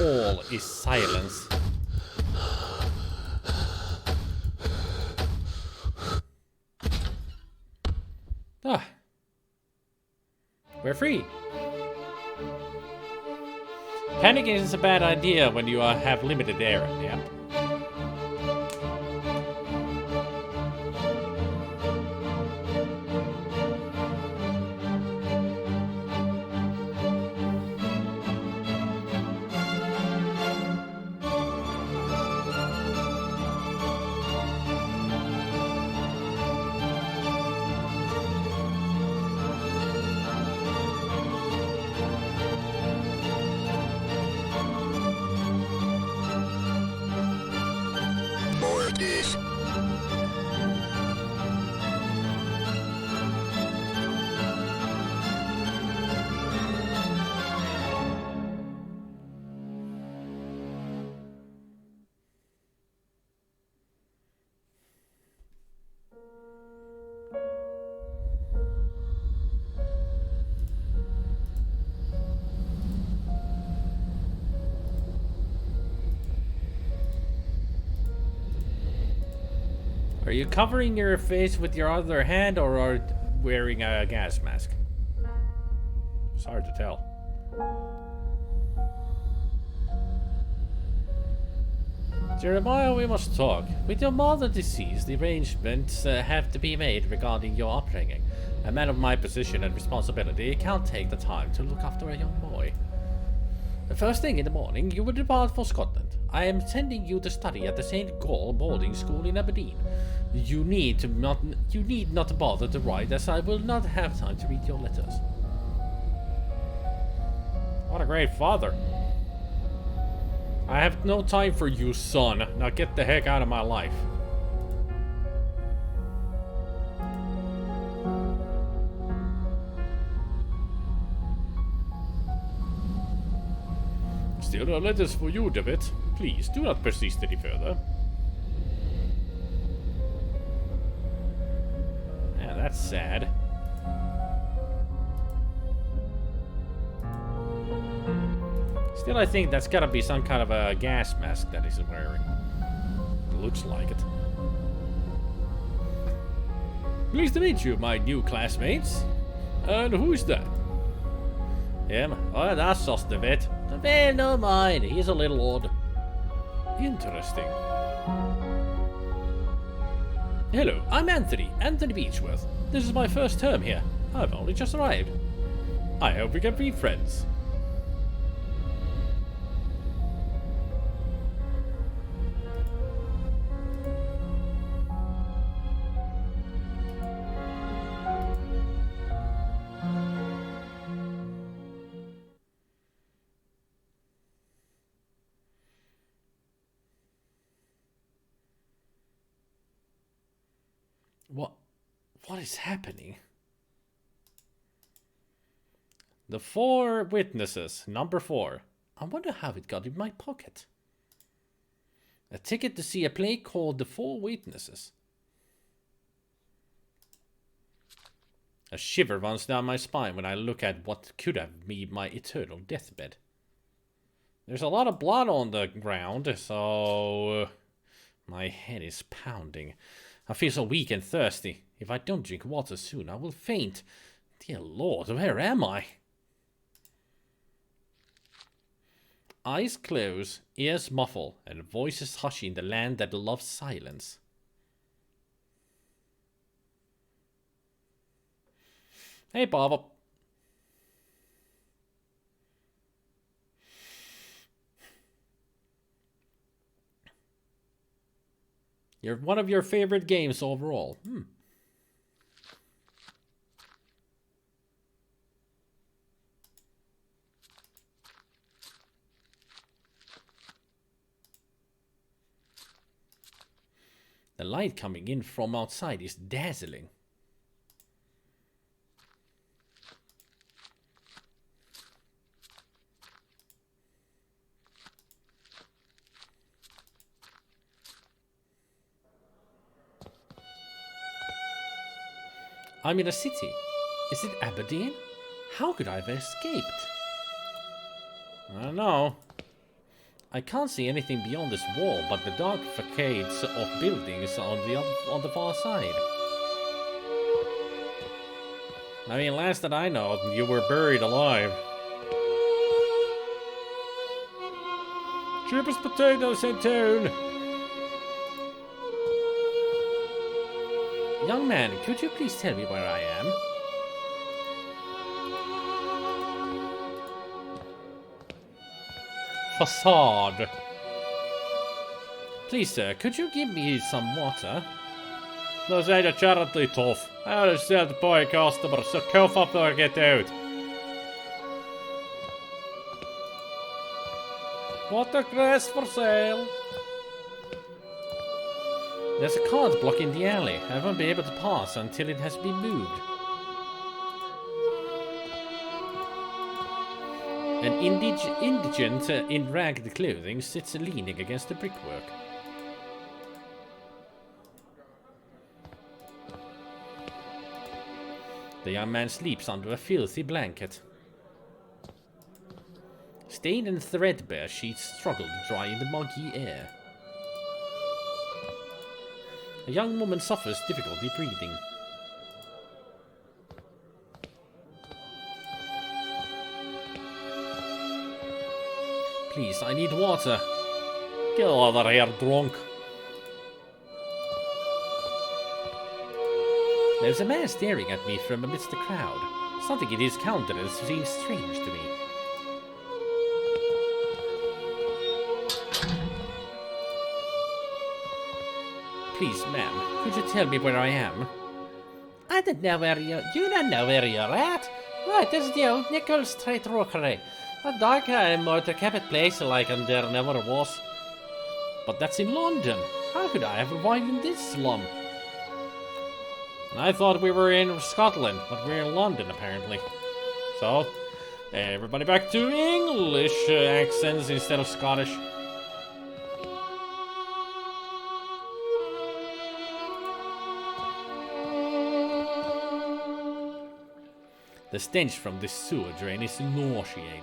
All is silence. Ah. We're free. Panicking is a bad idea when you have limited air. Yep. Mortis. Are you covering your face with your other hand or are wearing a gas mask? It's hard to tell. Jeremiah, we must talk. With your mother deceased, the arrangements have to be made regarding your upbringing. A man of my position and responsibility can't take the time to look after a young boy. The first thing in the morning, you will depart for Scotland. I am sending you to study at the St. Gall boarding school in Aberdeen. You need not bother to write, as I will not have time to read your letters. What a great father. I have no time for you, son. Now get the heck out of my life. Still no letters for you, David. Please, do not persist any further. Yeah, that's sad. Still, I think that's gotta be some kind of a gas mask that he's wearing. Looks like it. Pleased to meet you, my new classmates. And who is that? Him? Oh, that's just David. Well, no mind. He's a little odd. Interesting. Hello, I'm Anthony Beechworth. This is my first term here. I've only just arrived. I hope we can be friends. What is happening? The 4 witnesses, number 4. I wonder how it got in my pocket. A ticket to see a play called The 4 Witnesses. A shiver runs down my spine when I look at what could have been my eternal deathbed. There's a lot of blood on the ground, so my head is pounding. I feel so weak and thirsty. If I don't drink water soon, I will faint. Dear Lord, where am I? Eyes close, ears muffle, and voices hush in the land that loves silence. Hey, Baba. You're one of your favorite games overall. The light coming in from outside is dazzling. I'm in a city. Is it Aberdeen? How could I have escaped? I don't know. I can't see anything beyond this wall, but the dark facades of buildings on the far side. I mean, last that I know, you were buried alive. Cheapest potatoes in town. Young man, could you please tell me where I am? Facade. Please, sir, could you give me some water? Those ain't a charity tough. I understand the boy customer, so cough up or get out. Watercress for sale. There's a cart blocking the alley. I won't be able to pass until it has been moved. An indigent in ragged clothing sits leaning against the brickwork. The young man sleeps under a filthy blanket. Stained and threadbare sheets struggle to dry in the muggy air. A young woman suffers difficulty breathing. Please, I need water. Get out of here, drunk. There's a man staring at me from amidst the crowd. Something in his countenance seems strange to me. Please, ma'am, could you tell me where I am? I don't know where you don't know where you're at? Right, this is the old Nickel Street Rookery. A dark and more decrepit place like there never was. But that's in London. How could I have arrived in this slum? I thought we were in Scotland, but we're in London apparently. So, everybody back to English accents instead of Scottish. The stench from this sewer drain is nauseating.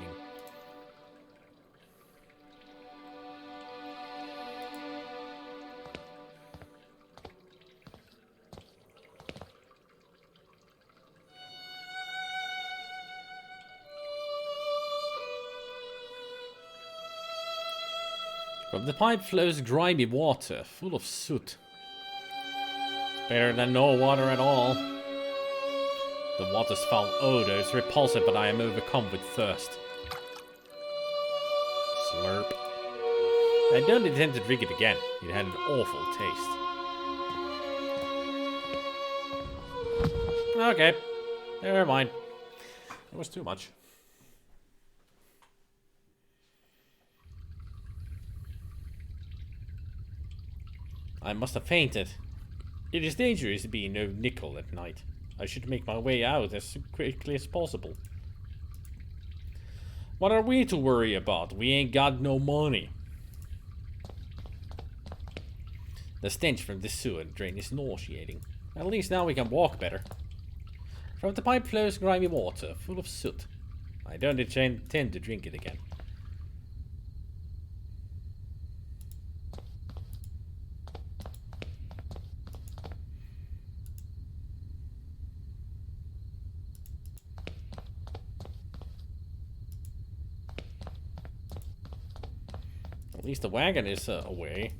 From the pipe flows grimy water, full of soot. It's better than no water at all. The water's foul odor is repulsive, but I am overcome with thirst. Slurp. I don't intend to drink it again. It had an awful taste. Okay. Never mind. It was too much. I must have fainted. It is dangerous being no nickel at night. I should make my way out as quickly as possible. What are we to worry about? We ain't got no money. The stench from this sewer drain is nauseating. At least now we can walk better. From the pipe flows grimy water, full of soot. I don't intend to drink it again. At least the wagon is away.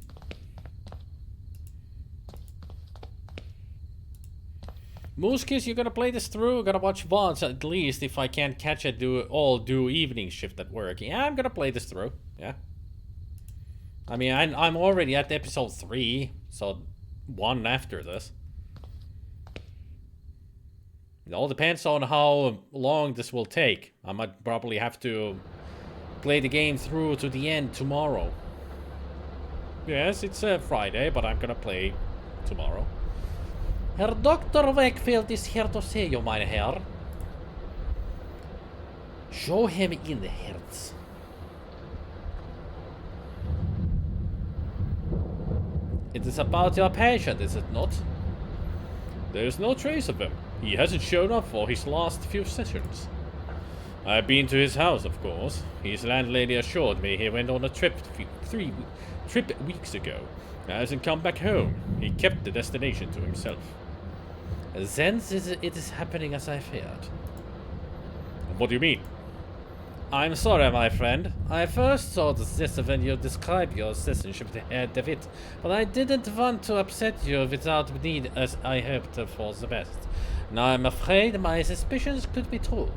Mooskies, you gotta play this through. Gotta watch VODs at least if I can't catch it. Do evening shift at work. Yeah, I'm gonna play this through. Yeah. I mean, I'm already at episode 3, so one after this. It all depends on how long this will take. I might probably have to play the game through to the end tomorrow. Yes, it's Friday, but I'm gonna play tomorrow. Herr Dr. Wakefield is here to see you, mein Herr. Show him in, Herz. It is about your patient, is it not? There's no trace of him. He hasn't shown up for his last few sessions. I've been to his house, of course. His landlady assured me he went on a trip 3 weeks ago. Hasn't come back home. He kept the destination to himself. Then it is happening as I feared. What do you mean? I'm sorry, my friend. I first thought this when you described your citizenship to Herr David, but I didn't want to upset you without need, as I hoped for the best. Now I'm afraid my suspicions could be true.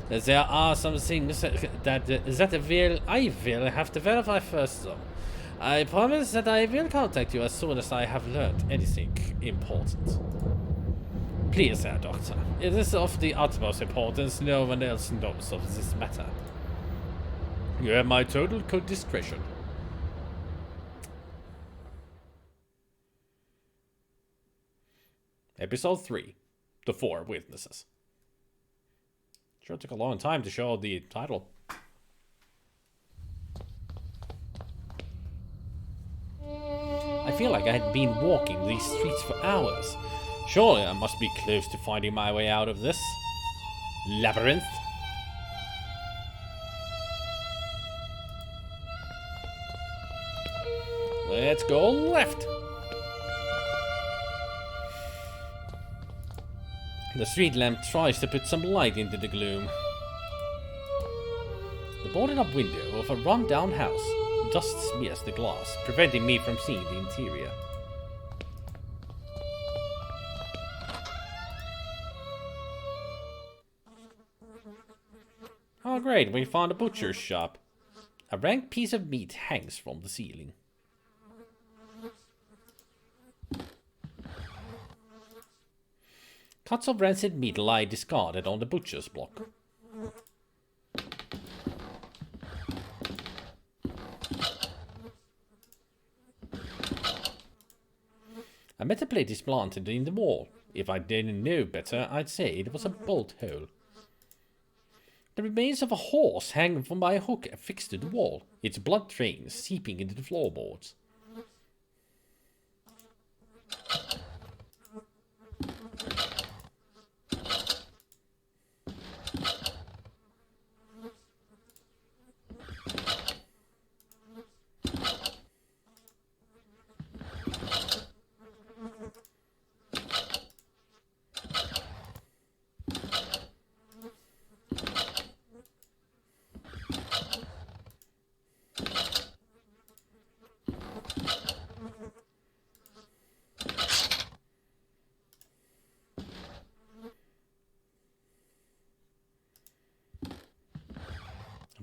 There are some things I will have to verify first, though. I promise that I will contact you as soon as I have learned anything important. Please, Herr Doctor. It is of the utmost importance no one else knows of this matter. You have my total discretion. Episode 3. The 4 Witnesses. Sure took a long time to show the title. I feel like I had been walking these streets for hours. Surely I must be close to finding my way out of this labyrinth. Let's go left. The street lamp tries to put some light into the gloom. The boarded up window of a run-down house dust smears the glass, preventing me from seeing the interior. Oh great, we found a butcher's shop. A rank piece of meat hangs from the ceiling. Cuts of rancid meat lie discarded on the butcher's block. A metal plate is planted in the wall. If I didn't know better, I'd say it was a bolt hole. The remains of a horse hang from by a hook affixed to the wall, its blood drains seeping into the floorboards.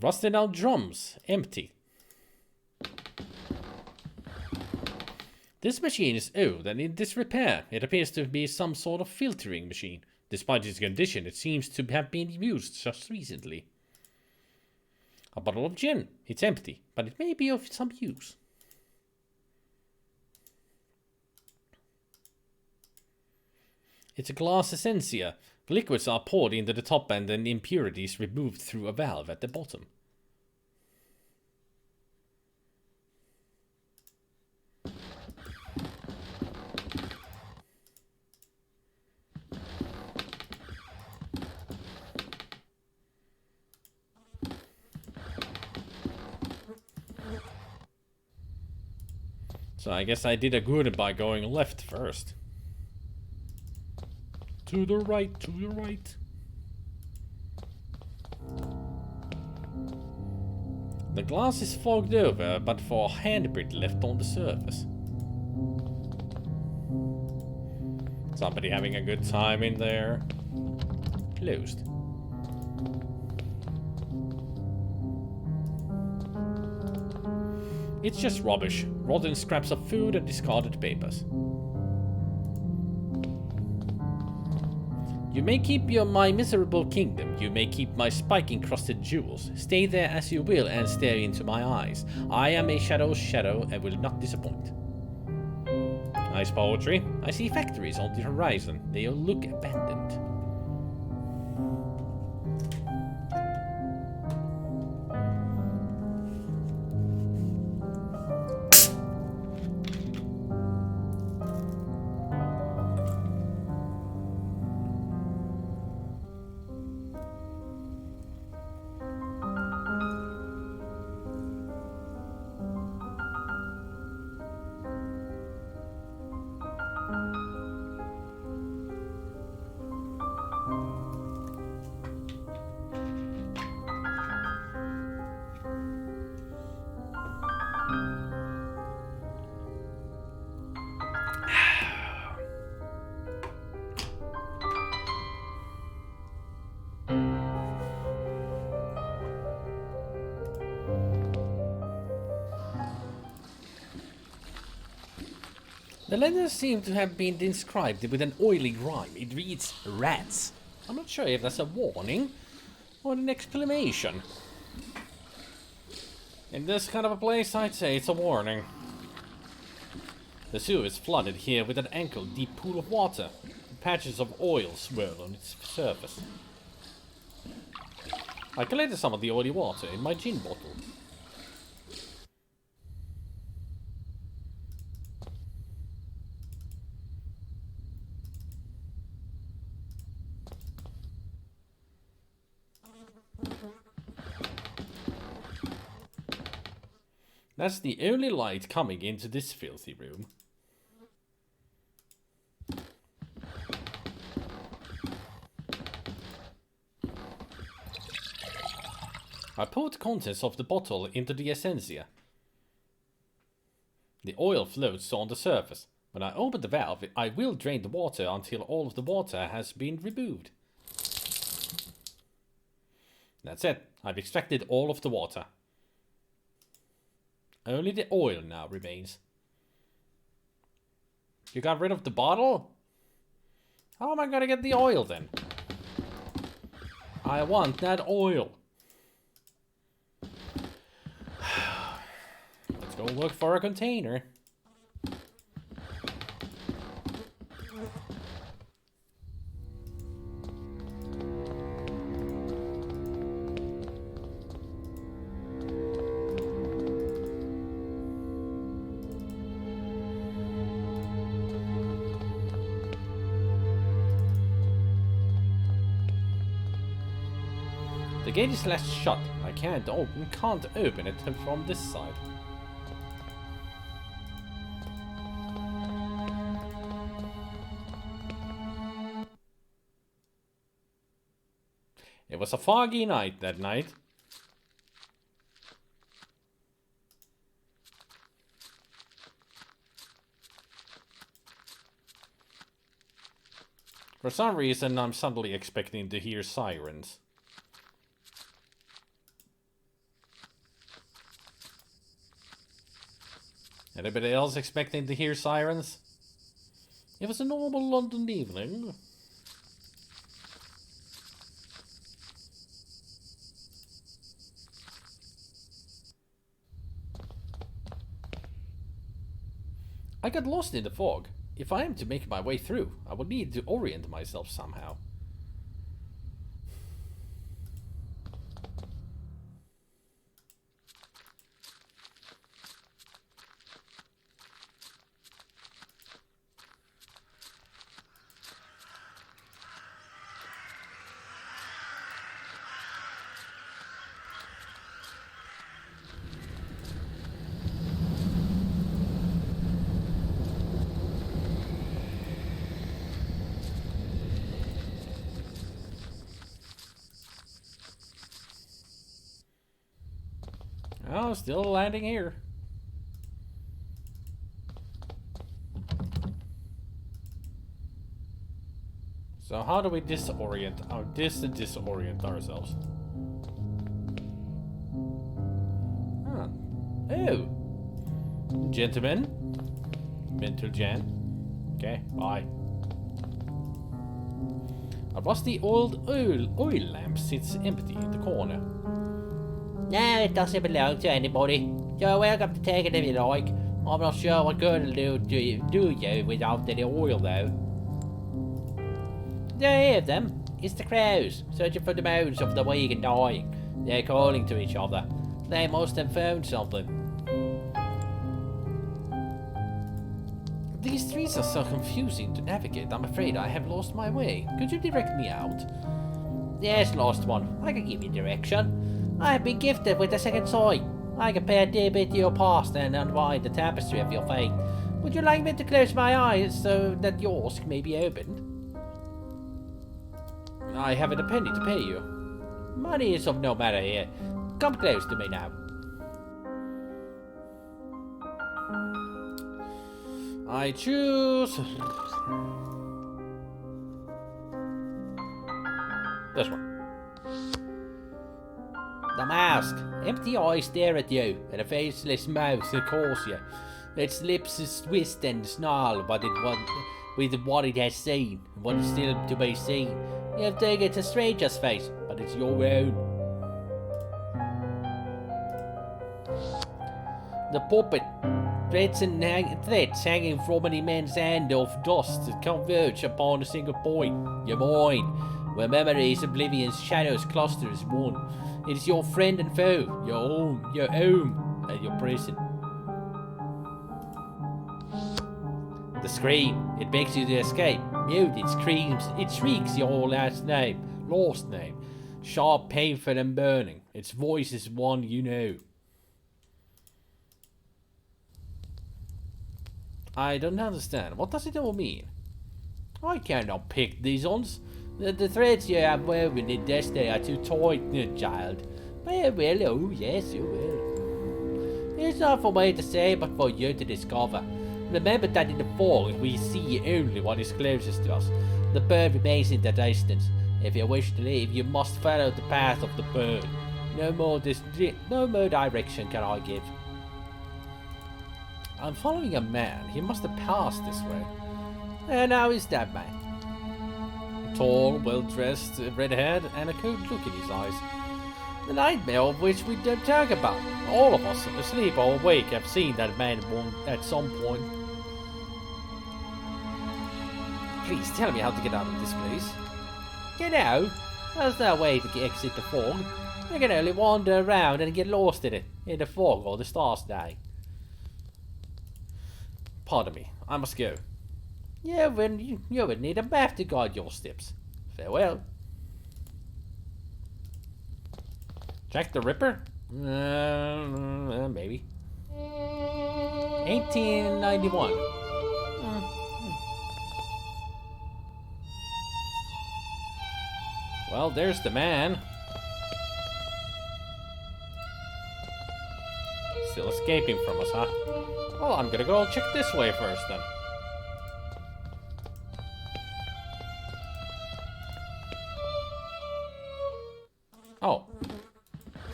Rusted out drums, empty. This machine is old and in disrepair. It appears to be some sort of filtering machine. Despite its condition, it seems to have been used just recently. A bottle of gin. It's empty, but it may be of some use. It's a glass essentia. Liquids are poured into the top and then impurities removed through a valve at the bottom. So I guess I did a good by going left first. To the right, to the right. The glass is fogged over, but for a handprint left on the surface. Somebody having a good time in there. Closed. It's just rubbish. Rotten scraps of food and discarded papers. You may keep my miserable kingdom. You may keep my spike-encrusted jewels. Stay there as you will and stare into my eyes. I am a shadow's shadow and will not disappoint. Nice poetry. I see factories on the horizon. They all look abandoned. The letters seem to have been inscribed with an oily rhyme. It reads rats. I'm not sure if that's a warning or an exclamation. In this kind of a place, I'd say it's a warning. The sewer is flooded here with an ankle-deep pool of water. Patches of oil swirl on its surface. I collected some of the oily water in my gin bottle. That's the only light coming into this filthy room. I poured the contents of the bottle into the essentia. The oil floats on the surface. When I open the valve, I will drain the water until all of the water has been removed. That's it. I've extracted all of the water. Only the oil now remains. You got rid of the bottle? How am I gonna get the oil then? I want that oil. Let's go look for a container. The gate is left shut. I can't open it from this side. It was a foggy night that night. For some reason, I'm suddenly expecting to hear sirens. Anybody else expecting to hear sirens? It was a normal London evening. I got lost in the fog. If I am to make my way through, I will need to orient myself somehow. Oh, still landing here. So how do we disorient ourselves? Huh. Oh. Gentlemen. Mental Jan. Okay, bye. A rusty old oil lamp sits empty in the corner. No, it doesn't belong to anybody. You're welcome to take it if you like. I'm not sure what good it'll do you without any oil, though. Do you hear them? It's the crows, searching for the bones of the weak and dying. They're calling to each other. They must have found something. These streets are so confusing to navigate. I'm afraid I have lost my way. Could you direct me out? Yes, lost one. I can give you direction. I have been gifted with a second sight. I can pay a dear bit to your past and unwind the tapestry of your fate. Would you like me to close my eyes so that yours may be opened? I haven't a penny to pay you. Money is of no matter here. Come close to me now. I choose this one. The mask. Empty eyes stare at you, and a faceless mouth that calls you. Its lips twist and snarl with what it has seen, and what is still to be seen. You have taken it a stranger's face, but it's your own. The puppet, threads hanging from an immense hand of dust that converge upon a single point, your mind, where memories, oblivion's shadows cluster as one. It is your friend and foe, your home, and your prison. The scream, it begs you to escape. Mute, it screams, it shrieks your lost name. Sharp, painful, and burning. Its voice is one you know. I don't understand. What does it all mean? I cannot pick these ones. The threads you have woven in destiny are too tight, child. But you will, oh yes, you will. It's not for me to say, but for you to discover. Remember that in the fog we see only what is closest to us. The bird remains in the distance. If you wish to leave, you must follow the path of the bird. No more direction can I give. I'm following a man. He must have passed this way. And how is that man? Tall, well-dressed, red-haired, and a cold look in his eyes. The nightmare of which we don't talk about. All of us, asleep or awake, have seen that man at some point. Please tell me how to get out of this place. Get out? There's no way to exit the fog. You can only wander around and get lost in it, in the fog or the stars dying. Pardon me, I must go. You would need a map to guide your steps. Farewell. Jack the Ripper? Maybe. 1891. Well, there's the man. Still escaping from us, huh? Well, I'm gonna go check this way first, then. Oh.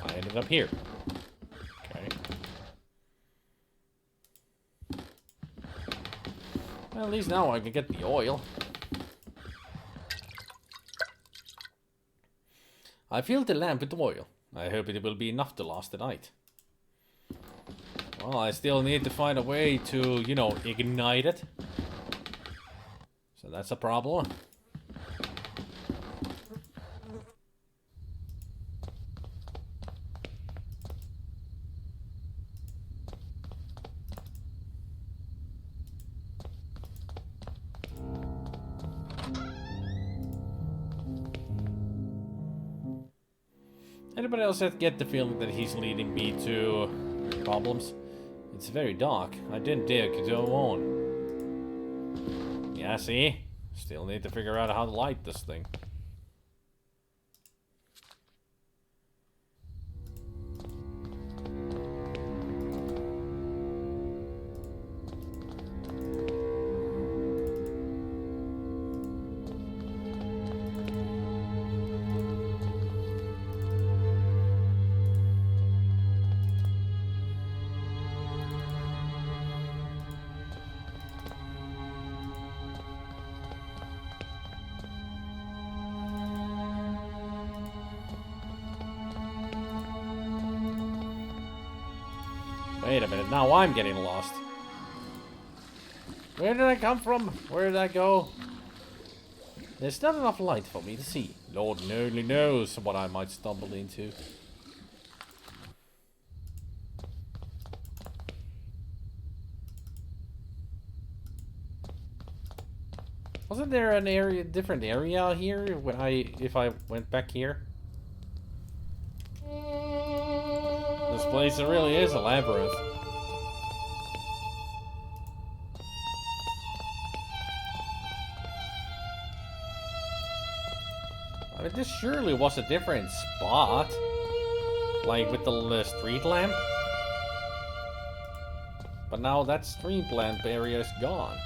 I ended up here. Okay. Well, at least now I can get the oil. I filled the lamp with oil. I hope it will be enough to last the night. Well, I still need to find a way to, you know, ignite it. So that's a problem. Anybody else get the feeling that he's leading me to problems? It's very dark. I didn't dare to go on. Yeah, see? Still need to figure out how to light this thing. Wait a minute, now I'm getting lost. Where did I come from? Where did I go? There's not enough light for me to see. Lord only knows what I might stumble into. Wasn't there an area, different area here when if I went back here? This place really is a labyrinth. I mean, this surely was a different spot. Like with the street lamp. But now that street lamp area is gone.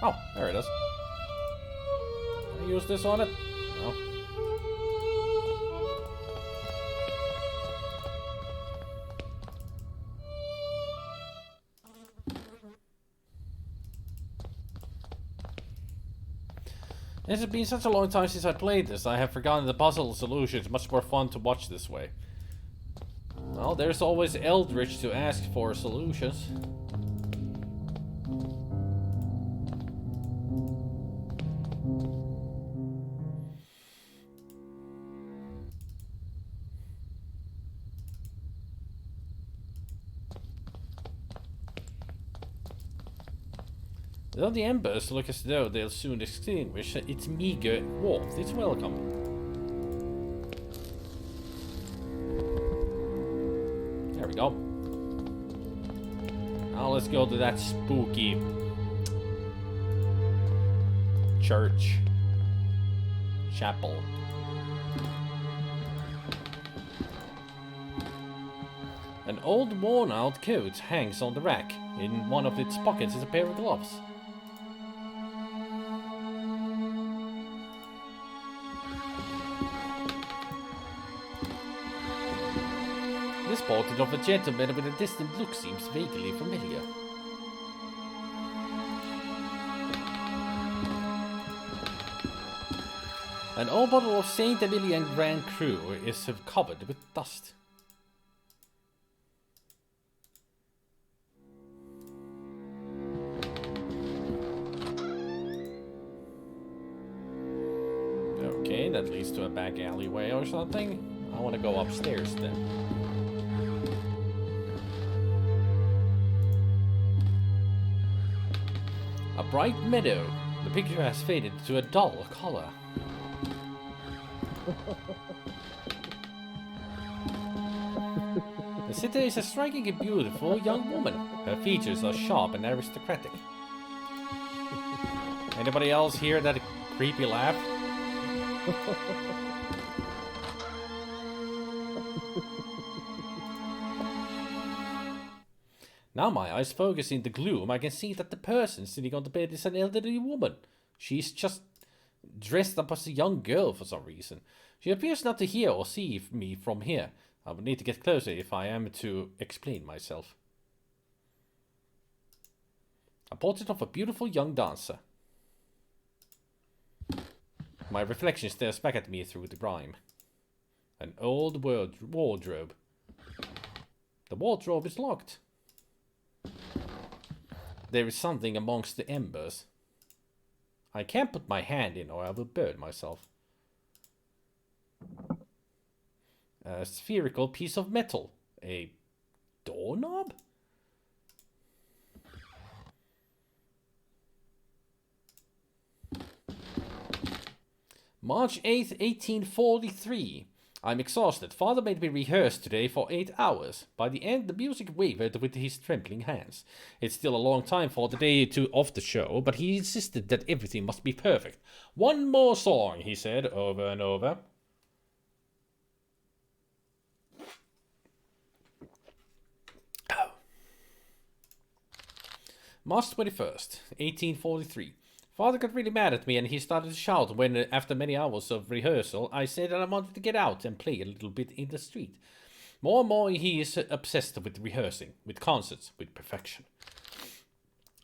Oh, there it is. Can I use this on it? No. It has been such a long time since I played this, I have forgotten the puzzle solutions. Much more fun to watch this way. Well, there's always Eldritch to ask for solutions. Though the embers look as though they'll soon extinguish, its meager warmth is welcome. There we go. Now let's go to that spooky church. Chapel. An old worn-out coat hangs on the rack. In one of its pockets is a pair of gloves. This portrait of a gentleman with a distant look seems vaguely familiar. An old bottle of Saint Emilion Grand Cru is covered with dust. Okay, that leads to a back alleyway or something. I want to go upstairs then. A bright meadow. The picture has faded to a dull color. The sitter is a strikingly beautiful young woman. Her features are sharp and aristocratic. Anybody else hear that creepy laugh? Now my eyes focus in the gloom, I can see that the person sitting on the bed is an elderly woman. She's just dressed up as a young girl for some reason. She appears not to hear or see me from here. I would need to get closer if I am to explain myself. A portrait of a beautiful young dancer. My reflection stares back at me through the grime. An old wardrobe. The wardrobe is locked. There is something amongst the embers. I can't put my hand in or I will burn myself. A spherical piece of metal. A doorknob? March 8th, 1843. I'm exhausted. Father made me rehearse today for 8 hours. By the end, the music wavered with his trembling hands. It's still a long time for the day of the show, but he insisted that everything must be perfect. One more song, he said, over and over. March 21st, 1843. Father got really mad at me and he started to shout when, after many hours of rehearsal, I said that I wanted to get out and play a little bit in the street. More and more he is obsessed with rehearsing, with concerts, with perfection.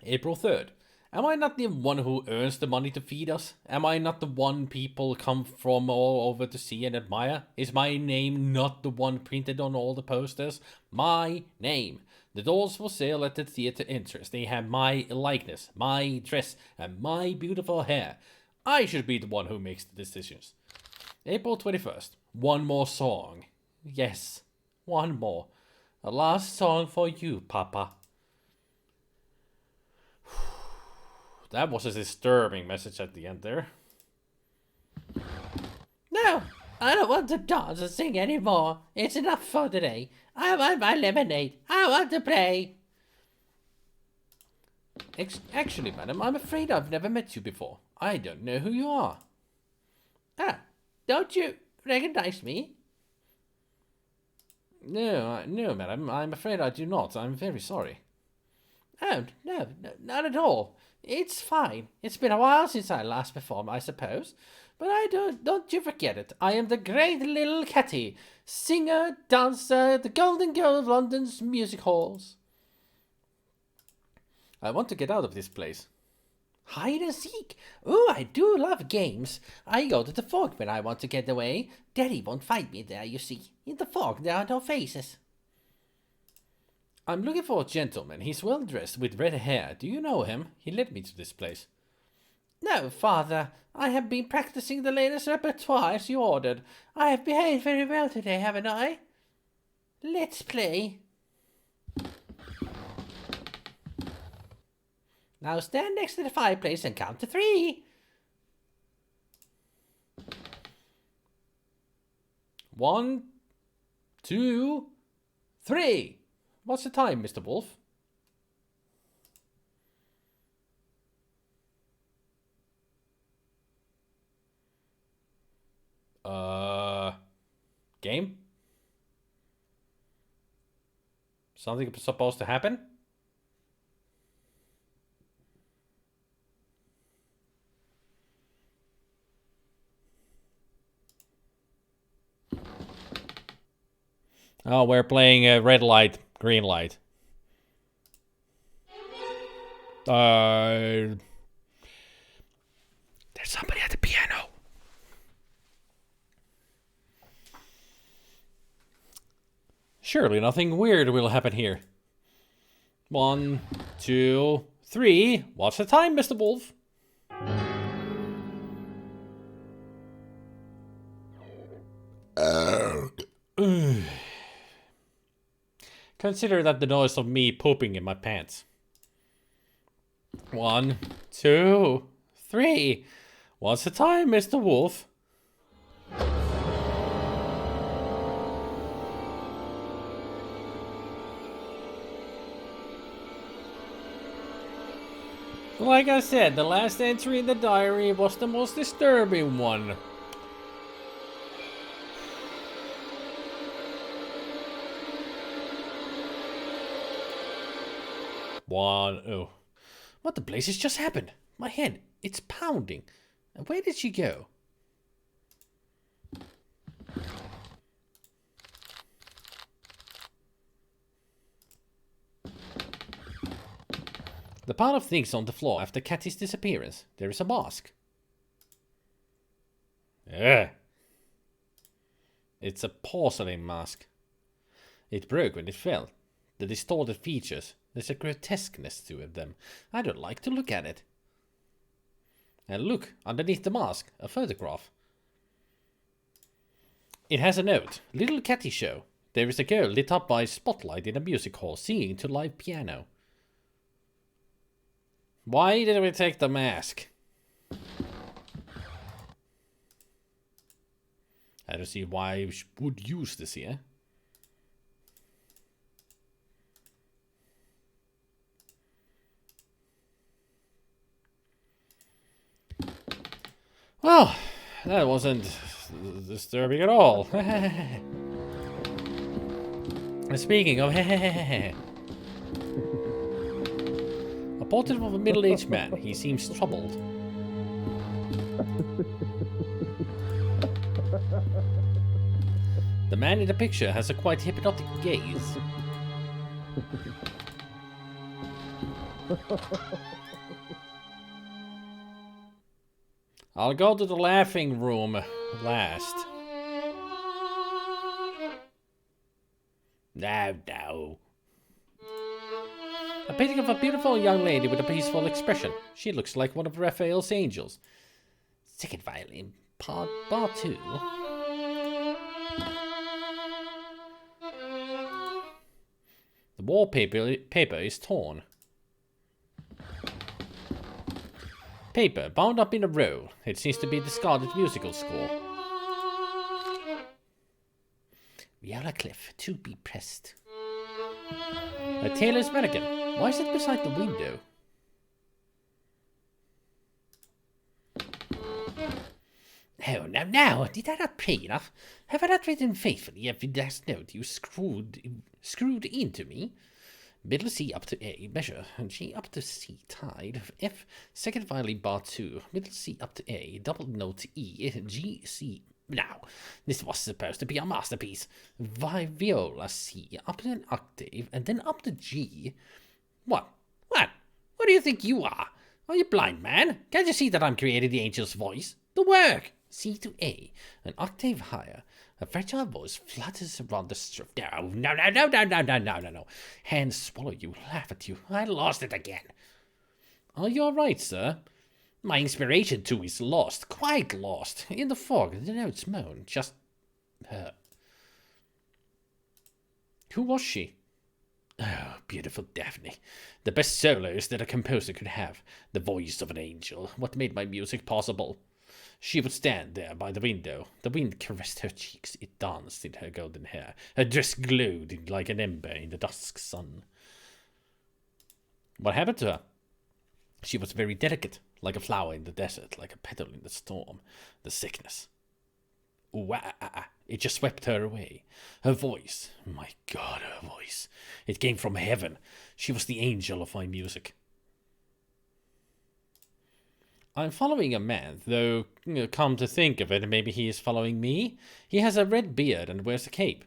April 3rd. Am I not the one who earns the money to feed us? Am I not the one people come from all over to see and admire? Is my name not the one printed on all the posters? My name. The dolls for sale at the theater entrance. They have my likeness, my dress, and my beautiful hair. I should be the one who makes the decisions. April 21st. One more song. Yes, one more. A last song for you, Papa. That was a disturbing message at the end there. No, I don't want to dance and sing anymore. It's enough for today. I want my lemonade. I want to play. Actually, madam, I'm afraid I've never met you before. I don't know who you are. Ah, don't you recognize me? No, madam, I'm afraid I do not. I'm very sorry. Oh, no, not at all. It's fine. It's been a while since I last performed, I suppose. But don't you forget it. I am the great little Catty, singer, dancer, the golden girl of London's music halls. I want to get out of this place. Hide and seek. Oh, I do love games. I go to the fog when I want to get away. Daddy won't find me there, you see. In the fog, there are no faces. I'm looking for a gentleman. He's well dressed with red hair. Do you know him? He led me to this place. No, Father. I have been practicing the latest repertoire as you ordered. I have behaved very well today, haven't I? Let's play. Now stand next to the fireplace and count to 3. 1, 2, 3. What's the time, Mr. Wolf? Game? Something supposed to happen? Oh, we're playing a red light, green light. There's somebody at the piano. Surely nothing weird will happen here. 1, 2, 3. What's the time, Mr. Wolf? Consider that the noise of me pooping in my pants. 1, 2, 3. What's the time, Mr. Wolf? Like I said, the last entry in the diary was the most disturbing one. Oh. What the blazes just happened? My head, it's pounding. Where did she go? The pile of things on the floor after Catty's disappearance. There is a mask. It's a porcelain mask. It broke when it fell. The distorted features. There's a grotesqueness to them. I don't like to look at it. And look, underneath the mask, a photograph. It has a note. Little Catty Show. There is a girl lit up by a spotlight in a music hall singing to live piano. Why did we take the mask? I don't see why we would use this here. Well, that wasn't disturbing at all. Speaking of a portrait of a middle-aged man. He seems troubled. The man in the picture has a quite hypnotic gaze. I'll go to the laughing room last. No. A painting of a beautiful young lady with a peaceful expression. She looks like one of Raphael's angels. Second violin, bar 2. The wallpaper is torn. Paper bound up in a roll. It seems to be a discarded musical score. Viola Cliff, to be pressed. A tailor's mannequin. Why is it beside the window? Oh, now, did I not pray enough? Have I not written faithfully every last note you screwed into me? Middle C up to A, measure, G up to C, tied, F, second violin bar 2, middle C up to A, double note E, G, C. Now, this was supposed to be a masterpiece. Viola C, up to an octave, and then up to G. What? What do you think you are? Are you blind, man? Can't you see that I'm creating the angel's voice? The work! C to A, an octave higher. A fragile voice flutters around the strip. No. Hands swallow you, laugh at you. I lost it again. Are you alright, sir? My inspiration too is lost, quite lost. In the fog, the notes moan. Just her. Who was she? Oh, beautiful Daphne. The best soloist that a composer could have. The voice of an angel. What made my music possible? She would stand there by the window. The wind caressed her cheeks. It danced in her golden hair. Her dress glowed like an ember in the dusk sun. What happened to her? She was very delicate, like a flower in the desert, like a petal in the storm. The sickness. It just swept her away. Her voice. My God, her voice. It came from heaven. She was the angel of my music. I'm following a man, though, come to think of it, maybe he is following me. He has a red beard and wears a cape.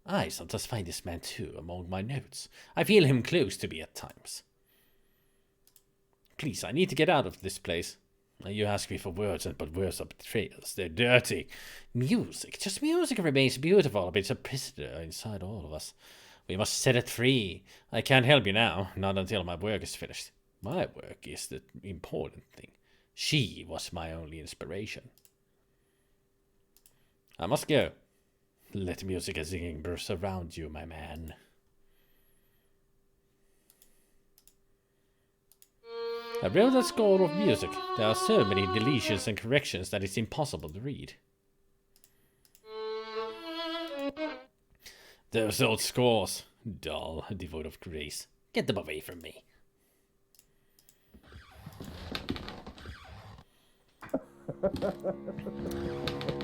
I sometimes find this man, too, among my notes. I feel him close to me at times. Please, I need to get out of this place. You ask me for words, but words are betrayals. They're dirty. Music, just music remains beautiful, but it's a prisoner inside all of us. We must set it free. I can't help you now, not until my work is finished. My work is the important thing. She was my only inspiration. I must go. Let music and singing surround you, my man. I wrote a score of music. There are so many deletions and corrections that it's impossible to read. Those old scores. Dull, devoid of grace. Get them away from me.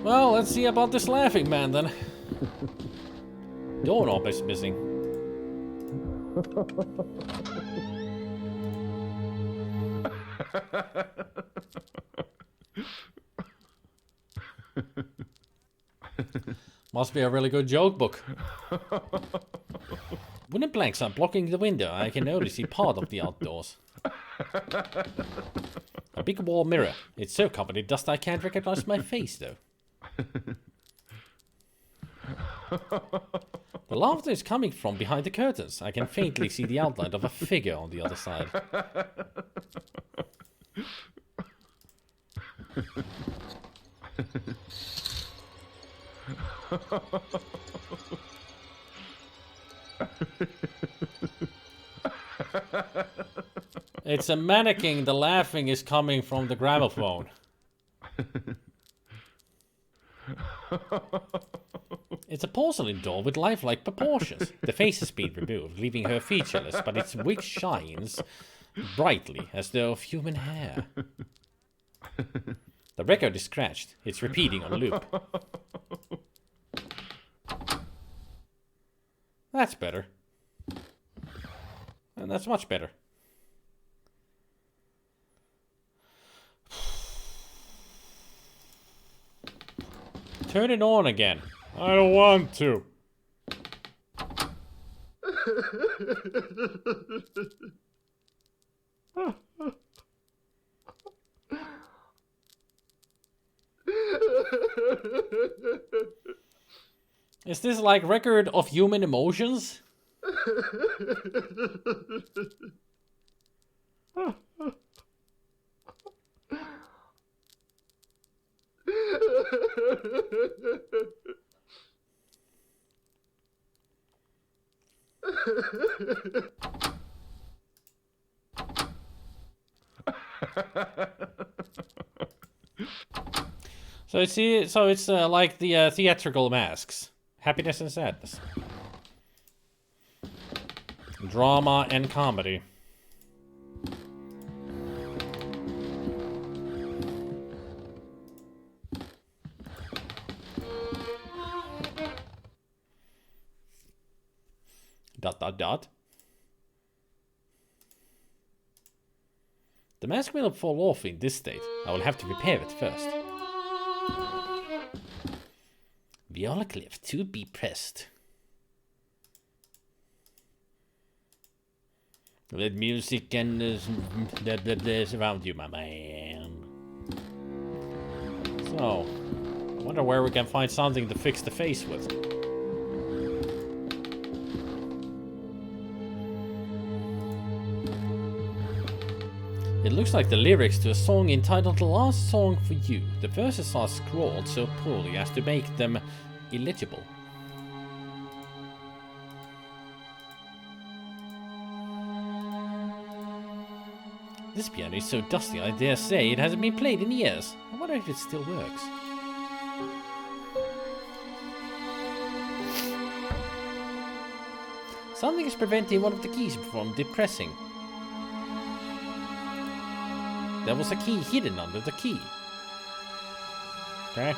Well, let's see about this laughing man then. Doorknob is missing. Must be a really good joke book. Wooden planks are blocking the window. I can only see part of the outdoors. A big wall mirror. It's so covered in dust I can't recognize my face, though. The laughter is coming from behind the curtains. I can faintly see the outline of a figure on the other side. It's a mannequin. The laughing is coming from the gramophone. It's a porcelain doll with lifelike proportions. The face has been removed, leaving her featureless, but its wig shines brightly as though of human hair. The record is scratched. It's repeating on loop. That's better. And that's much better. Turn it on again. I don't want to. Is this like record of human emotions? So it's like the theatrical masks. Happiness and sadness. Drama and comedy. Dot dot dot. The mask will fall off in this state. I will have to repair it first. Viola cliff to be pressed. Let music and around you, my man. So, I wonder where we can find something to fix the face with. It looks like the lyrics to a song entitled The Last Song for You. The verses are scrawled so poorly as to make them illegible. This piano is so dusty, I dare say it hasn't been played in years. I wonder if it still works. Something is preventing one of the keys from depressing. There was a key hidden under the key. Okay.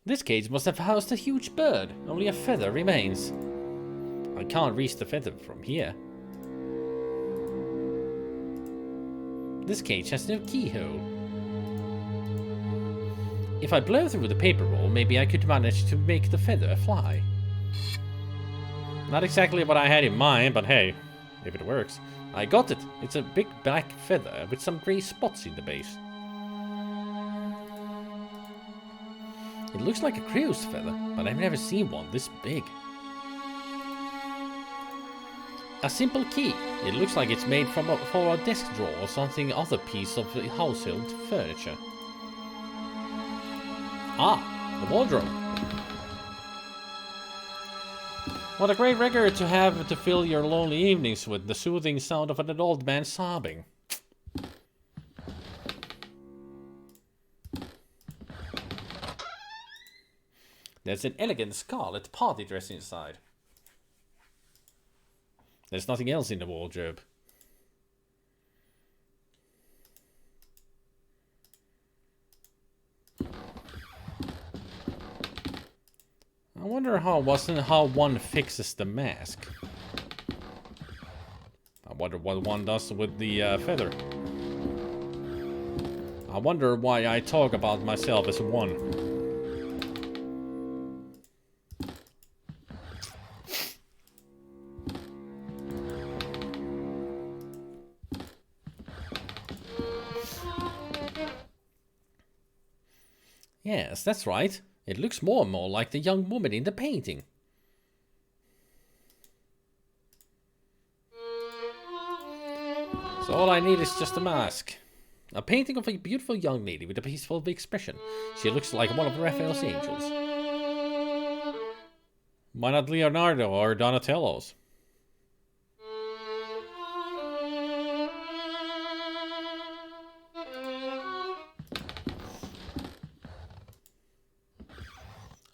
This cage must have housed a huge bird. Only a feather remains. I can't reach the feather from here. This cage has no keyhole. If I blow through the paper roll, maybe I could manage to make the feather fly. Not exactly what I had in mind, but hey, if it works. I got it. It's a big black feather with some grey spots in the base. It looks like a crow's feather, but I've never seen one this big. A simple key. It looks like it's made for a desk drawer or something other piece of household furniture. Ah, the wardrobe. What a great record to have to fill your lonely evenings with, the soothing sound of an old man sobbing. There's an elegant scarlet party dress inside. There's nothing else in the wardrobe. I wonder how one fixes the mask. I wonder what one does with the feather. I wonder why I talk about myself as one. Yes, that's right. It looks more and more like the young woman in the painting. So all I need is just a mask. A painting of a beautiful young lady with a peaceful expression. She looks like one of Raphael's angels. Why not Leonardo or Donatello's?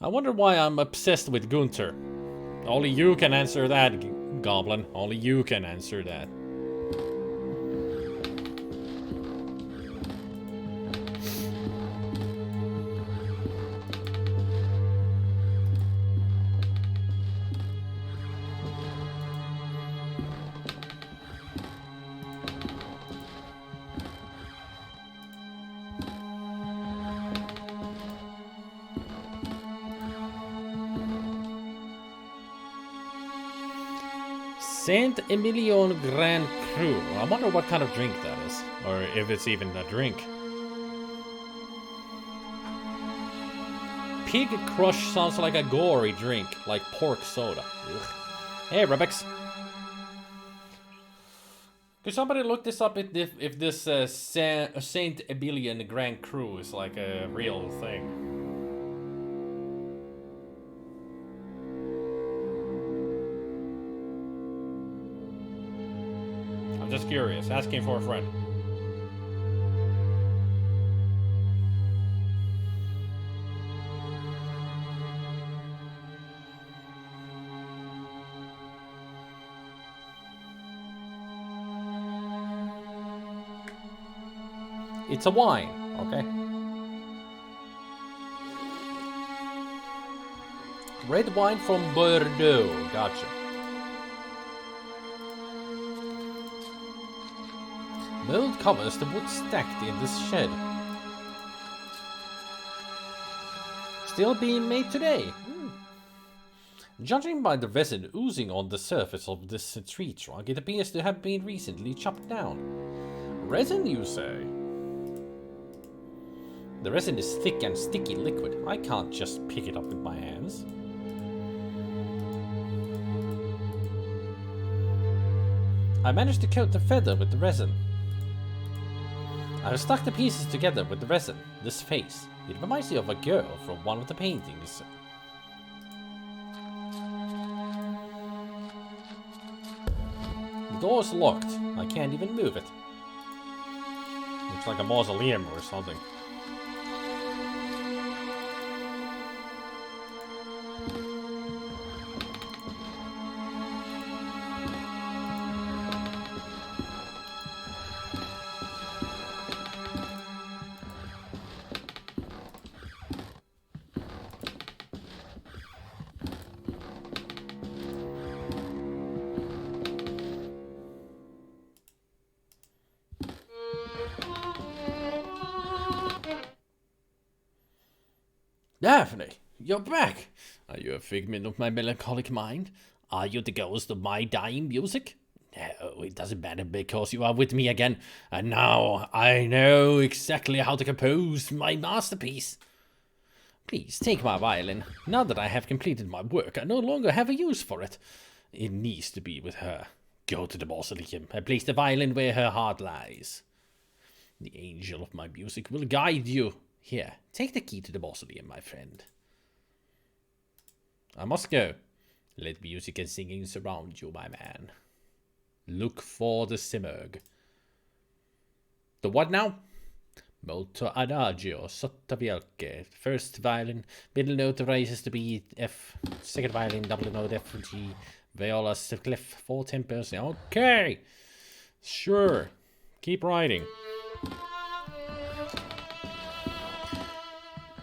I wonder why I'm obsessed with Gunther. Only you can answer that, Goblin. Only you can answer that. Saint Emilion Grand Cru. I wonder what kind of drink that is. Or if it's even a drink. Pig Crush sounds like a gory drink. Like pork soda. Ugh. Hey, Rebix. Could somebody look this up if this Saint Emilion Grand Cru is like a real thing? I'm just curious, asking for a friend. It's a wine, okay? Red wine from Bordeaux, gotcha. Mold covers the wood stacked in this shed. Still being made today. Judging by the resin oozing on the surface of this tree trunk, it appears to have been recently chopped down. Resin, you say? The resin is thick and sticky liquid. I can't just pick it up with my hands. I managed to coat the feather with the resin. I have stuck the pieces together with the resin. This face, it reminds me of a girl from one of the paintings. The door is locked. I can't even move it. Looks like a mausoleum or something. Daphne, you're back. Are you a figment of my melancholic mind? Are you the ghost of my dying music? No, it doesn't matter because you are with me again, and now I know exactly how to compose my masterpiece. Please take my violin. Now that I have completed my work, I no longer have a use for it. It needs to be with her. Go to the mausoleum and place the violin where her heart lies. The angel of my music will guide you. Here, take the key to the mausoleum, my friend. I must go. Let music and singing surround you, my man. Look for the Simurg. The what now? Molto adagio, sotto violche. First violin, middle note raises to B, F. Second violin, double note, F, G. Viola, clef, 4 tempos. Okay. Sure. Keep writing.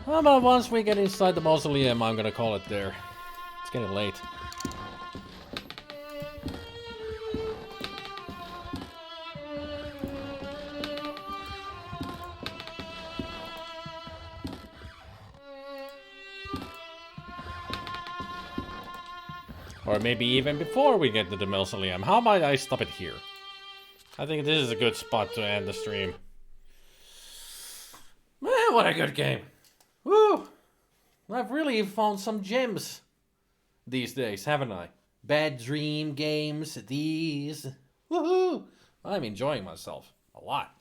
How about once we get inside the mausoleum, I'm gonna call it there. It's getting late. Or maybe even before we get to the mausoleum. How about I stop it here? I think this is a good spot to end the stream. Man, what a good game. Woo! I've really found some gems these days, haven't I? Bad dream games, these. Woohoo! I'm enjoying myself a lot.